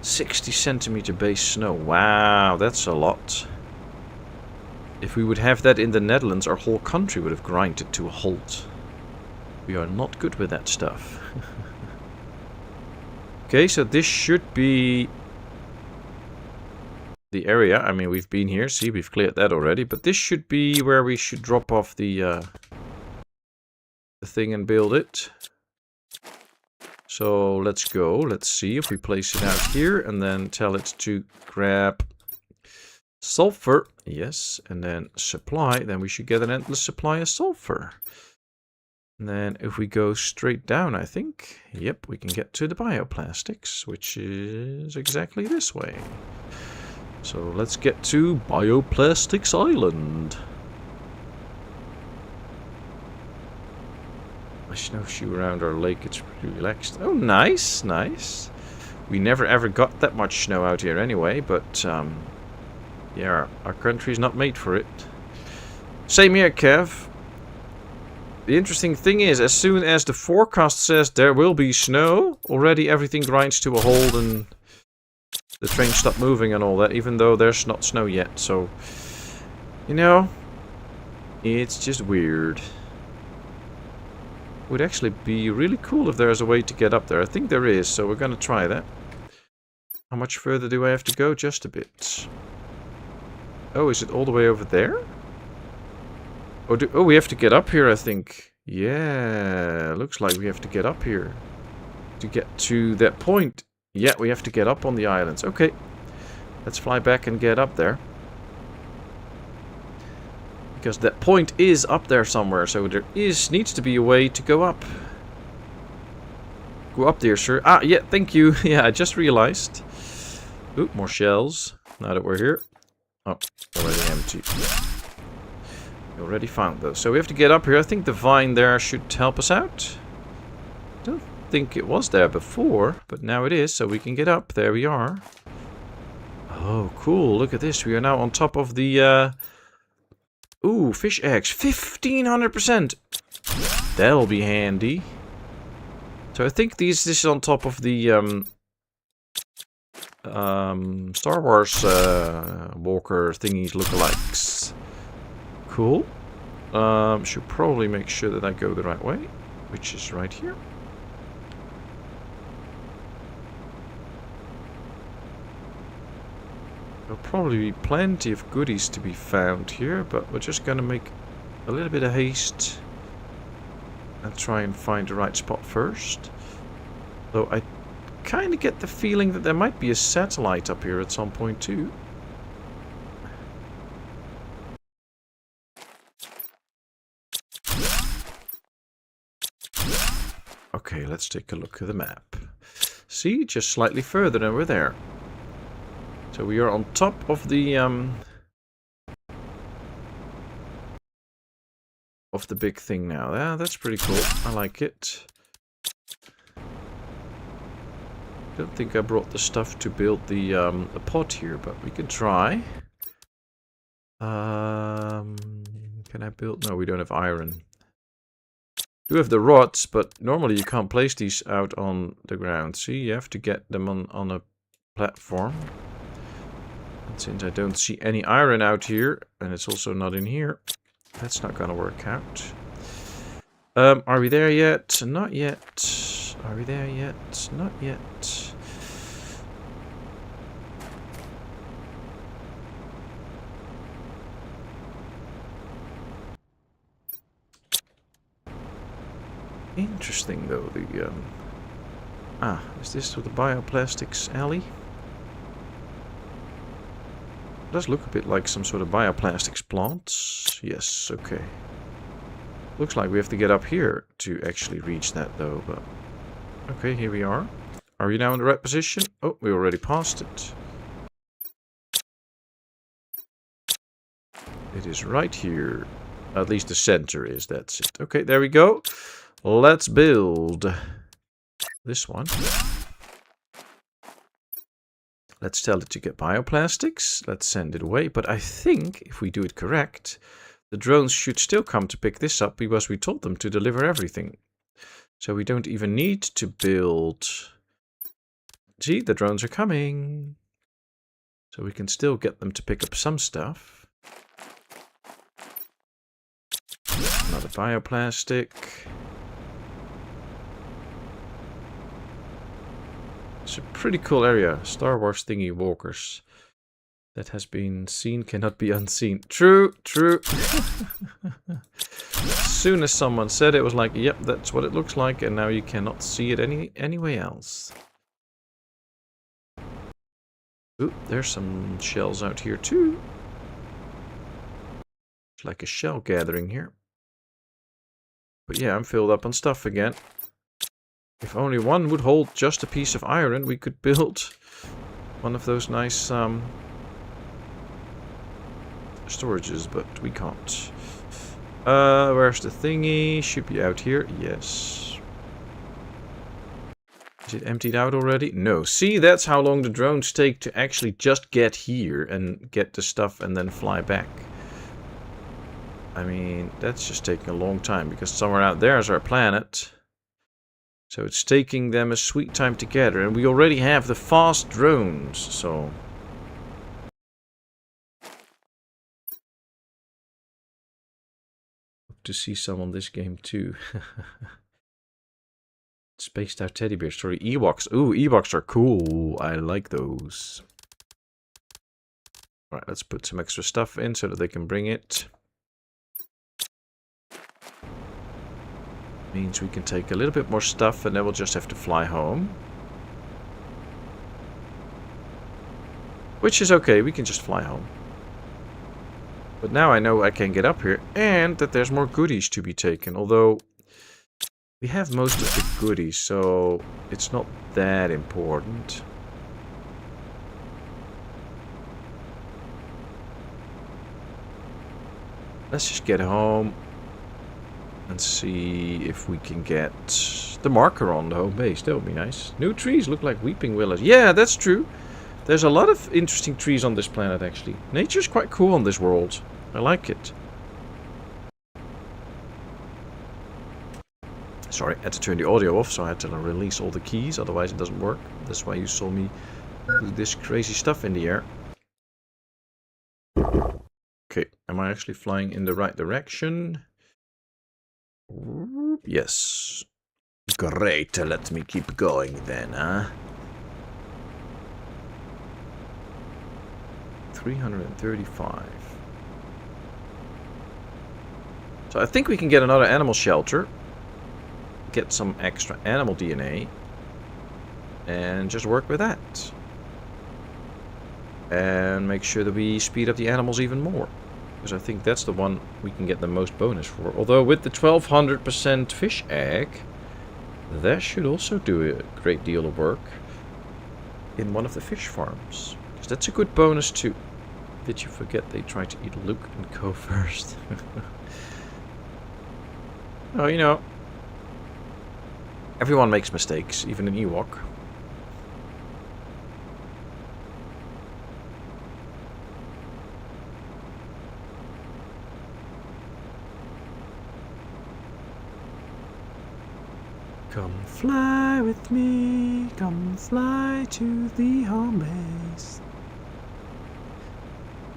60cm base snow. Wow, that's a lot. If we would have that in the Netherlands, our whole country would have grinded to a halt. We are not good with that stuff. Okay, so this should be the area. I mean, we've been here. See, we've cleared that already. But this should be where we should drop off the thing and build it. So let's go. Let's see if we place it out here and then tell it to grab sulfur. Yes, and then supply. Then we should get an endless supply of sulfur. And then if we go straight down, I think, yep, we can get to the bioplastics, which is exactly this way. So let's get to Bioplastics Island. My snowshoe around our lake, it's pretty relaxed. Oh, nice, nice. We never ever got that much snow out here anyway, but yeah, our country's not made for it. Same here, Kev. The interesting thing is, as soon as the forecast says there will be snow, already everything grinds to a halt and the trains stop moving and all that, even though there's not snow yet. So, you know, it's just weird. Would actually be really cool if there's a way to get up there. I think there is, so we're gonna try that. How much further do I have to go? Just a bit. Oh, is it all the way over there? Oh, we have to get up here, I think. Yeah, looks like we have to get up here to get to that point. Yeah, we have to get up on the islands. Okay, let's fly back and get up there. Because that point is up there somewhere, so there needs to be a way to go up. Go up there, sir. Ah, yeah, thank you. Yeah, I just realized. Ooh, more shells. Now that we're here. Oh, already empty. We already found those. So we have to get up here. I think the vine there should help us out. Don't think it was there before, but now it is, so we can get up. There we are. Oh, cool. Look at this. We are now on top of the... Ooh, fish eggs. 1500%. That'll be handy. So I think this is on top of the Star Wars walker thingies lookalikes. Cool. Should probably make sure that I go the right way, which is right here. There'll probably be plenty of goodies to be found here, but we're just gonna make a little bit of haste and try and find the right spot first. Though I kind of get the feeling that there might be a satellite up here at some point too. Okay, let's take a look at the map. See, just slightly further than we're there. So we are on top of the big thing now. Yeah, that's pretty cool. I like it. Don't think I brought the stuff to build the a pot here, but we can try. Can I build? No, we don't have iron. We do have the rods, but normally you can't place these out on the ground. See, you have to get them on a platform. And since I don't see any iron out here, and it's also not in here, that's not gonna work out. Are we there yet? Not yet. Are we there yet? Not yet. Interesting though, the is this the bioplastics alley? It does look a bit like some sort of bioplastics plants. Yes, okay. Looks like we have to get up here to actually reach that though, but okay, here we are. Are you now in the right position? Oh, we already passed it. It is right here. At least the center is, that's it. Okay, there we go. Let's build this one. Let's tell it to get bioplastics. Let's send it away. But I think if we do it correct, the drones should still come to pick this up because we told them to deliver everything. So we don't even need to build. See, the drones are coming. So we can still get them to pick up some stuff. Another bioplastic. It's a pretty cool area. Star Wars thingy walkers. That has been seen cannot be unseen. True, true. As soon as someone said it, it was like, yep, that's what it looks like, and now you cannot see it anywhere else. Ooh, there's some shells out here too. It's like a shell gathering here. But yeah, I'm filled up on stuff again. If only one would hold just a piece of iron, we could build one of those nice storages, but we can't. Where's the thingy? Should be out here. Yes. Is it emptied out already? No. See, that's how long the drones take to actually just get here and get the stuff and then fly back. I mean, that's just taking a long time because somewhere out there is our planet. So it's taking them a sweet time to gather, and we already have the fast drones, so... Hope to see some on this game too. Spaced out teddy bear story. Ewoks. Ooh, Ewoks are cool. I like those. Alright, let's put some extra stuff in so that they can bring it. Means we can take a little bit more stuff and then we'll just have to fly home. Which is okay, we can just fly home. But now I know I can get up here and that there's more goodies to be taken. Although we have most of the goodies, so it's not that important. Let's just get home. And see if we can get the marker on the home base. That would be nice. New trees look like weeping willows. Yeah, that's true. There's a lot of interesting trees on this planet, actually. Nature's quite cool on this world. I like it. Sorry, I had to turn the audio off, so I had to release all the keys. Otherwise it doesn't work. That's why you saw me do this crazy stuff in the air. Okay, am I actually flying in the right direction? Yes. Great, let me keep going then, huh? 335. So I think we can get another animal shelter. Get some extra animal DNA. And just work with that. And make sure that we speed up the animals even more. Because I think that's the one we can get the most bonus for. Although with the 1200% fish egg, That should also do a great deal of work in one of the fish farms. Because that's a good bonus too. Did you forget they tried to eat Luke and Co first? Oh, you know. Everyone makes mistakes, even an Ewok. Come fly with me, come fly to the home base.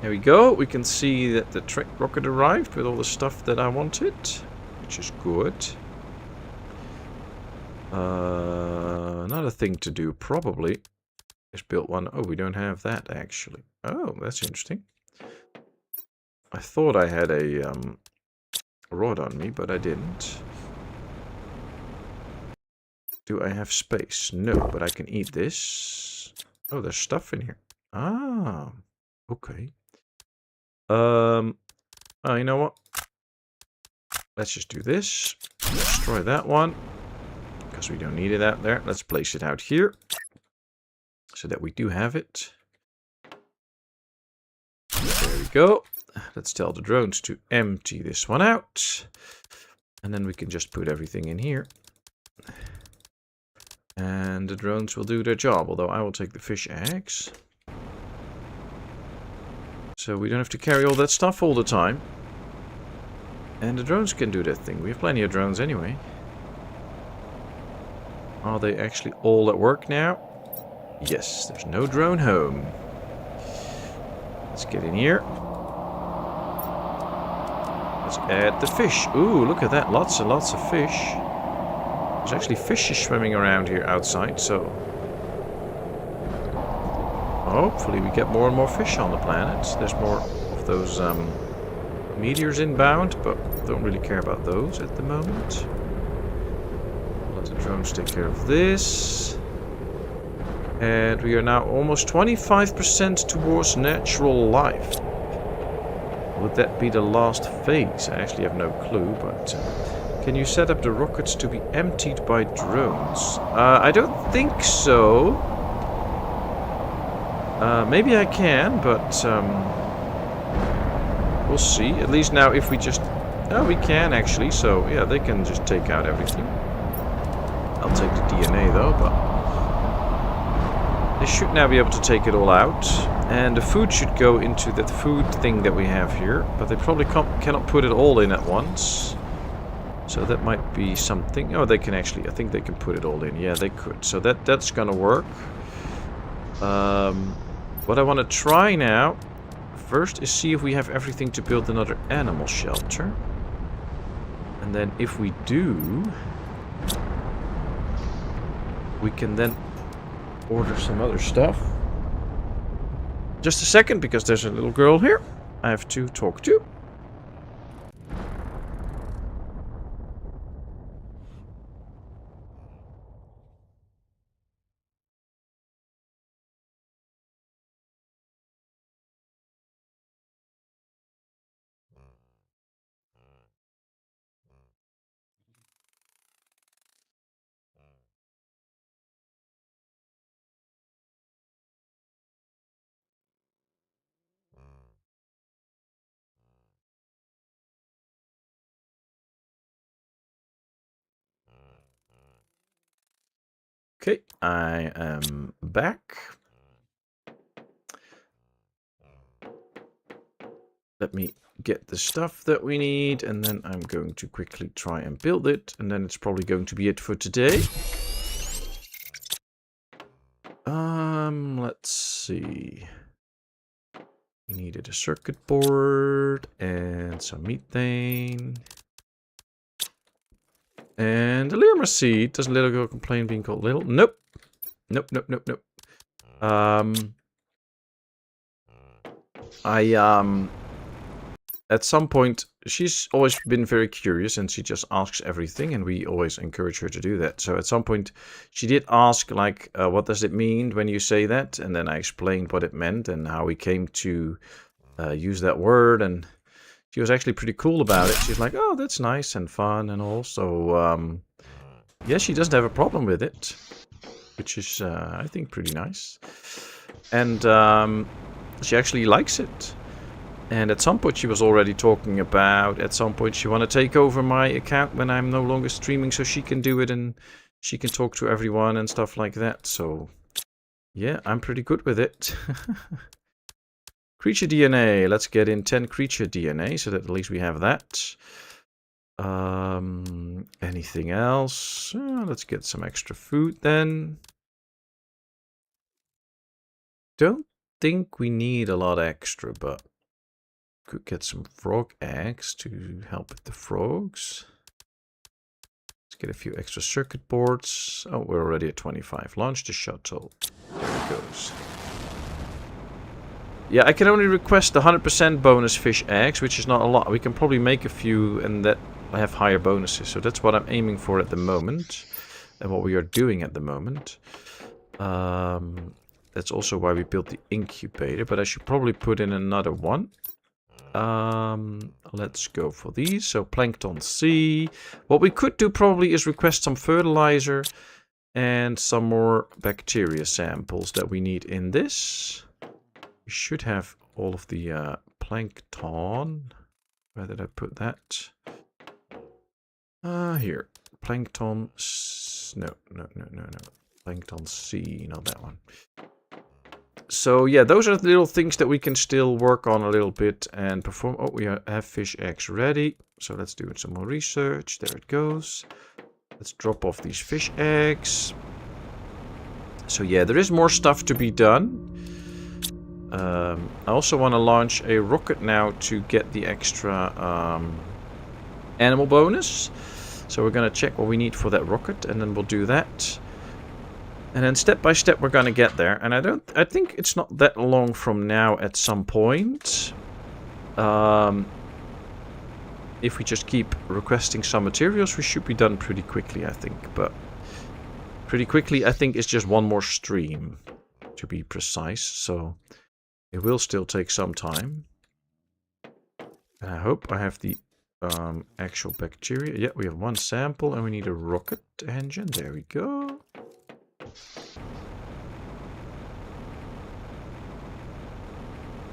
There we go, we can see that the Trek rocket arrived with all the stuff that I wanted, which is good. Another thing to do probably is build one. Oh, we don't have that actually. Oh, that's interesting. I thought I had a rod on me, but I didn't. Do I have space? No, but I can eat this. Oh, there's stuff in here. Ah, okay. Oh, you know what? Let's just do this. Destroy that one. Because we don't need it out there. Let's place it out here. So that we do have it. There we go. Let's tell the drones to empty this one out. And then we can just put everything in here. And the drones will do their job, although I will take the fish eggs. So we don't have to carry all that stuff all the time. And the drones can do that thing. We have plenty of drones anyway. Are they actually all at work now? Yes, there's no drone home. Let's get in here. Let's add the fish. Ooh, look at that. Lots and lots of fish. There's actually fishes swimming around here outside, so hopefully we get more and more fish on the planet. There's more of those meteors inbound, but don't really care about those at the moment. Let the drones take care of this. And we are now almost 25% towards natural life. Would that be the last phase? I actually have no clue, but... can you set up the rockets to be emptied by drones? I don't think so. Maybe I can, but we'll see. At least now if we just... oh, we can actually, so yeah, they can just take out everything. I'll take the DNA though, but... they should now be able to take it all out. And the food should go into that food thing that we have here, but they probably cannot put it all in at once. So that might be something. Oh, they can actually, I think they can put it all in. Yeah, they could. So that's gonna work. What I want to try now, first, is see if we have everything to build another animal shelter. And then if we do, we can then order some other stuff. Just a second, because there's a little girl here I have to talk to. Okay, I am back. Let me get the stuff that we need, and then I'm going to quickly try and build it, and then it's probably going to be it for today. Let's see. We needed a circuit board and some methane. And a Lerma seed. Does little girl complain being called little? Nope. Nope, nope, nope, nope. At some point, she's always been very curious and she just asks everything, and we always encourage her to do that. So at some point, she did ask, like, what does it mean when you say that? And then I explained what it meant and how we came to use that word, and she was actually pretty cool about it. She's like, oh, that's nice and fun and all. So yeah, she doesn't have a problem with it, which is, I think, pretty nice. And she actually likes it. And at some point she was already talking about, at some point she want to take over my account when I'm no longer streaming, so she can do it and she can talk to everyone and stuff like that. So yeah, I'm pretty good with it. Creature DNA. Let's get in 10 creature DNA so that at least we have that. Anything else? Let's get some extra food then. Don't think we need a lot extra, but could get some frog eggs to help with the frogs. Let's get a few extra circuit boards. Oh, we're already at 25. Launch the shuttle. There it goes. Yeah, I can only request the 100% bonus fish eggs, which is not a lot. We can probably make a few and that have higher bonuses. So that's what I'm aiming for at the moment. And what we are doing at the moment. That's also why we built the incubator. But I should probably put in another one. Let's go for these. So Plankton C. What we could do probably is request some fertilizer. And some more bacteria samples that we need in this. We should have all of the plankton. Where did I put that? Here. Plankton. No. Plankton C, not that one. So yeah, those are the little things that we can still work on a little bit and perform. Oh, we have fish eggs ready. So let's do some more research. There it goes. Let's drop off these fish eggs. So yeah, there is more stuff to be done. I also want to launch a rocket now to get the extra animal bonus. So we're going to check what we need for that rocket, and then we'll do that. And then step by step we're going to get there. And I think it's not that long from now at some point. If we just keep requesting some materials, we should be done pretty quickly, I think. But pretty quickly, I think, is just one more stream, to be precise. So it will still take some time. And I hope I have the actual bacteria. Yeah, we have one sample and we need a rocket engine. There we go.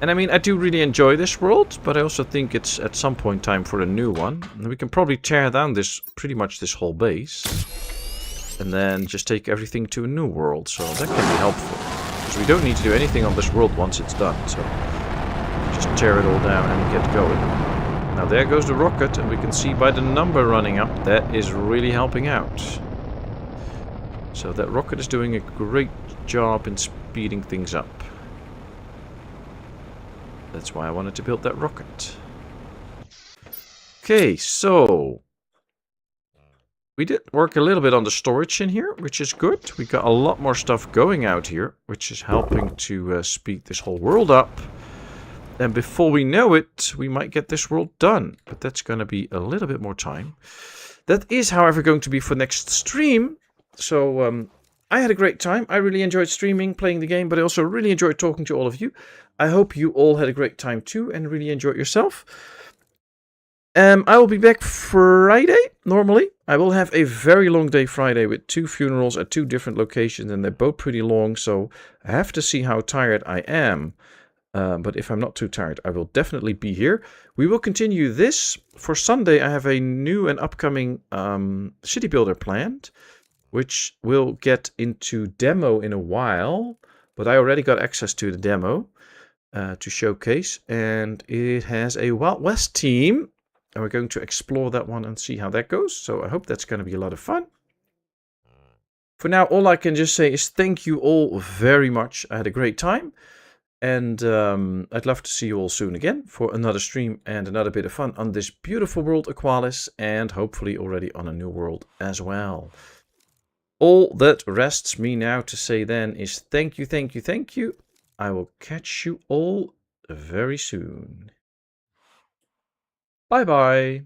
And I mean, I do really enjoy this world, but I also think it's at some point time for a new one. And we can probably tear down pretty much this whole base. And then just take everything to a new world. So that can be helpful. Because we don't need to do anything on this world once it's done. So just tear it all down and get going. Now there goes the rocket, and we can see by the number running up, that is really helping out. So that rocket is doing a great job in speeding things up. That's why I wanted to build that rocket. Okay, so we did work a little bit on the storage in here, which is good. We got a lot more stuff going out here, which is helping to speed this whole world up. And before we know it, we might get this world done. But that's going to be a little bit more time. That is, however, going to be for next stream. So I had a great time. I really enjoyed streaming, playing the game, but I also really enjoyed talking to all of you. I hope you all had a great time too and really enjoyed yourself. I will be back Friday, normally. I will have a very long day Friday with 2 funerals at 2 different locations, and they're both pretty long, so I have to see how tired I am. But if I'm not too tired, I will definitely be here. We will continue this. For Sunday, I have a new and upcoming city builder planned, which will get into demo in a while. But I already got access to the demo to showcase. And it has a Wild West team. And we're going to explore that one and see how that goes. So I hope that's going to be a lot of fun. For now, all I can just say is thank you all very much. I had a great time. And I'd love to see you all soon again for another stream and another bit of fun on this beautiful world, Aqualis, and hopefully already on a new world as well. All that rests me now to say then is thank you, thank you, thank you. I will catch you all very soon. Bye-bye.